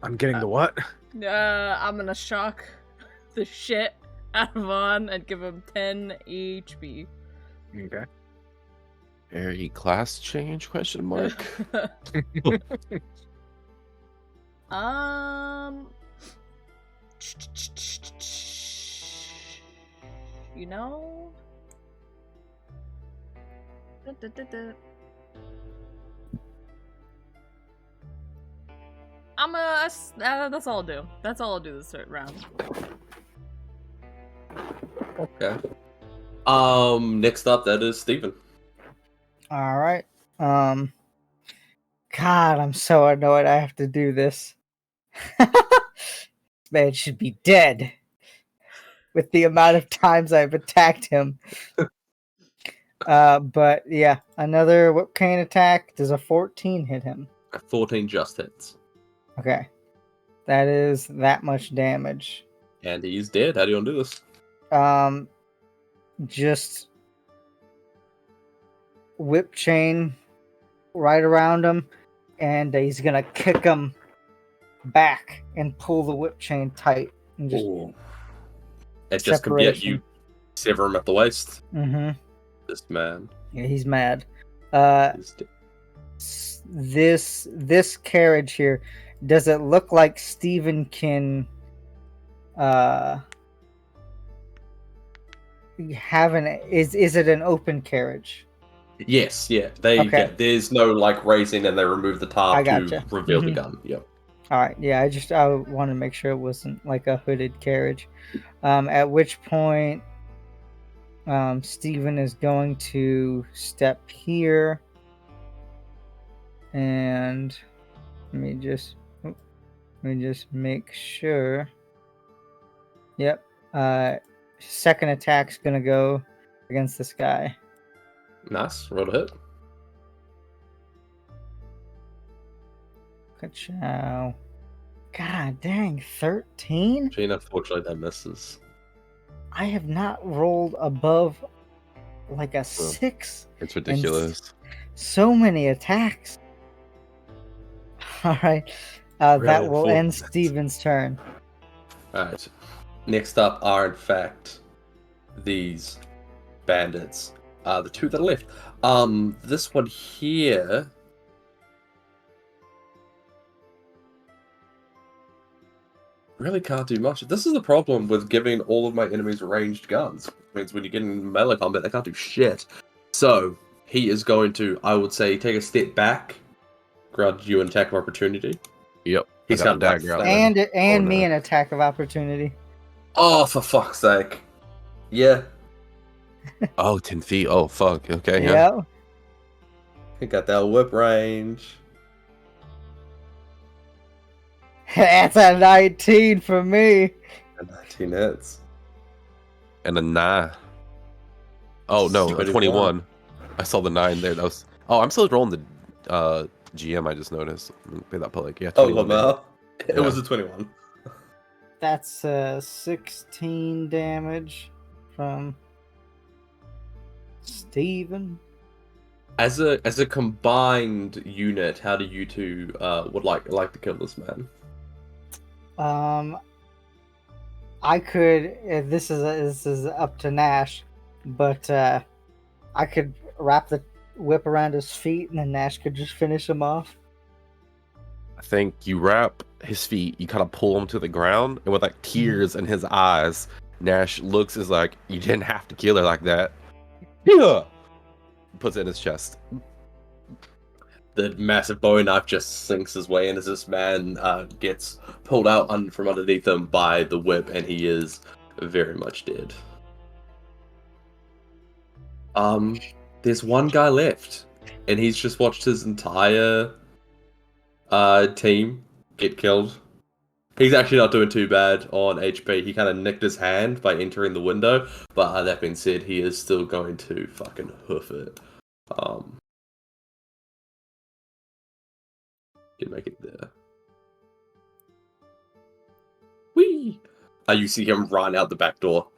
D: I'm getting the what?
E: I'm gonna shock the shit out of Vaughn and give him 10 HP.
D: Okay.
B: Very class change? Question mark.
E: You know. That's all I'll do. That's all I'll do this round.
A: Okay. Next up, that is Steven.
C: Alright. God, I'm so annoyed I have to do this. Man should be dead. With the amount of times I've attacked him. But yeah, another whip cane attack. Does a 14 hit him?
A: 14 just hits.
C: Okay. That is that much damage.
A: And he's dead. How do you want to do this?
C: Just whip chain right around him, and he's gonna kick him back and pull the whip chain tight And just
A: Ooh. It just could be at you. Sever him at the waist.
C: Mm-hmm.
A: This man.
C: Yeah, he's mad.
A: Is dead.
C: This carriage here, does it look like Steven can have an is it an open carriage?
A: Yes, yeah. There's no like raising and they remove the
C: I
A: tarp to
C: gotcha.
A: reveal the
C: Mhm.
A: gun. Yep.
C: All right, yeah, I want to make sure it wasn't like a hooded carriage. At which point, Steven is going to step here, and let me just make sure. Yep. Second attack's gonna go against this guy.
A: Nice. Roll to hit.
C: Ka-chow. God dang, 13?
A: Gene, unfortunately, that misses.
C: I have not rolled above like a 6.
B: It's ridiculous.
C: So many attacks. All right. That
A: Really
C: will end
A: unfortunate.
C: Steven's turn.
A: Alright. Next up are, in fact, these bandits. The two that are left. This one here. Really can't do much. This is the problem with giving all of my enemies ranged guns. It means when you get in melee combat, they can't do shit. So, he is going to, I would say, take a step back, grant you an attack of opportunity.
B: Yep.
A: He's
B: I
A: got
B: got
A: like
B: the dagger out
A: flat-
B: there.
C: And
B: Oh,
C: me
B: no.
C: an attack of opportunity.
A: Oh, for fuck's sake. Yeah,
B: Oh, 10 feet. Oh, fuck. Okay, yeah.
C: Yep.
A: he got that whip range.
C: That's a 19 for me.
A: And 19 hits.
B: And a 9. Oh, no, a
A: 21.
B: 21. I saw the 9 there. That was. Oh, I'm still rolling the GM, I just noticed. Pay that public. Yeah,
A: Oh,
B: 21.
A: Lamar. It
B: Yeah.
A: was a 21.
C: That's 16 damage from Steven.
A: As a combined unit, how do you two would like to kill this man?
C: I could. This is up to Nash, but I could wrap the whip around his feet, and then Nash could just finish him off.
B: I think you wrap his feet, you kind of pull him to the ground, and with like tears in his eyes, Nash looks as like, you didn't have to kill her like that. Yeah. Puts it in his chest.
A: The massive bowie knife just sinks his way in as this man gets pulled out from underneath him by the whip, and he is very much dead. There's one guy left, and he's just watched his entire team get killed. He's actually not doing too bad on HP. He kind of nicked his hand by entering the window, but that being said, he is still going to fucking hoof it. Can make it there. Whee! You see him run out the back door.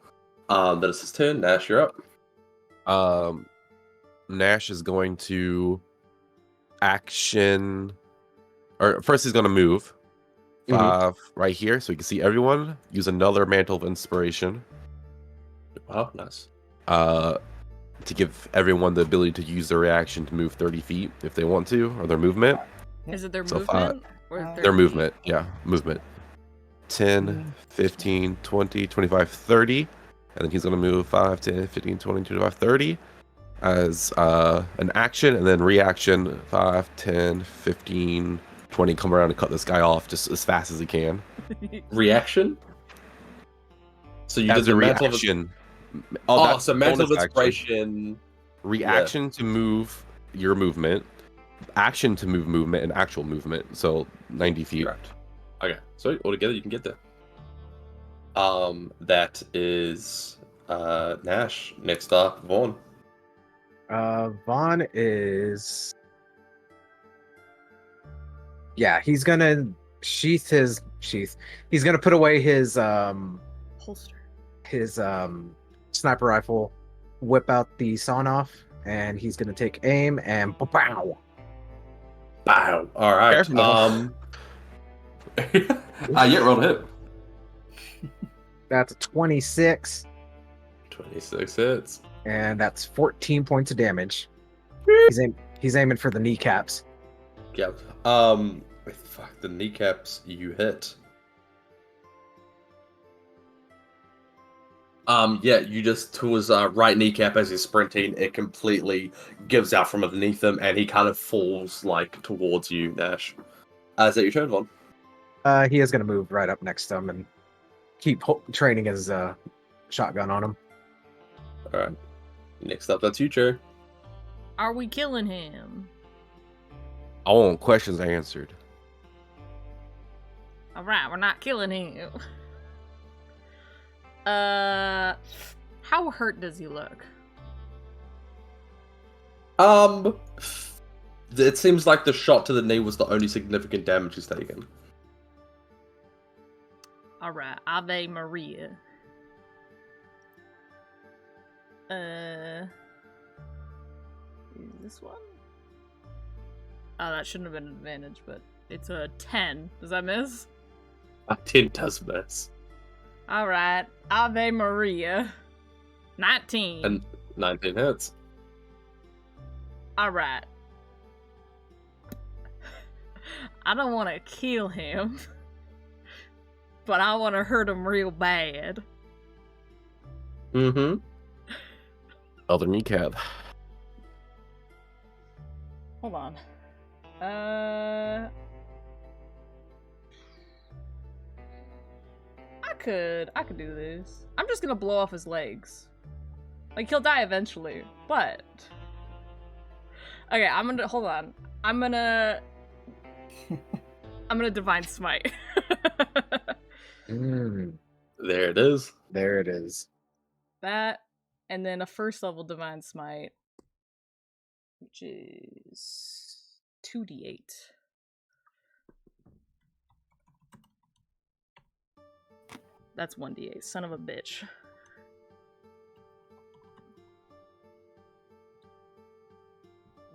A: That is his turn. Nash, you're up.
B: Nash is going to action, or first he's going to move 5 right here, so you can see everyone. Use another mantle of inspiration.
A: Wow, nice.
B: To give everyone the ability to use their reaction to move 30 feet if they want to, or their movement.
E: Is it their
B: So
E: movement? Or
C: Their
B: Their movement, yeah, movement. 10, 15, 20, 25, 30. And then he's going to move 5, 10, 15, 20, 25, 30 as an action, and then reaction 5, 10, 15, 20. Come around and cut this guy off just as fast as he can.
A: Reaction? So you
B: As
A: did
B: a
A: the mantle of...
B: reaction.
A: Oh, so mantle of
B: bonus action.
A: inspiration.
B: Reaction to move your movement, action to move movement, and actual movement. So 90 feet.
A: Correct. Okay, so altogether you can get there. That is Nash. Next up, Vaughn.
D: Vaughn is. Yeah, he's gonna sheath his sheath. He's gonna put away his
E: holster.
D: Sniper rifle, whip out the sawn off, and he's gonna take aim and pow.
A: Bow. All right.
B: Careful now.
A: Yeah, roll to hit.
D: That's a 26,
A: 26 hits.
D: and that's 14 points of damage. He's aiming for the kneecaps.
A: Yep. Fuck, the kneecaps you hit. Yeah, you just to his right kneecap as he's sprinting, it completely gives out from underneath him, and he kind of falls like towards you, Nash. Is that your turn, Vaughn?
D: He is going to move right up next to him and keep training his shotgun on him.
A: All right. Next up, that's you, Joe.
E: Are we killing him?
B: I want questions answered.
E: All right, we're not killing him. How hurt does he look?
A: It seems like the shot to the knee was the only significant damage he's taken.
E: All right, Ave Maria. Is this one? Oh, that shouldn't have been an advantage, but it's a 10. Does that miss?
A: A 10 does miss.
E: All right, Ave Maria. 19.
A: And 19 hits.
E: All right. I don't want to kill him, but I want to hurt him real bad.
A: Mm-hmm.
B: Other kneecap.
E: Hold on. I could do this. I'm just gonna blow off his legs. Like, he'll die eventually, but... Okay, hold on. I'm gonna Divine Smite.
A: There it is.
D: There it is.
E: That, and then a first level Divine Smite, which is 2d8. That's 1d8, son of a bitch.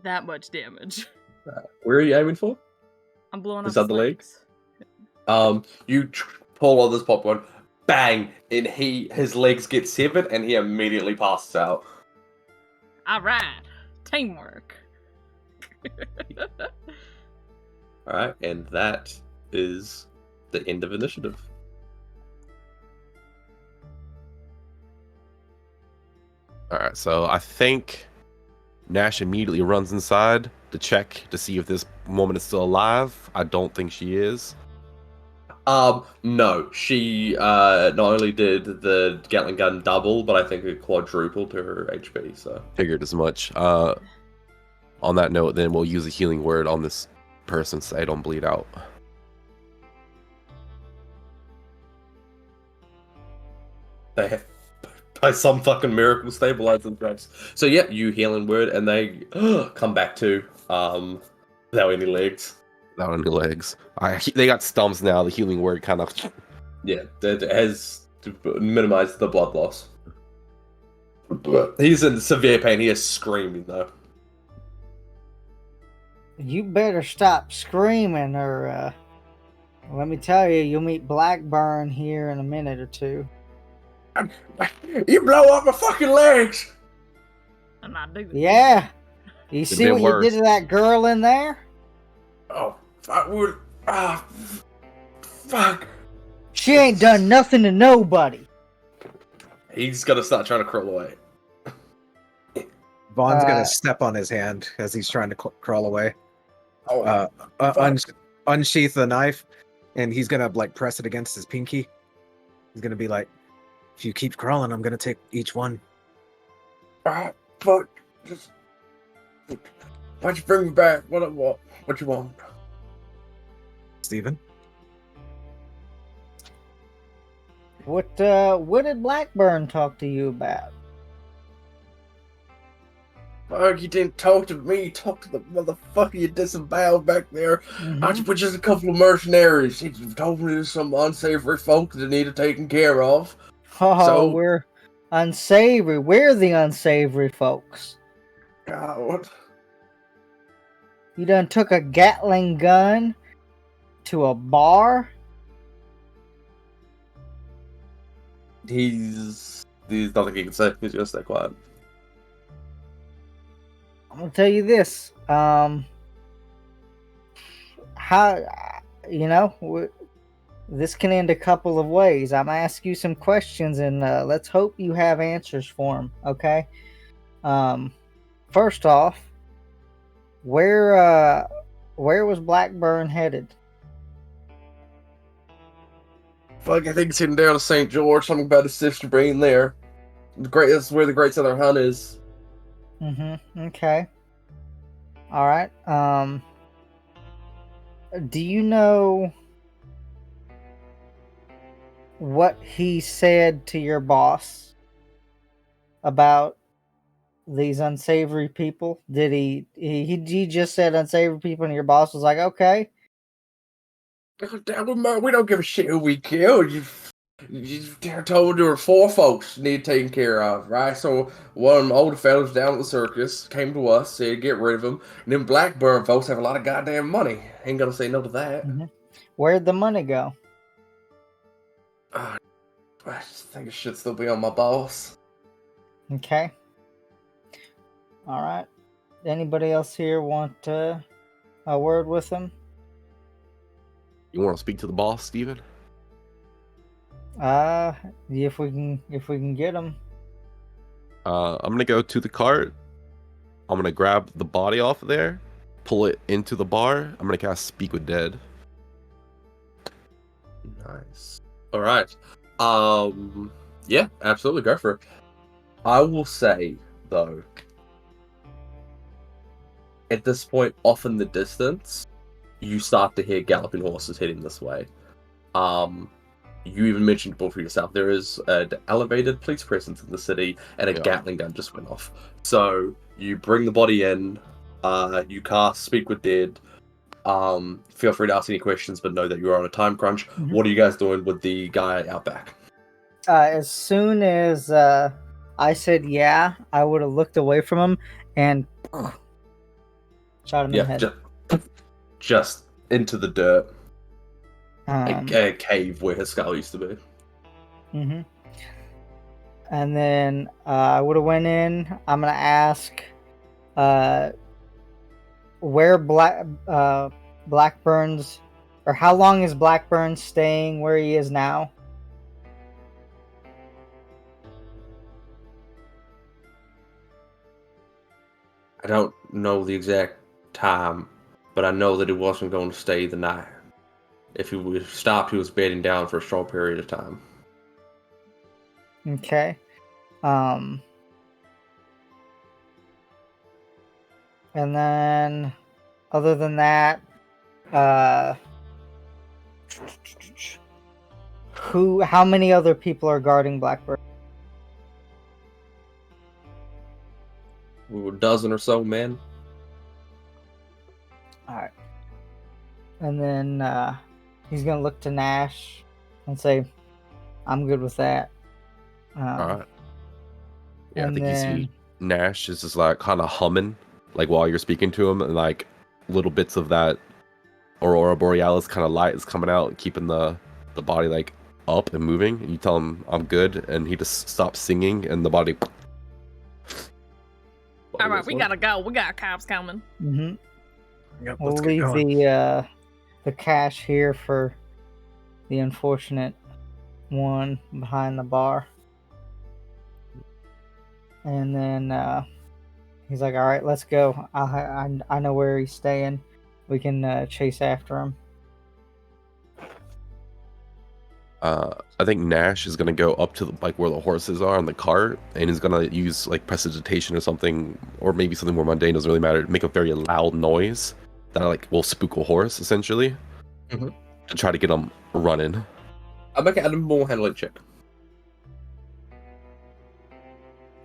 E: That much damage.
A: Where are you aiming for?
E: I'm blowing up
A: Is that
E: his
A: the
E: legs.
A: You pull on this popcorn, bang, and his legs get severed, and he immediately passes out.
E: All right, teamwork.
A: All right, and that is the end of initiative.
B: All right, so I think Nash immediately runs inside to check to see if this woman is still alive. I don't think she is.
A: No, she not only did the Gatling gun double, but I think it quadrupled her HP. So
B: Figured as much. On that note, then we'll use a healing word on this person so they don't bleed out.
A: they have, by some fucking miracle, stabilized themselves. So yeah, you healing word, and they come back to without any legs.
B: Without any legs. They got stumps now. The healing word kind of...
A: Yeah, that has minimized the blood loss. He's in severe pain. He is screaming though.
C: You better stop screaming, or let me tell you, you'll meet Blackburn here in a minute or two.
A: You blow up my fucking legs!
E: I'm not doing this.
C: Yeah. You see
B: been
C: what
B: worse.
C: you did to that girl in there?
A: Oh, fuck. Fuck.
C: She ain't done nothing to nobody.
A: He's gonna start trying to crawl away.
D: Vaughn's gonna step on his hand as he's trying to crawl away.
A: Oh,
D: Unsheath the knife, and he's gonna like press it against his pinky. He's gonna be like, "If you keep crawling, I'm gonna take each one."
A: fuck. Just... Why'd you bring me back? What you want?
D: Steven?
C: What did Blackburn talk to you about?
A: Fuck, you didn't talk to me. You talked to the motherfucker you disemboweled back there.
C: Mhm.
A: We're just a couple of mercenaries. He told me there's some unsavory folk that needed taken care of.
C: Oh,
A: So-
C: we're unsavory. We're the unsavory folks.
A: God.
C: You done took a Gatling gun to a bar?
A: There's nothing he can say. He's gonna stay quiet.
C: I'm gonna tell you this. How this can end a couple of ways. I'm gonna ask you some questions, and let's hope you have answers for them. Okay. First off, where was Blackburn headed?
A: Fuck, I think he's heading down to St. George. Something about his sister being there. That's where the Great Southern Hunt is.
C: Okay. All right. Do you know what he said to your boss about these unsavory people? Did he just said unsavory people, and your boss was like, okay?
A: We don't give a shit who we killed. You told there were 4 folks need taken care of, right? So one of them older fellas down at the circus came to us, said get rid of him. And them Blackburn folks have a lot of goddamn money. Ain't gonna say no to that.
C: Where'd the money go?
A: I just think it should still be on my boss.
C: Okay. All right. Anybody else here want a word with him?
B: You want to speak to the boss, Steven?
C: If we can get him.
B: I'm gonna go to the cart. I'm gonna grab the body off of there, pull it into the bar. I'm gonna cast Speak with Dead.
A: Nice. All right. Yeah, absolutely, go for it. I will say though, at this point, off in the distance, you start to hear galloping horses heading this way. You even mentioned before yourself, there is an elevated police presence in the city, and a Gatling gun just went off. So you bring the body in, you cast Speak with Dead. Feel free to ask any questions, but know that you're on a time crunch. What are you guys doing with the guy out back?
C: As soon as I said yeah, I would have looked away from him and shot him in the head.
A: Just into the dirt. A cave where his skull used to be.
C: And then I would have went in. I'm gonna ask where Blackburn's, or how long is Blackburn staying where he is now?
A: I don't know the exact time, but I know that he wasn't going to stay the night. If he was stopped, he was bedding down for a short period of time.
C: Okay. And then, other than that, how many other people are guarding Blackburn?
A: We were a dozen or so men.
C: Alright. And then he's going to look to Nash and say, I'm good with that.
B: Alright. Yeah, I
C: and
B: think
C: then-
B: you see Nash is just like kind of humming, like while you're speaking to him, and like little bits of that Aurora Borealis kind of light is coming out, keeping the body like up and moving. And you tell him I'm good, and he just stops singing, and the body.
E: All right, we gotta go. We got cops coming.
D: Yep,
C: We'll
D: let's get
C: leave
D: going.
C: the cash here for the unfortunate one behind the bar. And then he's like, all right, let's go. I know where he's staying. We can chase after him.
B: I think Nash is gonna go up to like where the horses are on the cart, and he's gonna use like prestidigitation or something, or maybe something more mundane, doesn't really matter, to make a very loud noise that like will spook a horse essentially, to try to get him running.
A: I'll make an animal handling check.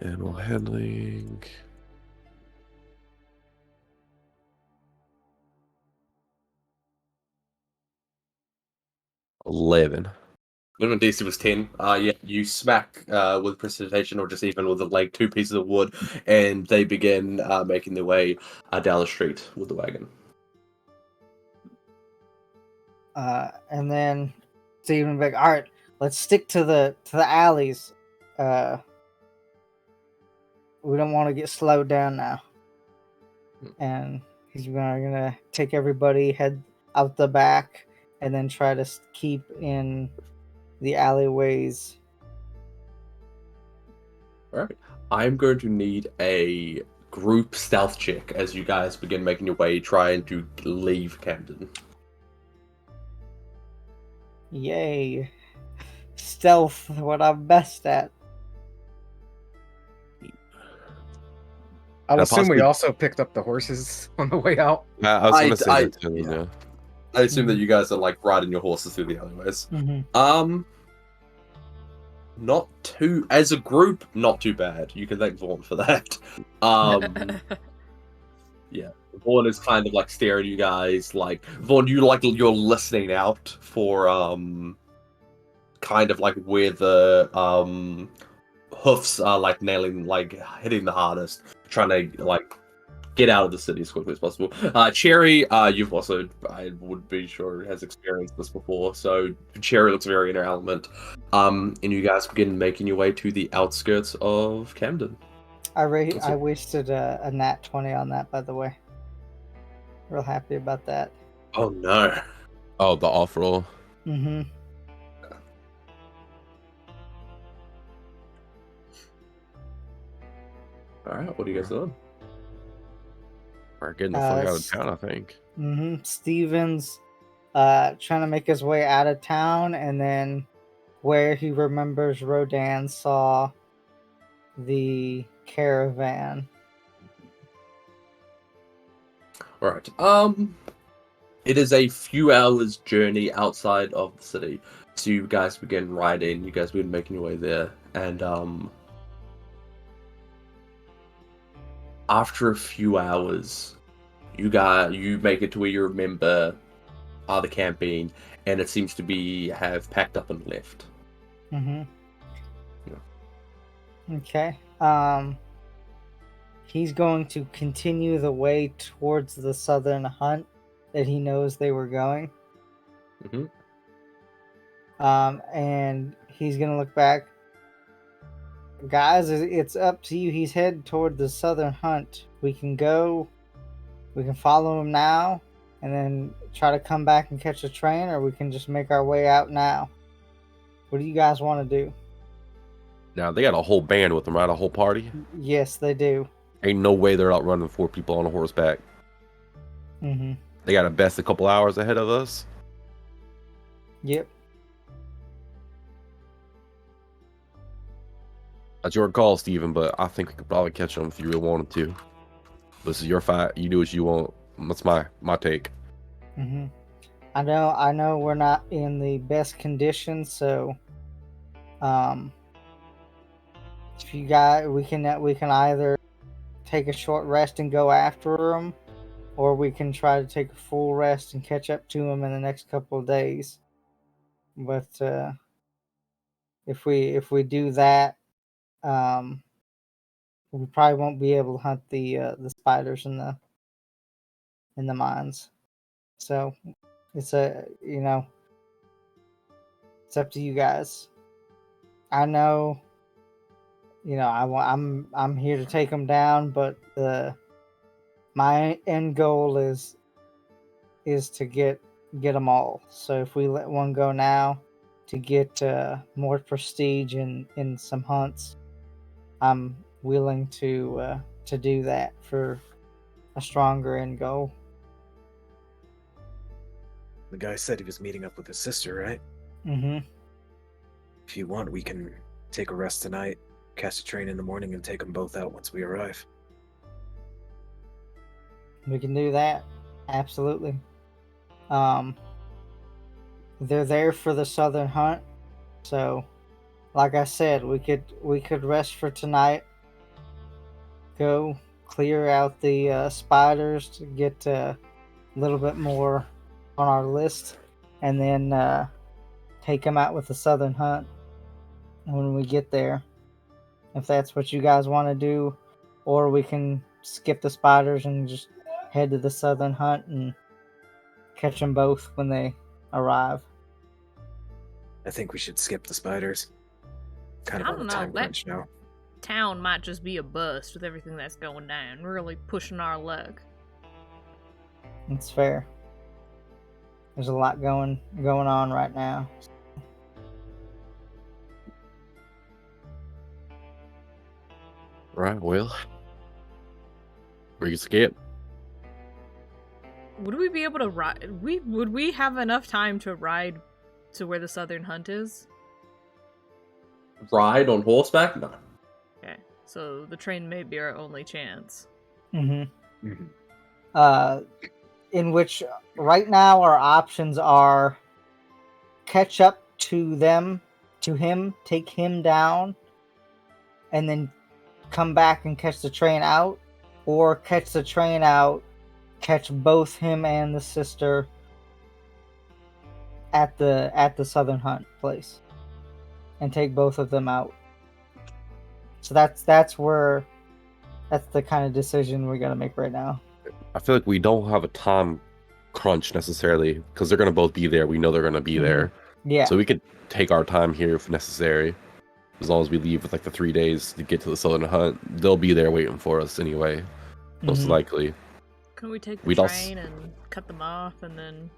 B: Animal handling. $11.
A: Minimum DC was 10. Yeah, you smack with precipitation, or just even with like 2 pieces of wood, and they begin making their way down the street with the wagon.
C: And then Steven will be like, all right, let's stick to the alleys. We don't want to get slowed down now. And he's gonna take everybody, head out the back, and then try to keep in the alleyways.
A: All right. I'm going to need a group stealth check as you guys begin making your way, trying to leave Camden.
C: Yay. Stealth, what I'm best at.
D: I'll
B: Yeah,
D: assume we
B: possibly-
D: also picked up the horses on the way out.
B: I was gonna say
A: I-
B: that too.
A: yeah.
B: Yeah.
A: I assume that you guys are like riding your horses through the alleyways.
C: Mm-hmm.
A: Not too, as a group, not too bad. You can thank Vaughn for that. Yeah, Vaughn is kind of like staring at you guys, like Vaughn, you're listening out for kind of like where the hoofs are like nailing, like hitting the hardest, trying to like get out of the city as quickly as possible. Cherry, you've also, I would be sure, has experienced this before, so Cherry looks very in her element. And you guys begin making your way to the outskirts of Camden.
C: I wasted a nat 20 on that, by the way. Real happy about that.
A: Oh no.
B: Oh, the off roll.
C: Mm-hmm.
A: Alright, what are you guys doing?
B: We're getting the fuck out of town, I think.
C: Mm-hmm. Steven's trying to make his way out of town, and then where he remembers Rodan saw the caravan.
A: Alright, it is a few hours journey outside of the city. So you guys begin riding, you guys begin making your way there, and after a few hours, you make it to where you remember the camping, and it seems to have packed up and left.
C: Mm-hmm.
A: Yeah.
C: Okay. He's going to continue the way towards the southern hunt that he knows they were going.
A: Mm-hmm.
C: And he's gonna look back. Guys, it's up to you. He's headed toward the southern hunt. We can follow him now and then try to come back and catch a train, or we can just make our way out now. What do you guys want to do?
B: Now they got a whole band with them, right? A whole party.
C: Yes, they do.
B: Ain't no way they're outrunning 4 people on a horseback.
C: Mm-hmm.
B: They got a best a couple hours ahead of us.
C: Yep.
B: That's your call, Steven, but I think we could probably catch them if you really wanted to. This is your fight. You do what you want. That's my take.
C: Mm-hmm. I know we're not in the best condition, so if you guys, we can either take a short rest and go after them, or we can try to take a full rest and catch up to them in the next couple of days. But if we do that, we probably won't be able to hunt the spiders in the mines. So it's it's up to you guys. I know, I'm here to take them down, but my end goal is to get them all. So if we let one go now to get more prestige in some hunts, I'm willing to do that for a stronger end goal.
D: The guy said he was meeting up with his sister, right?
C: Mm-hmm.
D: If you want, we can take a rest tonight, catch a train in the morning, and take them both out once we arrive.
C: We can do that. Absolutely. They're there for the southern hunt, so like I said, we could rest for tonight, go clear out the spiders to get a little bit more on our list, and then take them out with the southern hunt when we get there, if that's what you guys want to do. Or we can skip the spiders and just head to the southern hunt and catch them both when they arrive.
D: I think we should skip the spiders. Kind of
E: I
D: on
E: don't
D: the
E: know,
D: time
E: that-
D: crunch now.
E: Town might just be a bust with everything that's going down. Really pushing our luck.
C: It's fair. There's a lot going on right now.
B: Right, well. We skip.
E: Would we be able to ride? Would we have enough time to ride to where the southern hunt is?
A: Ride on horseback? No.
E: Okay, so the train may be our only chance.
C: Mm-hmm.
D: Mhm.
C: In which right now our options are catch up to him, take him down, and then come back and catch the train out, or catch the train out, catch both him and the sister at the southern hunt place, and take both of them out. So that's the kind of decision we gotta make right now.
B: I feel like we don't have a time crunch necessarily because they're gonna both be there. We know they're gonna be there,
C: Yeah.
B: so we could take our time here if necessary. As long as we leave with like the 3 days to get to the southern hunt, they'll be there waiting for us anyway. Most
C: Mhm.
B: likely.
E: Can we take the
B: We'd also-
E: train and cut them off, and then?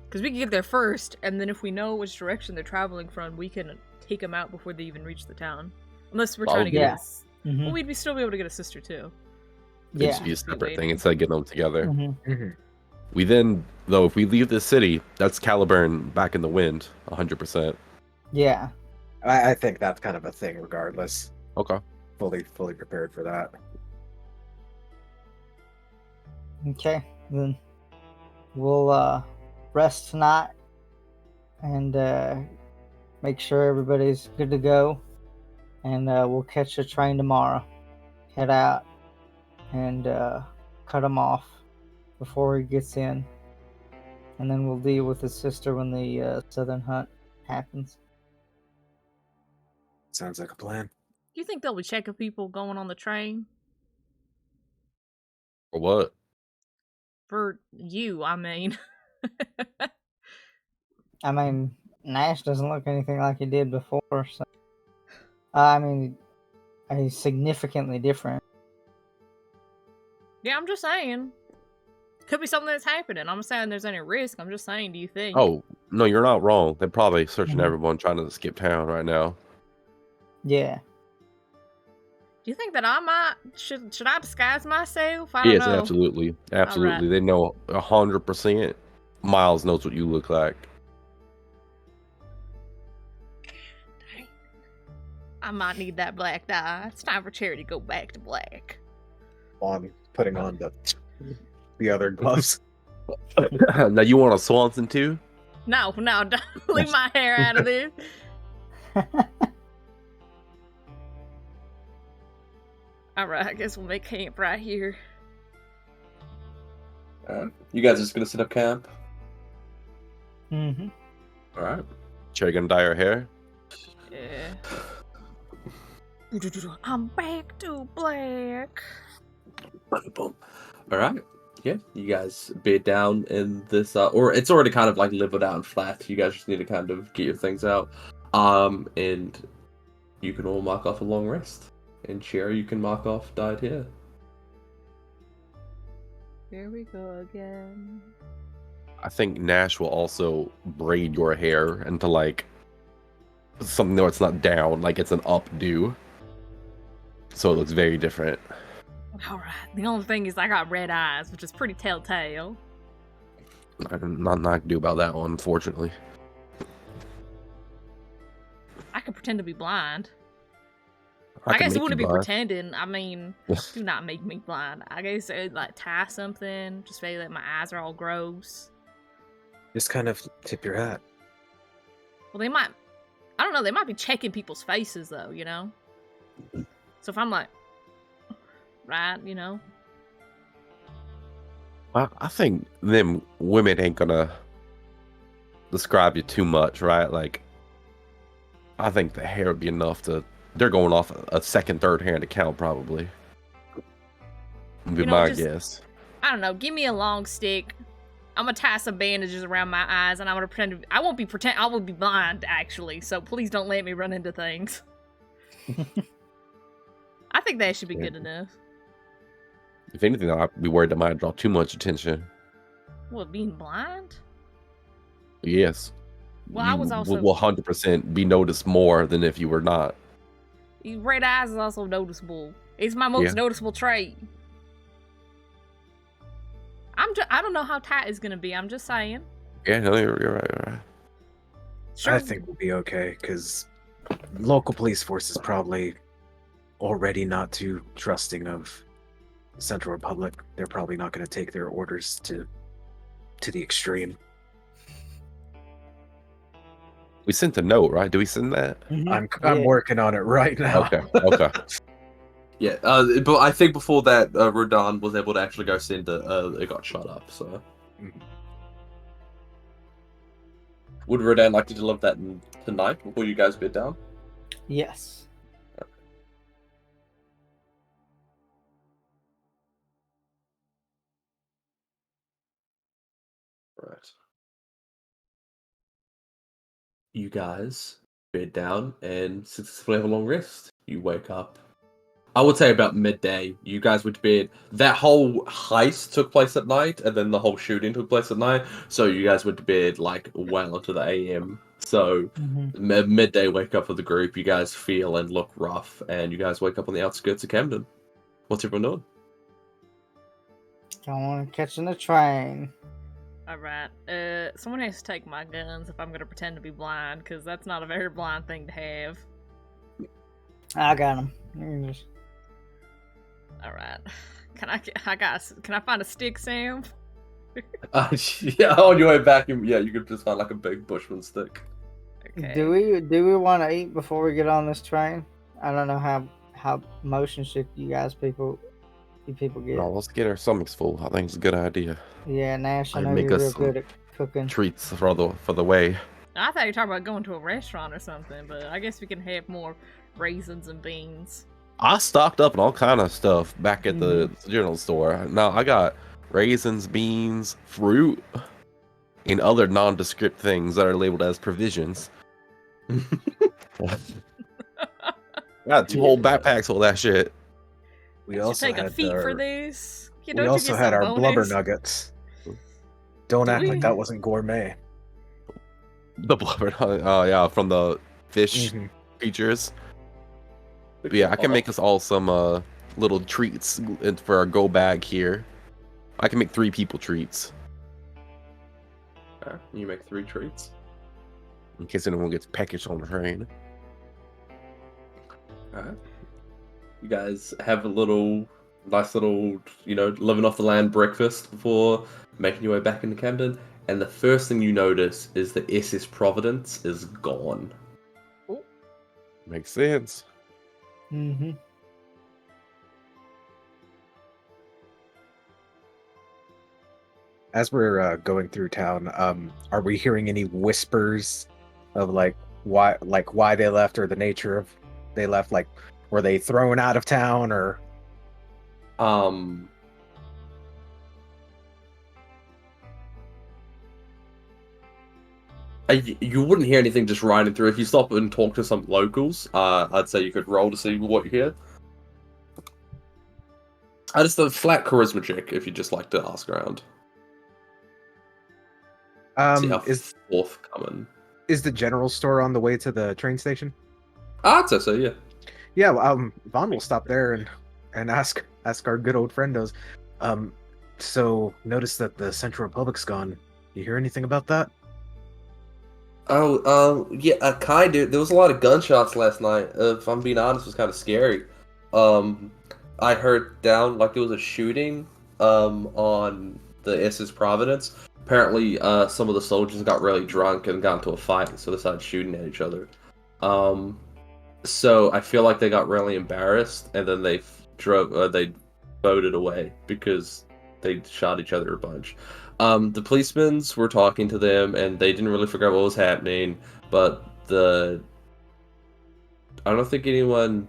E: Because we can get there first, and then if we know which direction they're traveling from, we can take them out before they even reach the town. Unless we're
B: Well,
E: trying to get
C: yeah.
E: us.
C: Mhm.
E: Well, we'd be still be able to get a sister too.
B: It'd
C: Yeah.
B: just be a
E: Just be
B: separate thing
E: waiting.
B: instead of getting them together.
C: Mhm.
D: Mhm.
B: We then, though, if we leave this city, that's Caliburn back in the wind, 100%.
C: Yeah.
D: I think that's kind of a thing regardless.
B: Okay.
D: Fully prepared for that.
C: Okay. Then we'll rest tonight and make sure everybody's good to go, and we'll catch the train tomorrow. Head out and cut him off before he gets in, and then we'll deal with his sister when the southern hunt happens.
D: Sounds like a plan.
E: Do you think they'll be checking people going on the train?
B: Or what?
E: For you, I mean.
C: I mean, Nash doesn't look anything like he did before, so I mean, he's significantly different.
E: Yeah, I'm just saying. Could be something that's happening. I'm not saying there's any risk. I'm just saying, do you think?
B: Oh, no, you're not wrong. They're probably searching
C: Mhm.
B: everyone trying to skip town right now.
C: Yeah.
E: Do you think that I might should I disguise myself? I don't
B: Yes,
E: know.
B: absolutely. Absolutely.
E: Alright.
B: They know 100%. Miles knows what you look like.
E: Dang. I might need that black dye. It's time for Cherry to go back to black.
D: On putting on the other gloves.
B: Now you want a Swanson too?
E: No, don't leave my hair out of this. Alright, I guess we'll make camp right here.
A: You guys are just gonna set up camp?
C: Mm-hmm.
A: Alright.
B: Cherry gonna dye her hair?
E: Yeah. I'm back to black.
A: Boom. Alright. Yeah, you guys bed down in this or it's already kind of like leveled out and flat. You guys just need to kind of get your things out. And you can all mark off a long rest. And Cherry, you can mark off dyed hair.
E: Here we go again.
B: I think Nash will also braid your hair into like something that's not down, like it's an updo. So it looks very different.
E: Alright. The only thing is I got red eyes, which is pretty telltale.
B: I'm not nothing to do about that one, unfortunately.
E: I could pretend to be blind.
B: I
E: I
B: can
E: guess it
B: make
E: wouldn't
B: you
E: be
B: blind.
E: pretending. I mean, do not make me blind. I guess I'd like tie something, just say that my eyes are all gross.
D: Just kind of tip your hat.
E: Well, they might. I don't know. They might be checking people's faces, though. You know. So if I'm like, right, you know.
B: I think them women ain't gonna describe you too much, right? Like, I think the hair would be enough to. They're going off a second, third hand account, probably. Would be
E: You know,
B: my
E: just-
B: guess.
E: I don't know. Give me a long stick, I'm gonna tie some bandages around my eyes, and I'm gonna pretend. I won't be pretend. I will be blind, actually. So please don't let me run into things. I think that should be good enough.
B: If anything, I'd be worried that might draw too much attention.
E: What, being blind?
B: Yes.
E: Well,
B: You
E: I was also
B: will 100% be noticed more than if you were not.
E: red eyes is also noticeable. It's my most noticeable trait. I don't know how tight it's gonna be. I'm just saying.
B: Yeah, no, you're right. You're right.
E: Sure.
D: I think we'll be okay because local police force is probably already not too trusting of Central Republic. They're probably not going to take their orders to the extreme.
B: We sent a note, right? Did we send that?
D: I'm working on it right now.
B: Okay.
A: Yeah, but I think before that, Rodan was able to actually go send it got shot up, so.
D: Mhm.
A: Would Rodan like to deliver that tonight before you guys bed down?
C: Yes.
A: Right. You guys bed down and successfully have a long rest. You wake up. I would say about midday. You guys went to bed. That whole heist took place at night, and then the whole shooting took place at night. So you guys went to bed like well into the AM. So midday wake up for the group. You guys feel and look rough, and you guys wake up on the outskirts of Camden. What's everyone doing?
C: Going catching the train.
E: Alright. Someone has to take my guns if I'm gonna pretend to be blind, because that's not a very blind thing to have.
C: I got him.
E: Alright. Can I find a stick, Sam?
A: Yeah, on your way back, you could just find like a big bushman stick.
E: Okay.
C: Do we want to eat before we get on this train? I don't know how motion sick you people get.
B: No, let's get our stomachs full. I think it's a good idea.
C: Yeah, Nash, I
B: I'd
C: know
B: make
C: you're
B: us
C: real
B: some
C: good at cooking.
B: Treats for the way.
E: I thought you were talking about going to a restaurant or something, but I guess we can have more raisins and beans.
B: I stocked up on all kind of stuff back at the general store. Now I got raisins, beans, fruit, and other nondescript things that are labeled as provisions. Got two whole backpacks full of that shit.
D: We
E: You
D: also
E: take a
D: had
E: feet
D: our,
E: for this.
D: we also had our blubber nuggets. Don't act like that wasn't gourmet.
B: The blubber, oh yeah, from the fish features. But yeah, I can make us all some little treats for our go bag here. I can make 3 people treats.
A: You make 3 treats.
B: In case anyone gets packaged on the train.
A: Alright. You guys have a nice little, living off the land breakfast before making your way back into Camden. And the first thing you notice is the SS Providence is gone.
E: Ooh.
B: Makes sense.
D: As we're going through town, are we hearing any whispers of why they left or the nature of they left? Like, were they thrown out of town or?
A: You wouldn't hear anything just riding through. If you stop and talk to some locals, I'd say you could roll to see what you hear. Just a flat charisma check if you'd just like to ask around.
D: Is
A: forthcoming?
D: Is the general store on the way to the train station?
A: I'd say so, yeah.
D: Yeah, Vaughn will stop there and ask our good old friendos. So notice that the Central Republic's gone. You hear anything about that?
A: Yeah, kind of. There was a lot of gunshots last night. If I'm being honest, it was kind of scary. I heard down like there was a shooting on the SS Providence. Apparently, some of the soldiers got really drunk and got into a fight, so they started shooting at each other. So I feel like they got really embarrassed, and then they voted away because they shot each other a bunch. The policemen were talking to them, and they didn't really figure out what was happening. But I don't think anyone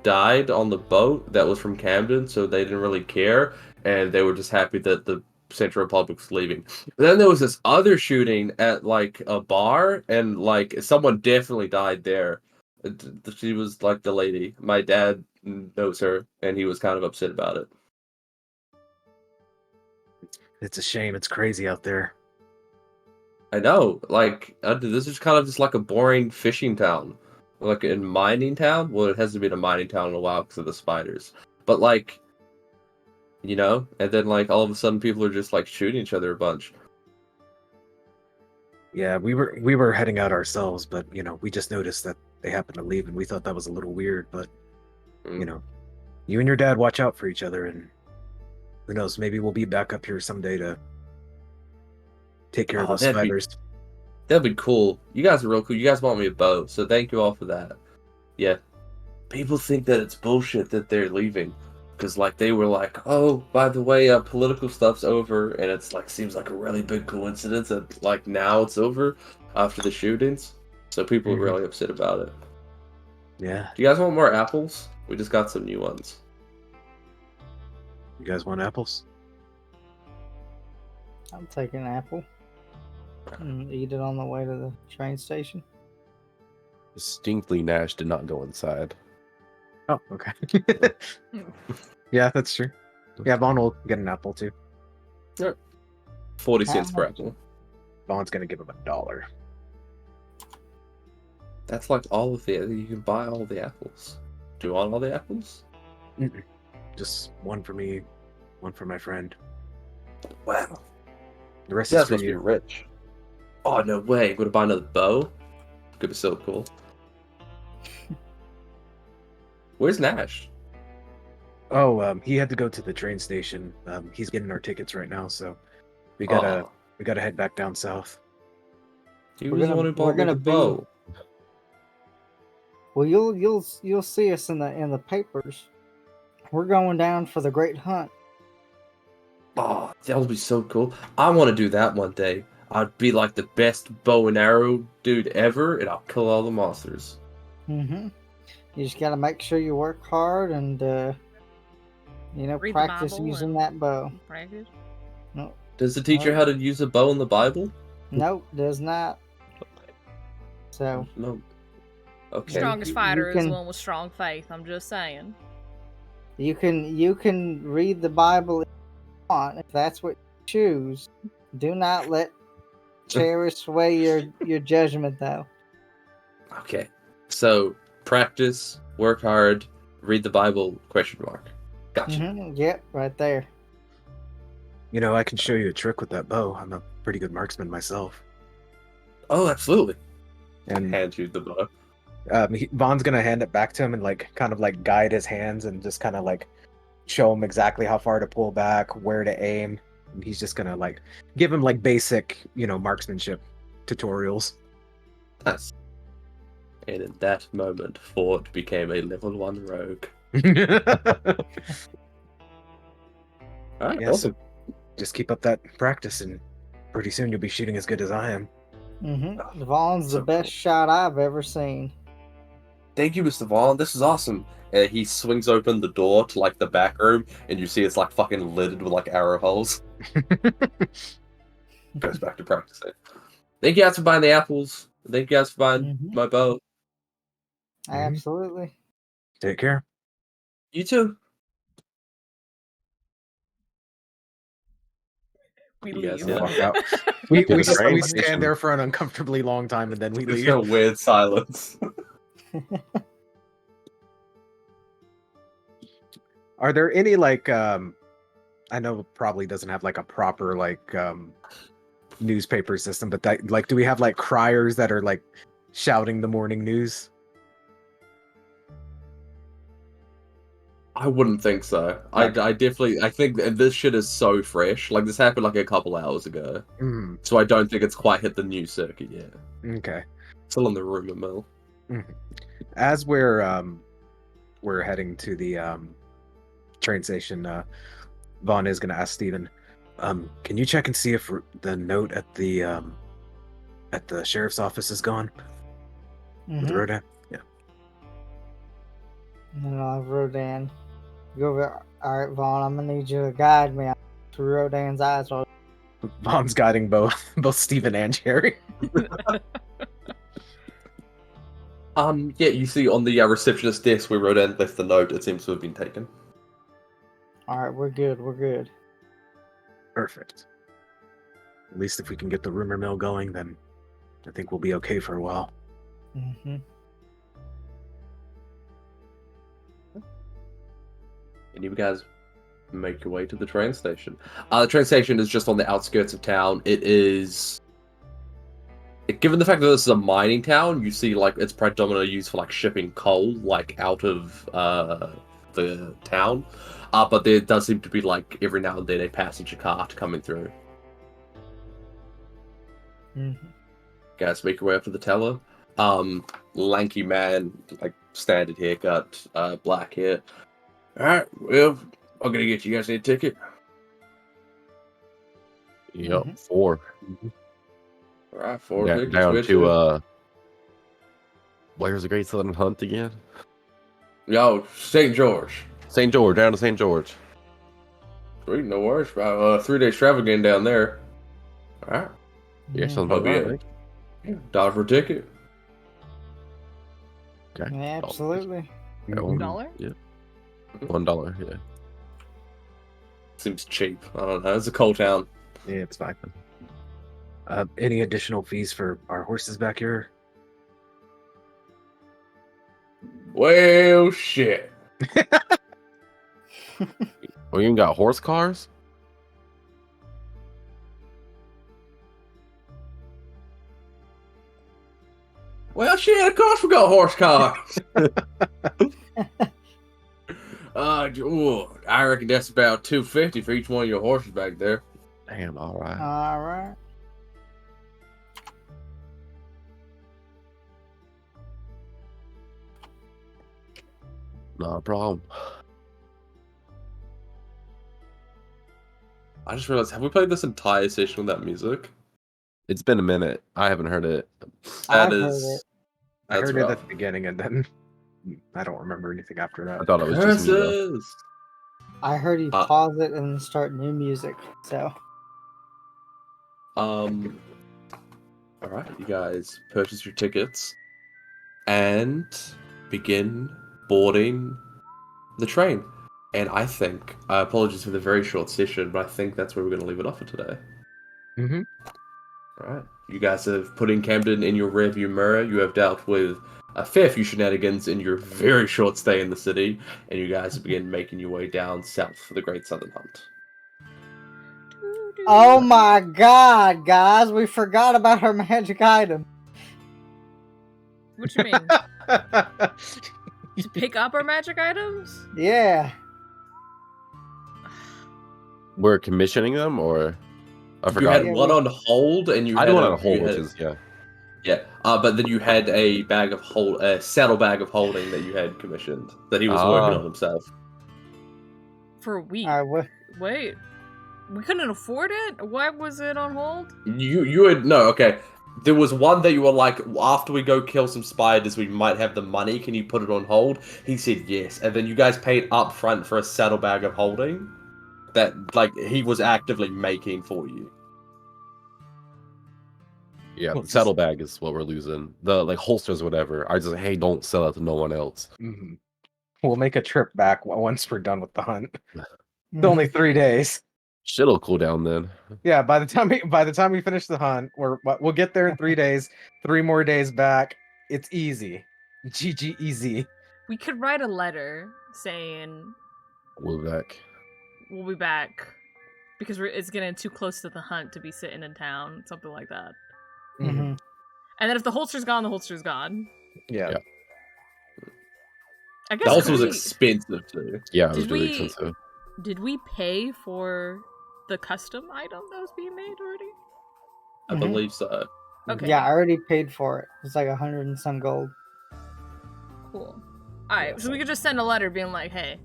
A: died on the boat that was from Camden, so they didn't really care, and they were just happy that the Central Republic was leaving. But then there was this other shooting at like a bar, and like someone definitely died there. She was like the lady. My dad knows her, and he was kind of upset about it.
D: It's a shame. It's crazy out there.
A: I know, like this is kind of just like a boring fishing town, like in mining town. Well, it hasn't been a mining town in a while because of the spiders, but like, and then like all of a sudden people are just like shooting each other a bunch.
D: Yeah, we were heading out ourselves, but we just noticed that they happened to leave, and we thought that was a little weird. But
A: Mm.
D: you and your dad watch out for each other, and who knows, maybe we'll be back up here someday to take care of
A: Oh,
D: those spiders.
A: that'd be cool. You guys are real cool. You guys bought me a boat, so thank you all for that. Yeah, people think that it's bullshit that they're leaving, because like they were like, oh, by the way, political stuff's over, and it's like seems like a really big coincidence that like now it's over after the shootings. So people are really upset about it.
D: Yeah.
A: Do you guys want more apples? We just got some new ones.
D: You guys want apples?
C: I'll take an apple and eat it on the way to the train station.
B: Distinctly, Nash did not go inside.
D: Oh, okay. Yeah, that's true. Yeah, Vaughn will get an apple too.
A: 40 cents per
C: much?
A: apple.
D: Vaughn's gonna give him $1.
A: That's like all of the. You can buy all the apples. Do you want all the apples?
D: Just one for me, one for my friend.
A: Wow.
D: The rest
A: You
D: is
A: guys
D: for
A: must be
D: you.
A: rich. Oh, no way. I'm going to buy another bow? Could be so cool. Where's Nash?
D: Oh, he had to go to the train station. He's getting our tickets right now, so we gotta head back down south.
A: He
C: We're
A: was the
C: gonna-
A: one who
C: we're
A: bought me
C: gonna
A: the
C: be-
A: bow.
C: Well, you'll see us in the papers. We're going down for the great hunt.
A: Oh, that would be so cool. I want to do that one day. I'd be like the best bow and arrow dude ever, and I'll kill all the monsters.
C: Mm-hmm. You just gotta make sure you work hard and
E: Read the
C: practice
E: Bible
C: using
E: and-
C: that bow.
E: Practice.
C: No,
A: Does it teach you how to use a bow in the Bible?
C: nope, does not. So
A: No. Okay.
E: Strongest
C: you
E: fighter is
C: can-
E: one with strong faith. I'm just saying.
C: you can read the Bible if you want, if that's what you choose. Do not let cherish sway your judgment, though.
A: Okay. So, practice, work hard, read the Bible, question mark. Gotcha.
C: Yep, right there.
D: I can show you a trick with that bow. I'm a pretty good marksman myself.
A: Oh, absolutely.
D: And
A: Hand you the bow.
D: Vaughn's gonna hand it back to him and kind of guide his hands and just kind of show him exactly how far to pull back, where to aim. And he's just gonna give him basic, marksmanship tutorials.
A: Nice. And in that moment, Ford became a level 1 rogue. Alright,
D: Yeah,
A: awesome.
D: Just keep up that practice, and pretty soon you'll be shooting as good as I am.
C: Vaughn's
A: So
C: the best
A: cool.
C: shot I've ever seen.
A: Thank you, Mr. Vaughn. This is awesome. He swings open the door to the back room, and you see it's fucking littered with arrow holes. Goes back to practicing. Thank you guys for buying the apples. Thank you guys for buying my bow.
C: Absolutely.
D: Take care.
A: You too.
E: We
A: You guys
E: leave.
A: see that?
D: Walk out. We
B: To the train
D: stand
B: station.
D: there for an uncomfortably long time, and then we
A: There's
D: leave.
A: no weird silence.
D: Are there any I know it probably doesn't have a proper newspaper system, but that do we have criers that are shouting the morning news?
A: I wouldn't think so.
D: Like-
A: I think this shit is so fresh. This happened a couple hours ago.
D: Mm,
A: So I don't think it's quite hit the news circuit yet.
D: okay.
A: Still in the rumor mill.
D: As we're heading to the train station, Vaughn is going to ask Steven, can you check and see if the note at the sheriff's office is gone? With Rodan? Yeah.
C: And I'll have Rodan go over. All right, Vaughn, I'm gonna need you to guide me. I'm through Rodan's eyes. While...
D: Vaughn's guiding both Steven and Jerry.
A: Yeah, you see on the receptionist desk where Rodan left the note, it seems to have been taken.
C: All right, we're good. We're good.
D: Perfect. At least if we can get the rumor mill going, then I think we'll be okay for a while.
C: Mm-hmm.
A: And you guys make your way to the train station. The train station is just on the outskirts of town. It is... Given the fact that this is a mining town, you see, like, it's predominantly used for, like, shipping coal, like, out of the town. But there does seem to be, like, every now and then a passenger cart coming through.
C: Mm-hmm.
A: Guys make your way up to the teller. Lanky man, like, standard haircut, black hair. Alright, well, I'm gonna get you guys a ticket.
B: Yep,
C: Mhm.
B: 4.
A: Alright, 4
B: Yeah,
A: tickets.
B: down
A: Where
B: to where's the Great Southern Hunt again?
A: Yo, St. George.
B: St. George, down to St. George.
A: Sweet, no worries. About 3 days travel again down there. Alright.
B: Yeah, sounds
A: Oh,
B: about
A: yeah.
B: right.
A: $1 for a ticket.
B: Okay.
C: Yeah, absolutely.
B: Yeah,
E: $1?
B: Yeah. $1, yeah.
A: Seems cheap. I don't know. It's a coal town.
D: Yeah, it's fine. Any additional fees for our horses back here?
A: Well, shit.
B: We even got horse cars?
A: Well, shit, of course we got horse cars. I reckon that's about $250 for each one of your horses back there.
B: Damn, alright.
C: All right.
B: Not a problem.
A: I just realized, have we played this entire session with that music?
B: It's been a minute. I haven't heard it.
C: I've
A: That
C: heard
A: is...
C: it.
D: I
A: That's
D: heard it
A: rough.
D: at the beginning, and then I don't remember anything after
B: I
D: that.
B: thought it was just me, though.
A: Curses!
C: I heard you pause it and start new music. So
A: Alright, you guys purchase your tickets and begin boarding the train. And I think, apologies for the very short session, but I think that's where we're going to leave it off for today.
D: Mm-hmm.
A: Alright, you guys have put in Camden in your rearview mirror. You have dealt with a fair few shenanigans in your very short stay in the city, and you guys begin making your way down south for the Great Southern Hunt.
C: oh my god, guys, we forgot about our magic item.
E: What you mean? To pick up our magic items?
C: Yeah.
B: We're commissioning them, or I
A: You
B: forgot.
A: had one on hold, and you
B: I
A: had
B: had one
A: a-
B: on hold,
A: you
B: which
A: had-
B: is yeah.
A: Yeah, but then you had a saddle bag of holding that you had commissioned that he was working on himself.
E: For a week.
C: All right.
E: Wait. We couldn't afford it? Why was it on hold?
A: You had no, okay. There was one that you were like, after we go kill some spiders, we might have the money. Can you put it on hold? He said yes, and then you guys paid up front for a saddlebag of holding that like he was actively making for you.
B: Yeah,
D: Well,
B: the saddlebag is what we're losing. The like holsters, whatever. I just hey, don't sell it to no one else.
D: Mm-hmm. We'll make a trip back once we're done with the hunt. It's
C: Mhm.
D: only 3 days.
B: Shit'll cool down then.
D: Yeah, by the time we finish the hunt, we'll get there in 3 days. 3 more days back. It's easy. GG easy.
E: We could write a letter saying
B: We'll be back.
E: we'll be back because it's getting too close to the hunt to be sitting in town, something like that.
C: Mhm.
E: And then if the holster's gone, the holster's gone.
D: Yeah.
B: Yeah.
E: I guess
A: That also was
E: we-
A: expensive too.
B: Yeah, it was
E: Did
B: really
E: we-
B: expensive.
E: Did we pay for the custom item that was being made already?
A: I
C: Mhm.
A: believe so.
E: Okay.
C: Yeah, I already paid for it. It's like 100 and some gold.
E: Cool. Alright, so we could just send a letter being like, hey,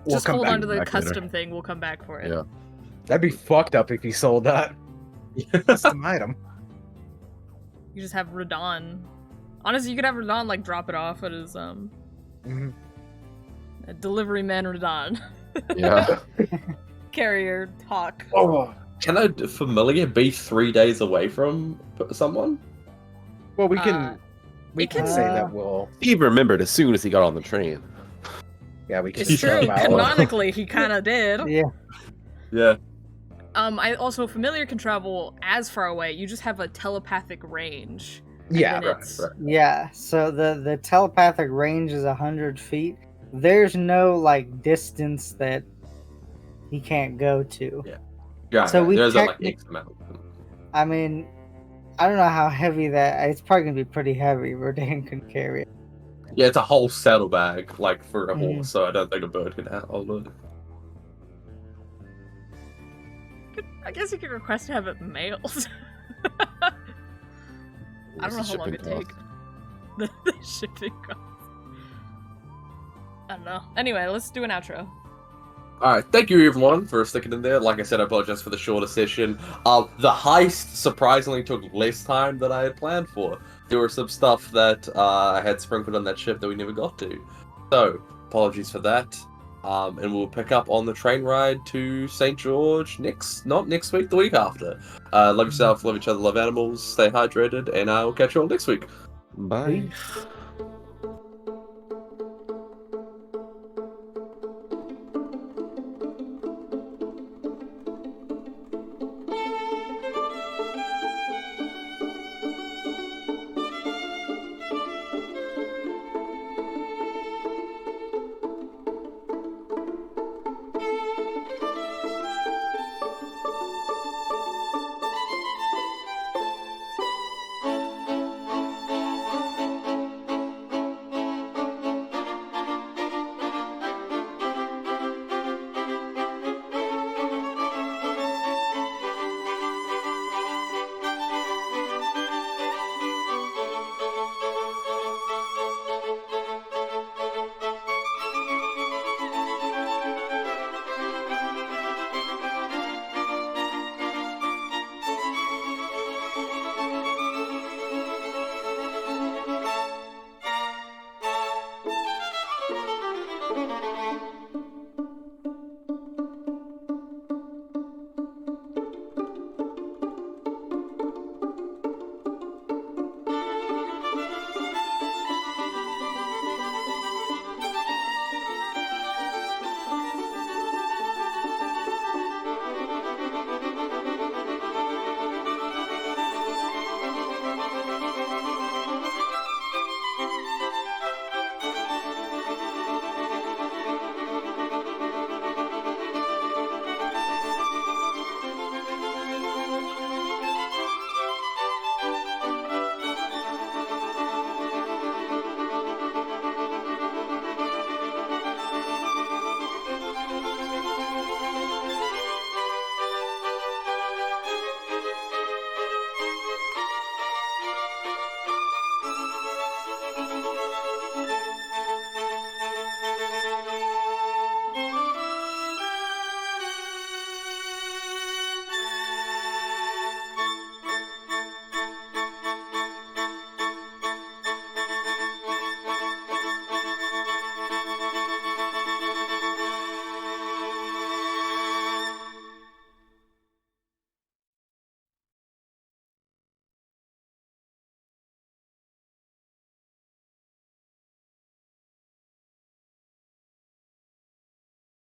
D: We'll
E: just
D: come
E: hold
D: back
E: on to the
B: back later.
E: custom thing, we'll come back for it.
B: Yeah.
D: That'd be fucked up if he sold that custom item.
E: You just have Radon. Honestly, you could have Radon like drop it off at his
D: Mhm.
E: delivery man Radon.
B: Yeah.
E: carrier hawk.
A: Oh, can a familiar be 3 days away from someone?
D: Well, we
E: Uh,
D: can
E: it can-
D: say that we'll.
B: He remembered as soon as he got on the train.
D: Yeah, we can.
E: It's true.
D: swap out.
E: Canonically, he kind of did.
C: Yeah.
A: Yeah.
E: I also familiar can travel as far away. You just have a telepathic range. And
D: Yeah,
E: then
A: right,
E: it's-
A: right.
C: Yeah. So the telepathic range is 100 feet. There's no like distance that he can't go to.
A: Yeah,
C: So we
A: there's a like
C: technic-
A: X amount.
C: I mean, I don't know how heavy that. It's probably gonna be pretty heavy. Rodan can carry it.
A: Yeah, it's a whole saddlebag, like for a
C: Mhm.
A: horse, so I don't think a bird can hold it.
E: I guess you could request to have it mailed. I don't know how long it take. The shipping cost. I don't know. Anyway, let's do an outro.
A: Alright, thank you everyone for sticking in there. Like I said, I apologize for the shorter session. The heist surprisingly took less time than I had planned for. There were some stuff that I had sprinkled on that ship that we never got to. So, apologies for that. And we'll pick up on the train ride to St. George not next week, the week after. Love yourself, love each other, love animals, stay hydrated, and I'll catch you all next week.
B: Bye.
C: Peace.